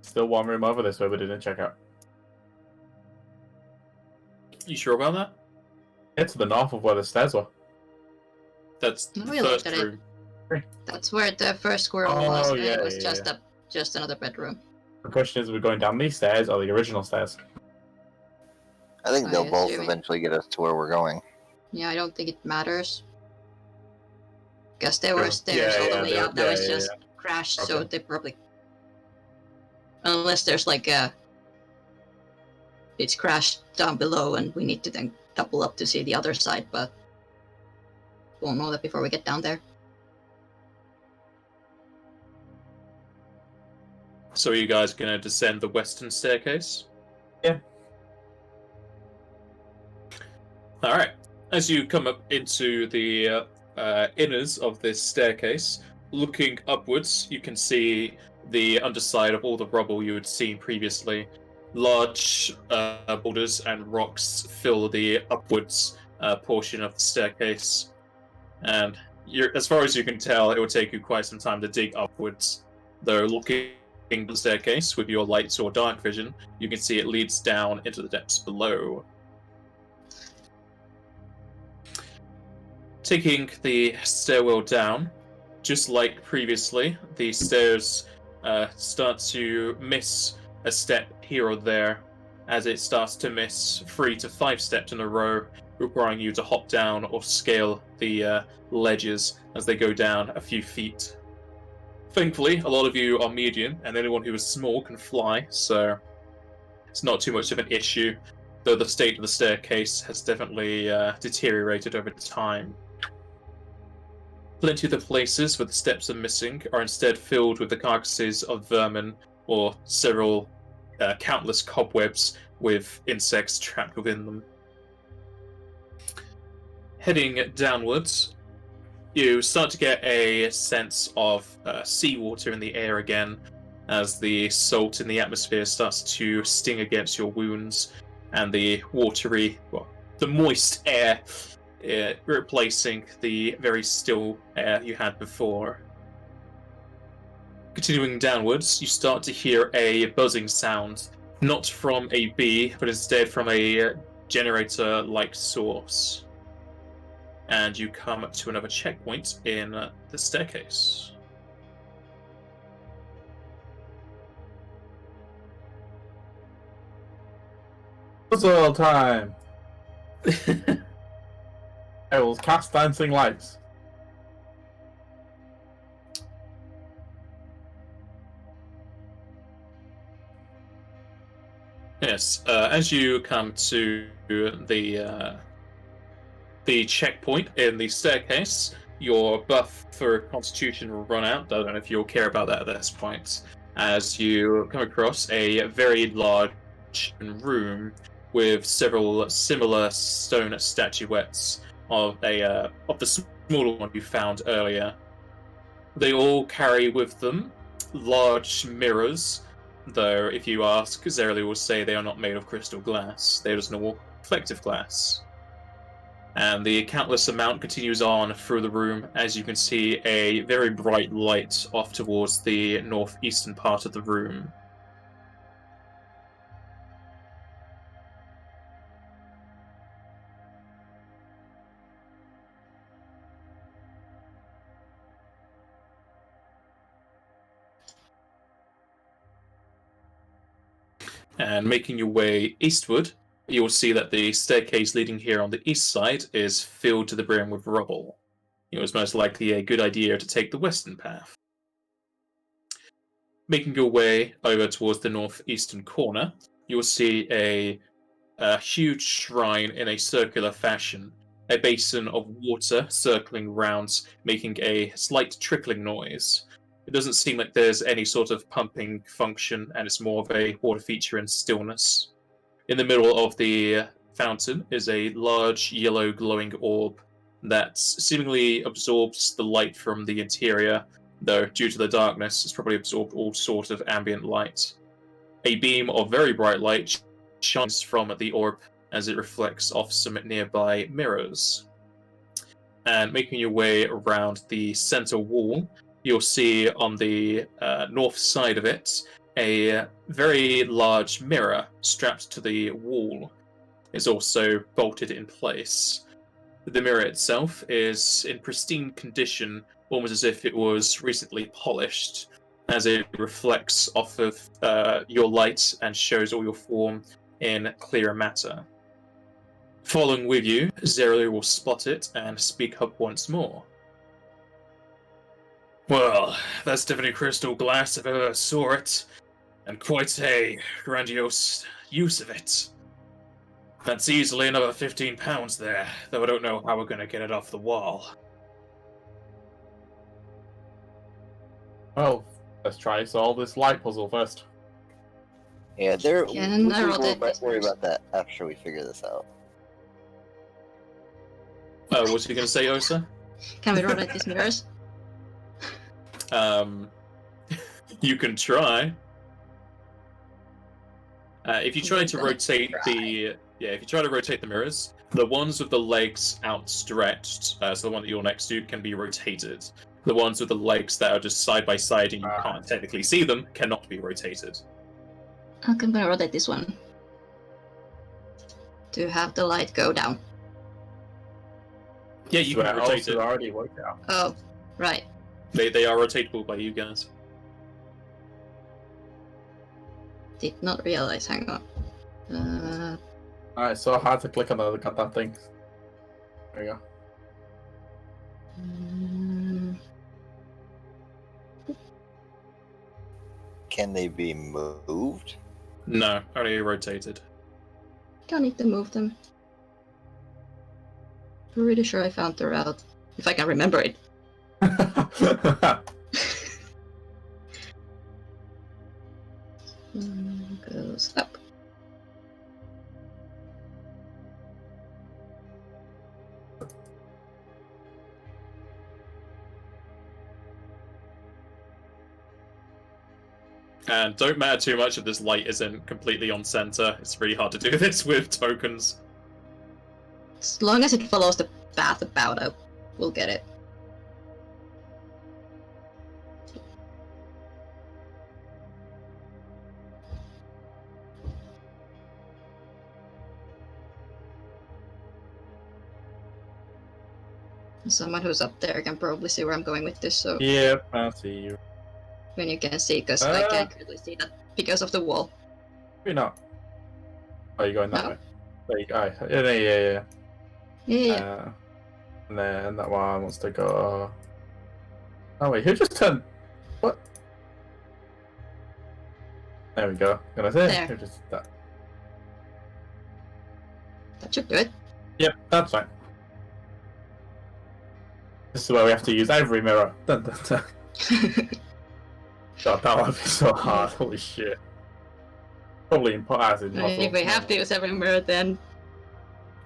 Still one room over this way we didn't check out. You sure about that? Yeah, to the north of where the stairs were. That's the We looked first at it. room. That's where the first squirrel Oh, was, and yeah, it was yeah, just another bedroom. The question is, are we going down these stairs or the original stairs? I think they'll both assume it- eventually get us to where we're going. Yeah, I don't think it matters. Because there were Sure. stairs Yeah, all the yeah, way there- up that yeah, was yeah, just crashed, so Okay. they probably... Unless there's like a... It's crashed down below and we need to then double up to see the other side, but... Won't know that before we get down there. So are you guys going to descend the western staircase? Yeah. Alright. As you come up into the inners of this staircase, looking upwards, you can see the underside of all the rubble you had seen previously. Large boulders and rocks fill the upwards portion of the staircase. And as far as you can tell, it will take you quite some time to dig upwards. Though looking at the staircase with your lights or dark vision, you can see it leads down into the depths below. Taking the stairwell down, just like previously, the stairs start to miss a step here or there, as it starts to miss 3 to 5 steps in a row, requiring you to hop down or scale the ledges as they go down a few feet. Thankfully, a lot of you are medium, and anyone who is small can fly, so it's not too much of an issue, though the state of the staircase has definitely deteriorated over time. Plenty of the places where the steps are missing are instead filled with the carcasses of vermin or several countless cobwebs with insects trapped within them. Heading downwards, you start to get a sense of seawater in the air again, as the salt in the atmosphere starts to sting against your wounds, and the the moist air replacing the very still air you had before. Continuing downwards, you start to hear a buzzing sound, not from a bee, but instead from a generator-like source. And you come to another checkpoint in the staircase. Puzzle time! I will cast dancing lights. Yes, as you come to the checkpoint in the staircase, your buff for Constitution will run out. I don't know if you'll care about that at this point, as you come across a very large room with several similar stone statuettes of the smaller one you found earlier. They all carry with them large mirrors, though if you ask, Zerli will say they are not made of crystal glass. They are just normal reflective glass. And the countless amount continues on through the room, as you can see a very bright light off towards the northeastern part of the room. And making your way eastward, you will see that the staircase leading here on the east side is filled to the brim with rubble. It was most likely a good idea to take the western path. Making your way over towards the northeastern corner, you will see a huge shrine in a circular fashion, a basin of water circling round, making a slight trickling noise. It doesn't seem like there's any sort of pumping function, and it's more of a water feature in stillness. In the middle of the fountain is a large yellow glowing orb that seemingly absorbs the light from the interior, though due to the darkness, it's probably absorbed all sorts of ambient light. A beam of very bright light shines from the orb as it reflects off some nearby mirrors. And making your way around the center wall, you'll see on the north side of it a very large mirror strapped to the wall. Is also bolted in place. The mirror itself is in pristine condition, almost as if it was recently polished, as it reflects off of your light and shows all your form in clearer matter. Following with you, Zero will spot it and speak up once more. Well, that's definitely crystal glass if I ever saw it, and quite a grandiose use of it. That's easily another 15 pounds there, though I don't know how we're going to get it off the wall. Well, let's try to solve this light puzzle first. Yeah, Can I roll that worry about that after we figure this out. What's you going to say, Osa? Can we rotate these mirrors? You can try. If you try to rotate if you try to rotate the mirrors, the ones with the legs outstretched, so the one that you're next to, can be rotated. The ones with the legs that are just side by side and you can't technically see them cannot be rotated. I'm gonna rotate this one to have the light go down. Yeah, you can rotate it. Already worked out. Oh, right. They are rotatable by you guys. Did not realize. Hang on. Alright, so hard to click on the goddamn thing. There you go. Can they be moved? No, only rotated. Don't need to move them. Pretty sure I found the route. If I can remember it. Goes up. And don't matter too much if this light isn't completely on center. It's really hard to do this with tokens. As long as it follows the path about up, we'll get it. Someone who's up there can probably see where I'm going with this, so Yep, I see you. when you can see, because I can't really see that because of the wall. Maybe not. Oh, you're going that No. way. There you go. Yeah. Yeah. And then that one wants to go. Oh wait, who just turned? What? There we go. Gonna say There. who just that. That should do it. Yep, that's fine. This is where we have to use every mirror. Dun, dun, dun. God, that would be so hard. Holy shit. Probably impossible. If we have to use every mirror, then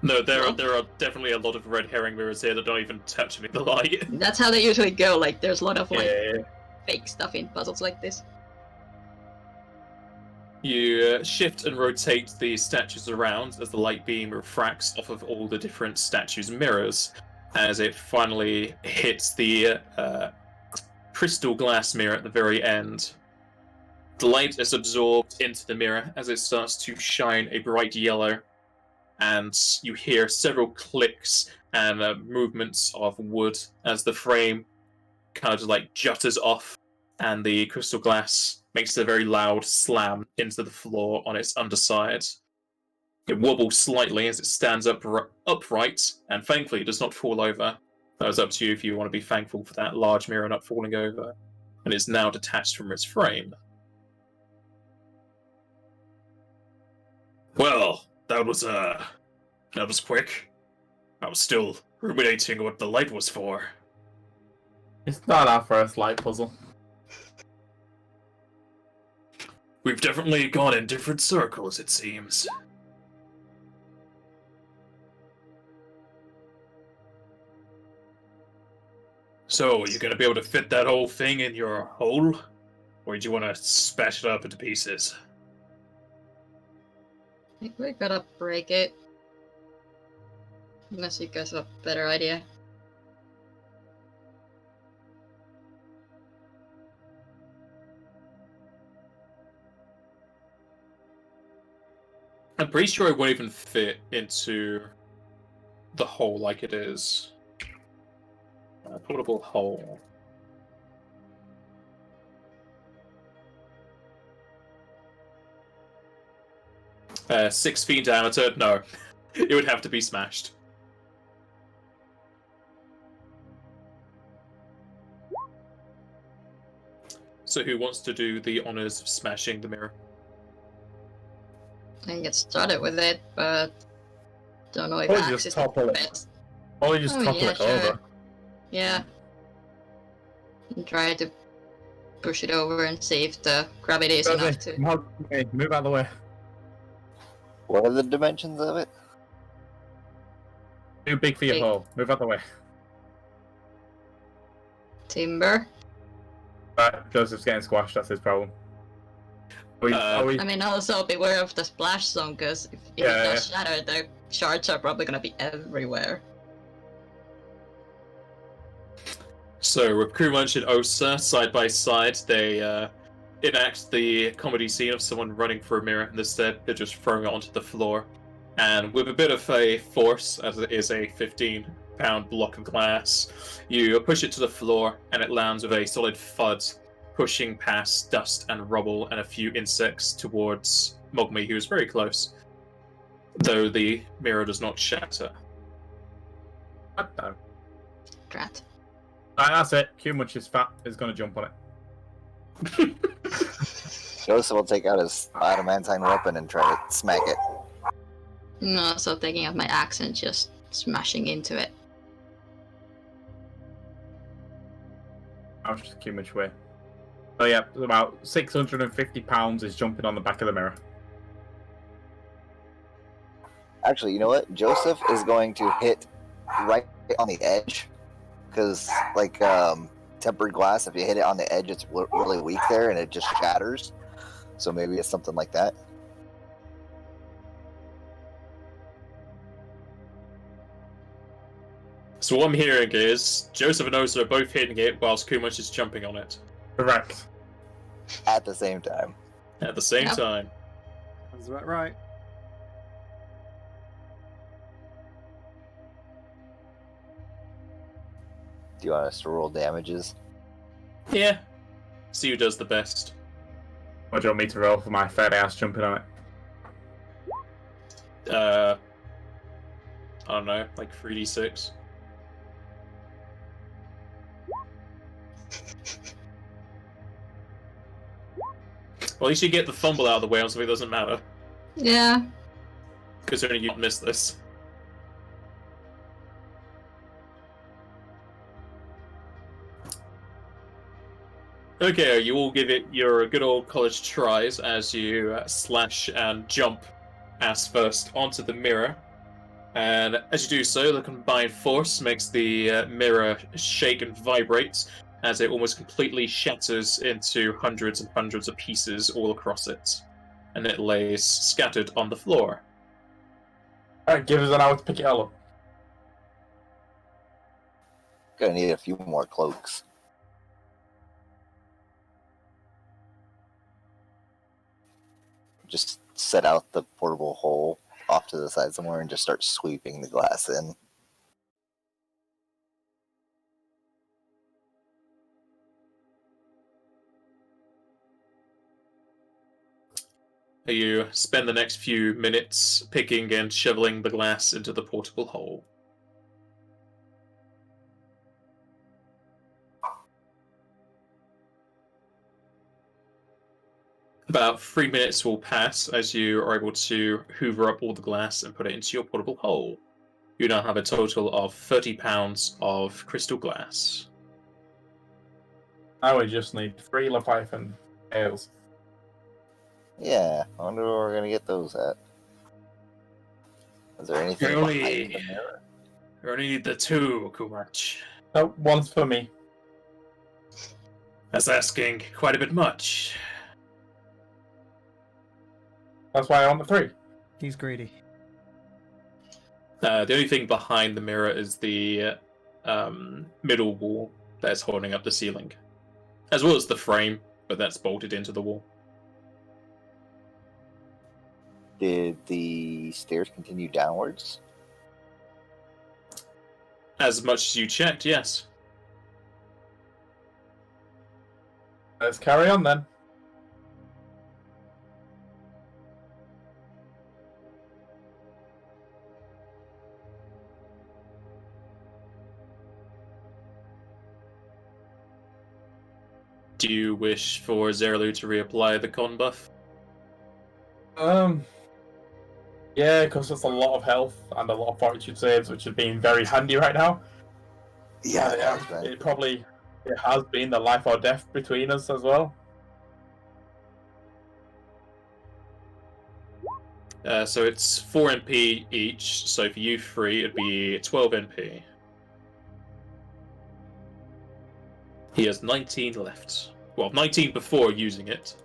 No, there are definitely a lot of red herring mirrors here that don't even touch me the light. that's how they usually go. Like, there's a lot of like Yeah. fake stuff in puzzles like this. You shift and rotate the statues around as the light beam refracts off of all the different statues' mirrors as it finally hits the crystal glass mirror at the very end. The light is absorbed into the mirror as it starts to shine a bright yellow, and you hear several clicks and movements of wood as the frame kind of just like jutters off, and the crystal glass makes a very loud slam into the floor on its underside. It wobbles slightly as it stands upright, and thankfully it does not fall over. That was up to you if you want to be thankful for that large mirror not falling over, and is now detached from its frame. Well, that was quick. I was still ruminating what the light was for. It's not our first light puzzle. We've definitely gone in different circles, it seems. So, are you going to be able to fit that whole thing in your hole? Or do you want to smash it up into pieces? I think we gotta break it. Unless you guys have a better idea. I'm pretty sure it won't even fit into the hole like it is. A portable hole. 6 feet diameter? No. It would have to be smashed. So who wants to do the honors of smashing the mirror? I can get started with it, but don't know if Or axe just is the topple it. best. Or you just Oh, topple yeah, it sure. over. Yeah. And try to push it over and see if the gravity is enough to. Move out of the way. What are the dimensions of it? Too big for your Big. hole. Move out of the way. Timber. Right, Joseph's getting squashed, that's his problem. I mean, also beware of the splash zone, because if it does shatter, the shards are probably gonna be everywhere. So with Kumunch and Osa side by side, they enact the comedy scene of someone running for a mirror, and instead they're just throwing it onto the floor. And with a bit of a force, as it is a 15-pound block of glass, you push it to the floor, and it lands with a solid thud, pushing past dust and rubble and a few insects towards Mogmi, who is very close, though the mirror does not shatter. No. Drat. Right, that's it. Q-Munch is fat, is going to jump on it. Joseph will take out his adamantine weapon and try to smack it. No, so taking out my axe and just smashing into it. I'll just Q-Munch way. So yeah, about 650 pounds is jumping on the back of the mirror. Actually, you know what? Joseph is going to hit right on the edge. Because, like, tempered glass, if you hit it on the edge, it's really weak there and it just shatters. So maybe it's something like that. So what I'm hearing is Joseph and Osa are both hitting it whilst Kumunch is jumping on it Correct. At the same time. at the same Yep. time. That's about right. Do you want us to roll damages? Yeah. See who does the best. What do you want me to roll for my fat ass jumping on it? I don't know, like 3d6. Well, at least you get the fumble out of the way, so it doesn't matter. Yeah. Because only you'd miss this. Okay, you all give it your good old college tries as you slash and jump ass first onto the mirror. And as you do so, the combined force makes the mirror shake and vibrate as it almost completely shatters into hundreds and hundreds of pieces all across it. And it lays scattered on the floor. Alright, give us an hour to pick it all up. Gonna need a few more cloaks. Just set out the portable hole off to the side somewhere and just start sweeping the glass in. You spend the next few minutes picking and shoveling the glass into the portable hole. About 3 minutes will pass as you are able to hoover up all the glass and put it into your portable hole. You now have a total of 30 pounds of crystal glass. Now we just need 3 Leviathan tails. Yeah, I wonder where we're gonna get those at. Is there anything Only- behind the mirror? You only need the 2, Kumach. No, one's for me. That's asking quite a bit much. That's why I want the 3. He's greedy. The only thing behind the mirror is the middle wall that's holding up the ceiling. As well as the frame, but that's bolted into the wall. Did the stairs continue downwards? As much as you checked, yes. Let's carry on then. Do you wish for Zerlu to reapply the con buff? Yeah, because it's a lot of health and a lot of fortitude saves, which has been very handy right now. Yeah, it has been. It has been the life or death between us as well. So it's 4 NP each, so for you 3, it'd be 12 NP. He has 19 left. Well, 19 before using it.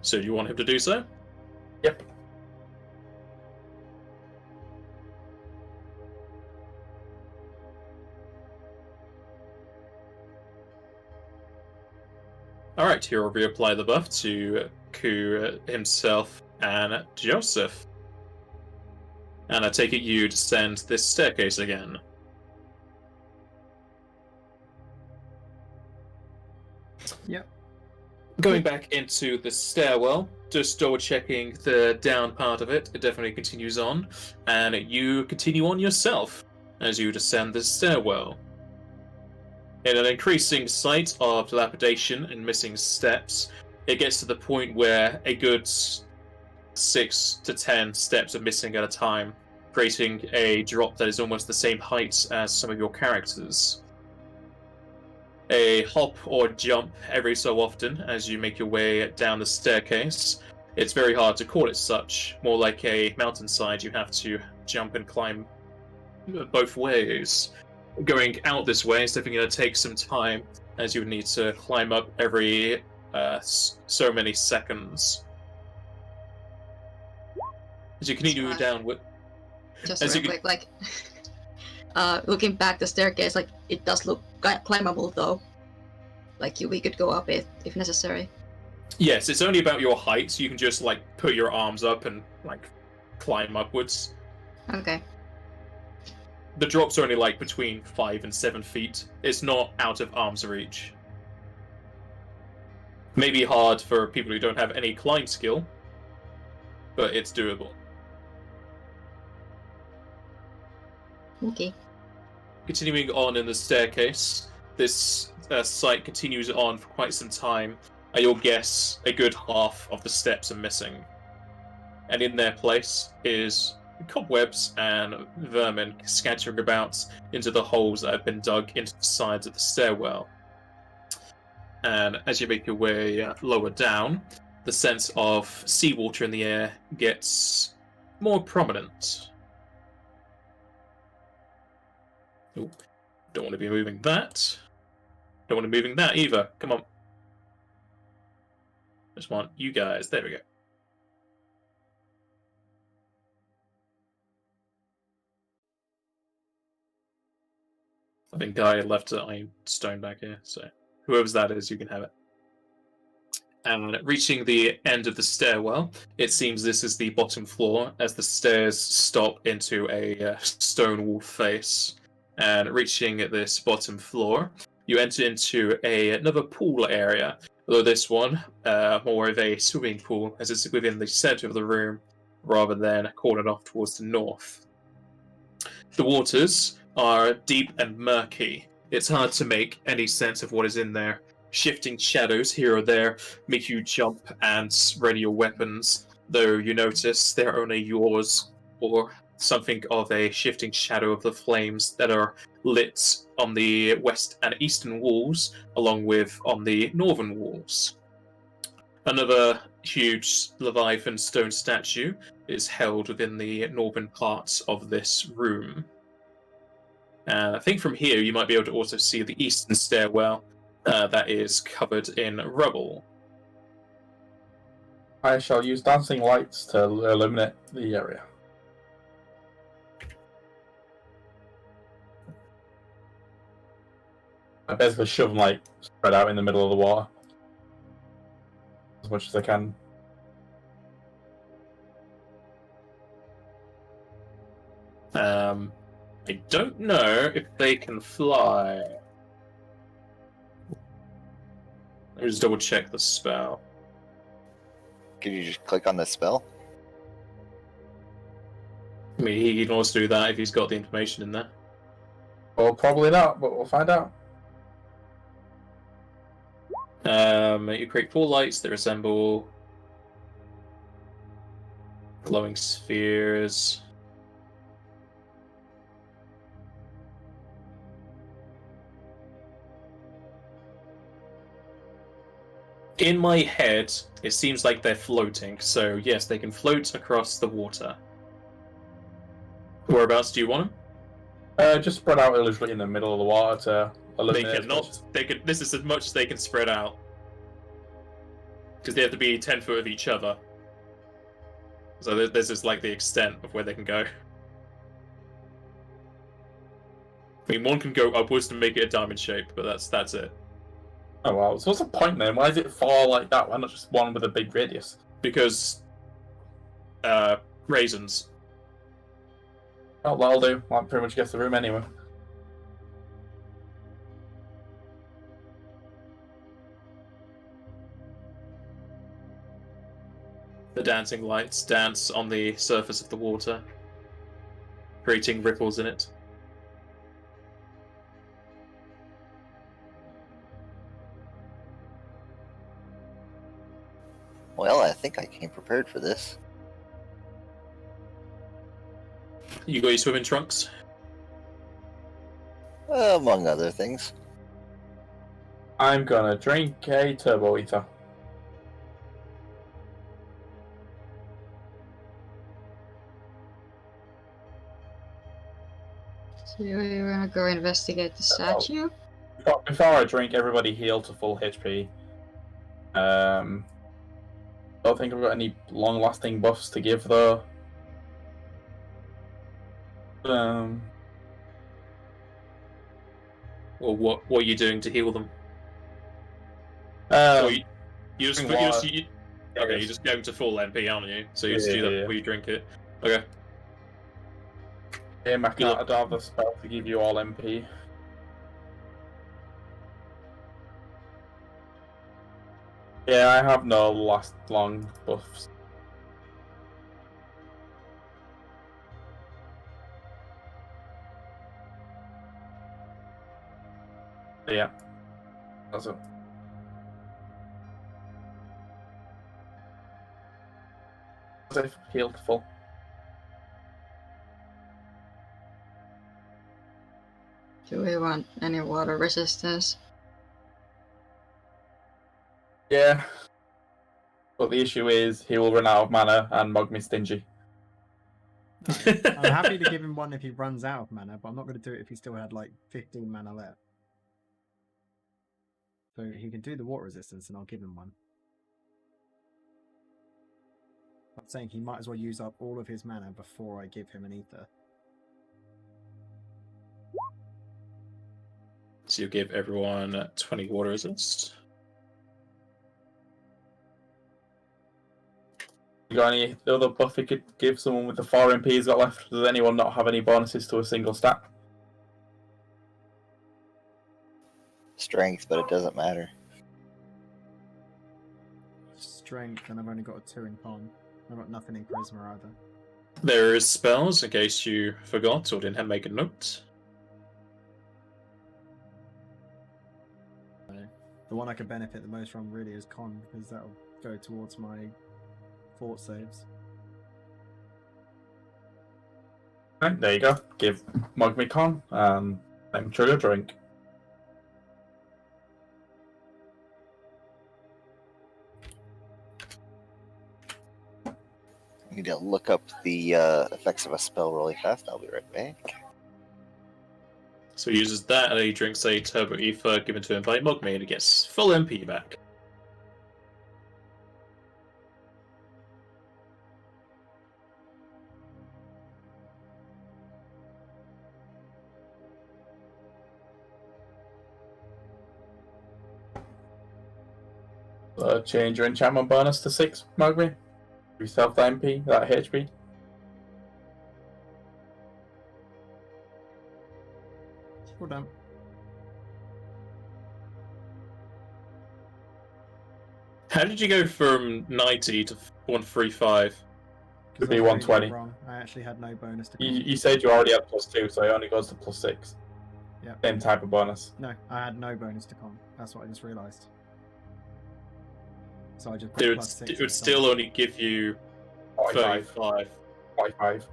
So do you want him to do so? Yep. Alright, he'll reapply the buff to Ku himself and Joseph. And I take it you descend this staircase again. Yep. Going back into the stairwell, just double checking the down part of it, it definitely continues on. And you continue on yourself as you descend the stairwell. In an increasing sight of dilapidation and missing steps, it gets to the point where a good 6 to 10 steps are missing at a time, creating a drop that is almost the same height as some of your characters. A hop or jump every so often as you make your way down the staircase. It's very hard to call it such, more like a mountainside you have to jump and climb both ways. Going out this way is definitely going to take some time, as you would need to climb up every so many seconds. As you continue down with... Just real quick, like, looking back the staircase, like, it does look climbable though. Like, we could go up it if necessary. Yes, it's only about your height, so you can just, like, put your arms up and, like, climb upwards. Okay. The drop's only, like, between 5 and 7 feet. It's not out of arm's reach. Maybe hard for people who don't have any climb skill, but it's doable. Okay. Continuing on in the staircase, this site continues on for quite some time. You'll guess a good half of the steps are missing. And in their place is cobwebs and vermin scattering about into the holes that have been dug into the sides of the stairwell. And as you make your way lower down, the sense of seawater in the air gets more prominent. Ooh, don't want to be moving that. Don't want to be moving that either. Come on. Just want you guys. There we go. I think Guy left an iron stone back here, so whoever's that is, you can have it. And reaching the end of the stairwell, it seems this is the bottom floor, as the stairs stop into a stone wall face. And reaching this bottom floor, you enter into another pool area, although this one, more of a swimming pool, as it's within the center of the room, rather than cornered off towards the north. The waters are deep and murky. It's hard to make any sense of what is in there. Shifting shadows here or there make you jump and ready your weapons, though you notice they're only yours, or something of a shifting shadow of the flames that are lit on the west and eastern walls, along with on the northern walls. Another huge Leviathan stone statue is held within the northern parts of this room. And I think from here you might be able to also see the eastern stairwell that is covered in rubble. I shall use dancing lights to illuminate the area. I basically shove them like spread out in the middle of the water as much as I can. I don't know if they can fly. Let me just double check the spell. Could you just click on the spell? I mean, he can also do that if he's got the information in there. Well, probably not, but we'll find out. You create 4 lights that resemble glowing spheres. In my head, it seems like they're floating, so yes, they can float across the water. Whereabouts do you want them? Just spread out literally in the middle of the water to They eliminate. cannot. They can. This is as much as they can spread out, because they have to be 10 foot of each other. So this is like the extent of where they can go. I mean, one can go upwards to make it a diamond shape, but that's it. Oh wow, so what's the point then? Why is it 4 like that? Why not just one with a big radius? Because raisins. Oh, that'll do. That pretty much gets the room anyway. The dancing lights dance on the surface of the water, creating ripples in it. Well, I think I came prepared for this. You got your swimming trunks? Among other things. I'm gonna drink a turbo eater. So you're gonna go investigate the statue? Before I drink, everybody heal to full HP. Don't think I've got any long-lasting buffs to give though. Or what are you doing to heal them? Um, you just, drink water. okay, you're just going to full MP, aren't you? So you just do that before you drink it. Okay. I don't have the spell to give you all MP. Yeah, I have no last long buffs. Yeah, that's it. Safe, healed, full. Do we want any water resistance? Yeah, but the issue is he will run out of mana and mug me stingy. I'm happy to give him one if he runs out of mana, but I'm not going to do it if he still had like 15 mana left. So he can do the water resistance and I'll give him one. I'm saying he might as well use up all of his mana before I give him an ether. So you give everyone 20 water resist. You got any other buff you could give someone with the 4 MP he's got left? Does anyone not have any bonuses to a single stat? Strength, but it doesn't matter. Strength, and I've only got a 2 in con. I've got nothing in charisma either. There is spells, in case you forgot or didn't make a note. The one I could benefit the most from really is con, because that'll go towards my fort saves. Right, there you go. Give mug me con and then trigger drink. I need to look up the effects of a spell really fast. I'll be right back. So he uses that and he drinks a turbo ether given to him by Mogme and he gets full MP back. Change your enchantment bonus to 6, Mogme. Yourself that MP, that HP. Well done. How did you go from 90 to 135? Could be I was reading it 120. wrong. I actually had no bonus to You said you already had +2, so it only goes to +6. Yeah. Same type of bonus. No, I had no bonus to con. That's what I just realised. So I just put It +6. would on still con. only give you 45. 35. 45.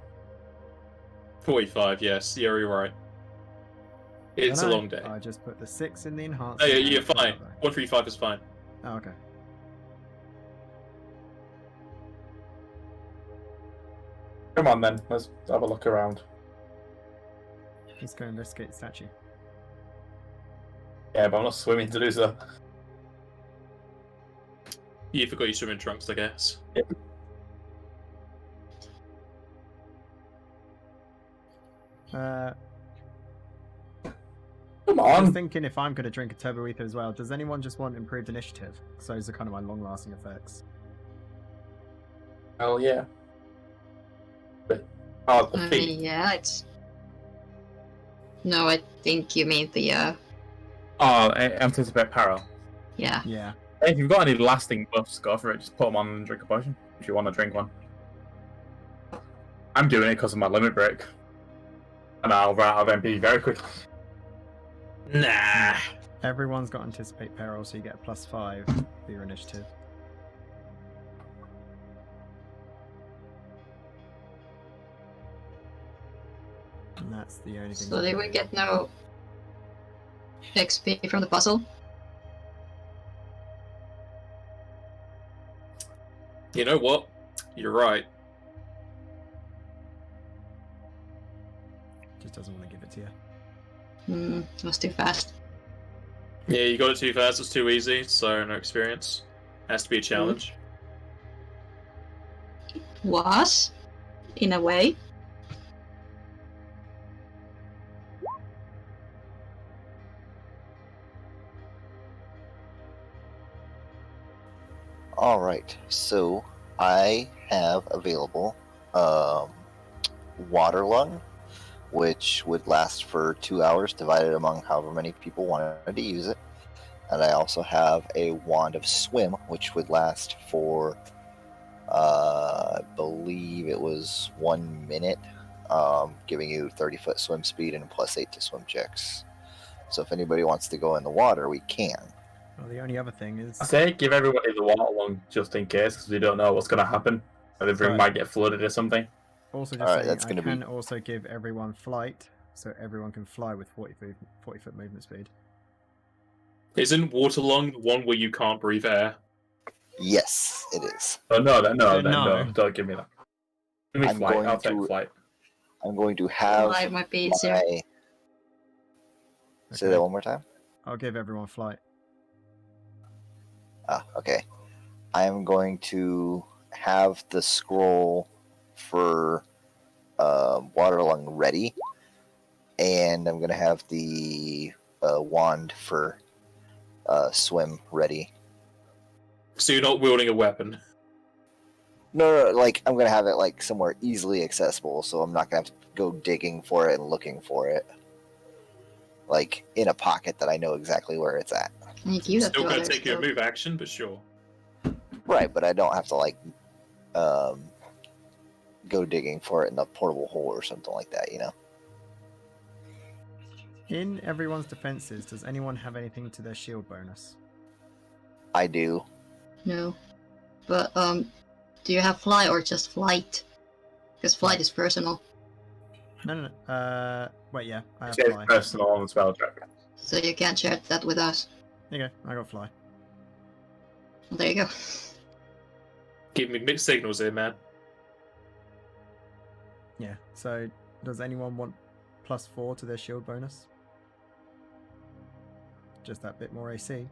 45, yes. Yeah, you're right. It's a No, long day. I just put the 6 in the enhanced. Oh, yeah, you're fine. 135 is fine. Oh, okay. Come on then, let's have a look around. Let's go investigate the statue. Yeah, but I'm not swimming to do so. You forgot your swimming trunks, I guess. Uh, Come I was on! thinking if I'm going to drink a Turbo Ether as well, does anyone just want improved initiative? So those are kind of my long-lasting effects. Hell yeah. Oh, the feet. Yeah, it's. No, I think you mean the. Oh, anticipate peril. Yeah. Yeah. Hey, if you've got any lasting buffs, go for it. Just put them on and drink a potion if you want to drink one. I'm doing it because of my limit break. And I'll run out of MP very quickly. Nah. Everyone's got Anticipate Peril, so you get a +5 for your initiative. And that's the only thing. So did we get no XP from the puzzle? You know what? You're right. Just doesn't want to give it to you. It was too fast. Yeah, you got it too fast, it's too easy, so no experience. Has to be a challenge. Was, in a way. Alright, so I have available Water Lung, which would last for 2 hours, divided among however many people wanted to use it. And I also have a Wand of Swim, which would last for, I believe it was 1 minute, giving you 30-foot swim speed and +8 to swim checks. So if anybody wants to go in the water, we can. Well, the only other thing is... I say give everybody the water lung just in case, because we don't know what's going to happen. The room Right. might get flooded or something. Also, just Alright, saying, that's I gonna can be- also give everyone flight, so everyone can fly with 40-foot movement speed. Isn't Waterlung the one where you can't breathe air? Yes, it is. Oh, no, No. don't give me that. Give me I'm flight, going I'll take to- flight. I'm going to have Light might be easier. my... Say that one more time? I'll give everyone flight. Ah, okay. I am going to have the scroll for Water Lung ready, and I'm going to have the wand for swim ready. So you're not wielding a weapon. No, like I'm going to have it like somewhere easily accessible, so I'm not going to have to go digging for it and looking for it. Like in a pocket that I know exactly where it's at. And you give that Still to gonna others, take your though. move action, but sure. Right, but I don't have to like go digging for it in a portable hole or something like that, you know? In everyone's defenses, does anyone have anything to their shield bonus? I do. No. But, do you have fly or just flight? Because flight is personal. No. Wait, yeah, I have It's fly. personal on the spell check. So you can't share that with us. There you go, I got fly. Well, there you go. Give me mixed signals here, man. Yeah, so does anyone want +4 to their shield bonus? Just that bit more AC.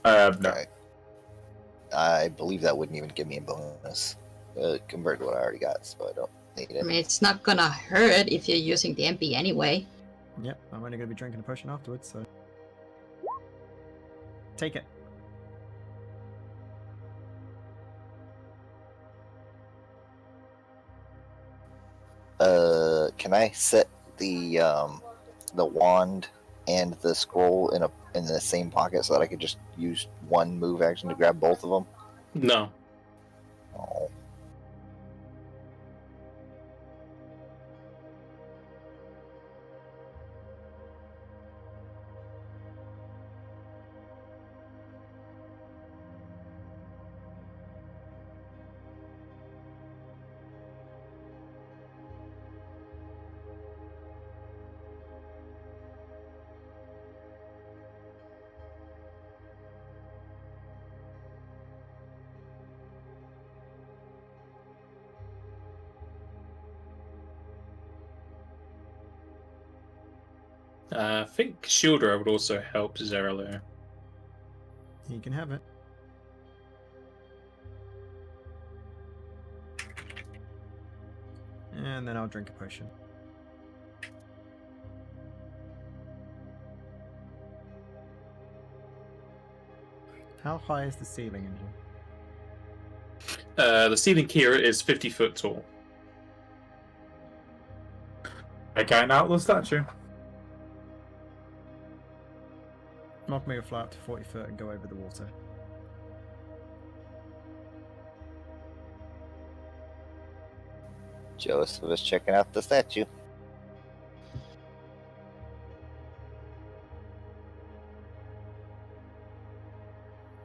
No. Okay. I believe that wouldn't even give me a bonus compared to what I already got, so I don't need I it. mean, it's not gonna hurt if you're using the MP anyway. Yep, I'm only going to be drinking a potion afterwards, so... Take it. Can I set the wand and the scroll in the same pocket so that I could just use one move action to grab both of them? No. Oh. I think Shieldra would also help Zeralo. He can have it. And then I'll drink a potion. How high is the ceiling in here? The ceiling here is 50 foot tall. Again, out the statue. Knock me a fly up to 40 foot and go over the water. Joseph is checking out the statue.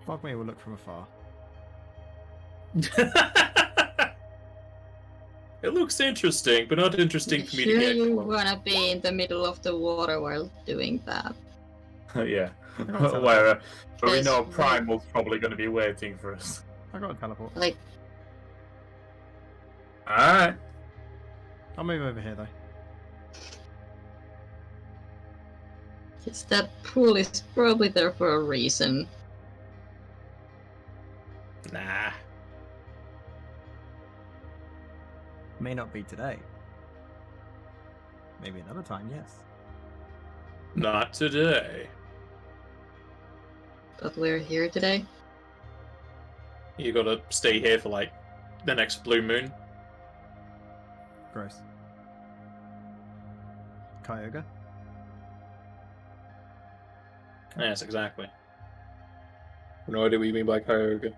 Knock me will look from afar. It looks interesting, but not interesting for me to Sure get you close. wanna be in the middle of the water while doing that? Yeah. Everyone's Where we Yes, know right. Primal's probably going to be waiting for us. I got a teleport. Like, Alright. I'll move over here though. yes, that pool is probably there for a reason. Nah. May not be today. Maybe another time, yes. Not today. But we're here today. You gotta stay here for like the next blue moon. Gross. Kyogre? Yes, exactly. No idea what you mean by Kyogre.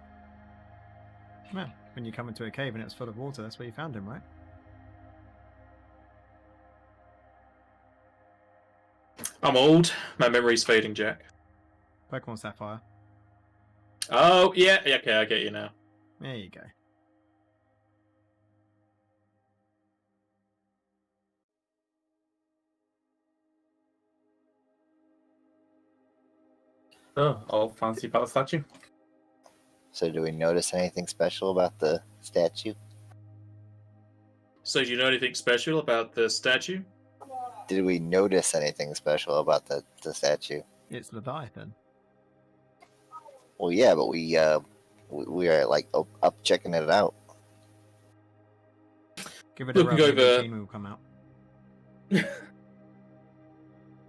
Well, when you come into a cave and it's full of water, that's where you found him, right? I'm old. My memory's fading, Jack. Pokemon Sapphire. Oh, yeah, okay, I get you now. There you go. Oh, all fancy about the statue. So do we notice anything special about the statue? So, do you know anything special about the statue? Did we notice anything special about the statue? It's Leviathan. Well, yeah, but we are like up checking it out. Give it a Looking rub, over- the gene will come out.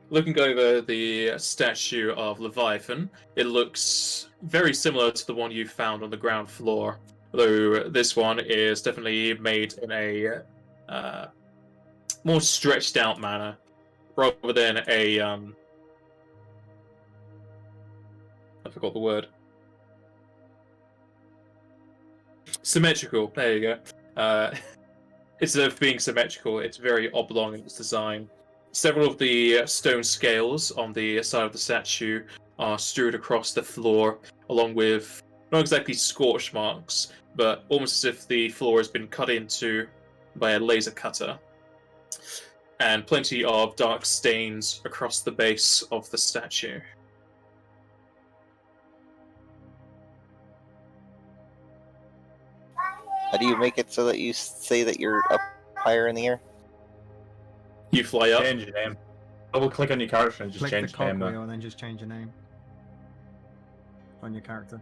Looking over the statue of Leviathan, it looks very similar to the one you found on the ground floor, though this one is definitely made in a more stretched out manner, rather than a I forgot the word. Symmetrical. There you go. Instead of being symmetrical, it's very oblong in its design. Several of the stone scales on the side of the statue are strewed across the floor, along with not exactly scorch marks, but almost as if the floor has been cut into by a laser cutter. And plenty of dark stains across the base of the statue. How do you make it so that you say that you're up higher in the air? You fly up. Change your name. Double click on your character and just Click change the your name. cog Then. wheel and then just change your name on your character.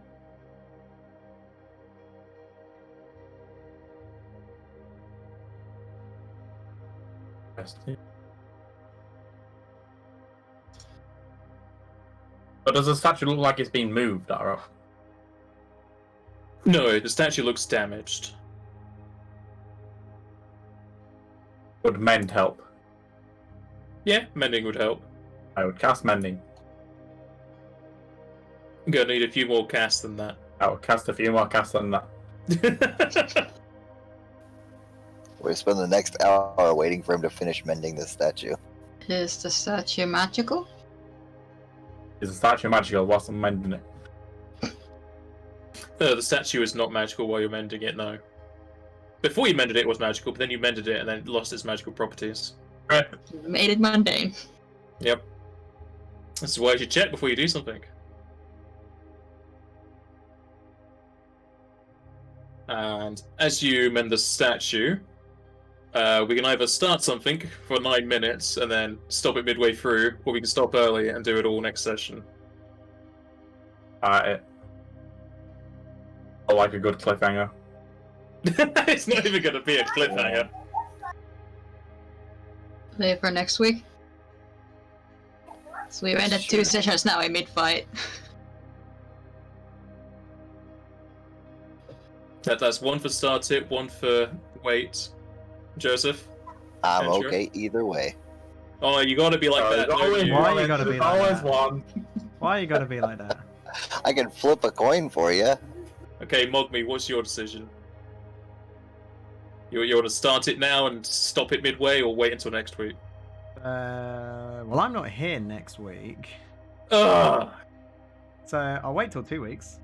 But does the statue look like it's been moved, or No, the statue looks damaged. would mend help? Yeah, mending would help. I would cast mending. I'm gonna need a few more casts than that. I would cast a few more casts than that. We'll spend the next hour waiting for him to finish mending this statue. Is the statue magical? Is the statue magical whilst I'm mending it? The statue is not magical while you're mending it, no. Before you mended it, it was magical, but then you mended it and then it lost its magical properties. Right. Made it mundane. Yep. This is why you should check before you do something. And as you mend the statue, We can either start something for 9 minutes and then stop it midway through, or we can stop early and do it all next session. I like a good cliffhanger. It's not even going to be a cliffhanger. Play for next week. So we ended 2 sessions now in mid-fight. That's 1 for start it, 1 for wait. Joseph? I'm Andrew? okay either way. Oh, you gotta be like that. Always don't you? Why you gotta be like always that? one. Why you gotta be like that? I can flip a coin for you. Okay, Mogme, what's your decision? You want to start it now and stop it midway, or wait until next week? Well, I'm not here next week, Ugh! so I'll wait till 2 weeks.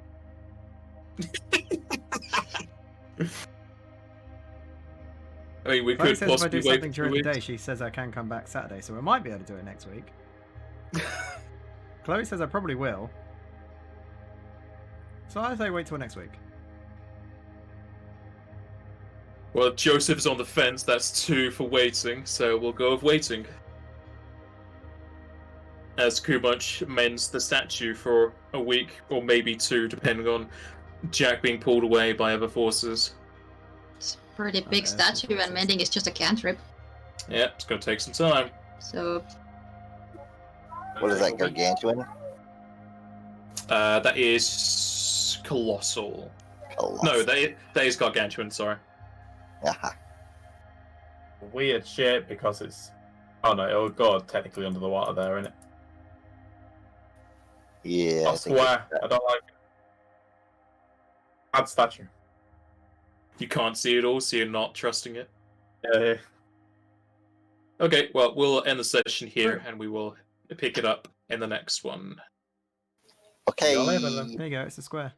I mean, we Chloe could says if I possibly do wait something for 2 during the weeks. day, she says I can come back Saturday, so we might be able to do it next week. Chloe says I probably will. So I say wait till next week. Well, Joseph's on the fence, that's 2 for waiting, so we'll go with waiting. As Kumunch mends the statue for a week, or maybe 2, depending on Jack being pulled away by other forces. It's a pretty big that's statue, and unfortunate. mending is just a cantrip. Yeah, it's gonna take some time. So What is that, gargantuan? That is colossal. No, that is gargantuan, sorry. Aha. Weird shape because it's. Oh no, it'll go technically under the water there, innit? Yeah. I Not think square. I don't like it. Add statue. You can't see it all, so you're not trusting it. Yeah. Okay, well, we'll end the session here, and we will pick it up in the next one. Okay. See you later then. There you go, it's a square.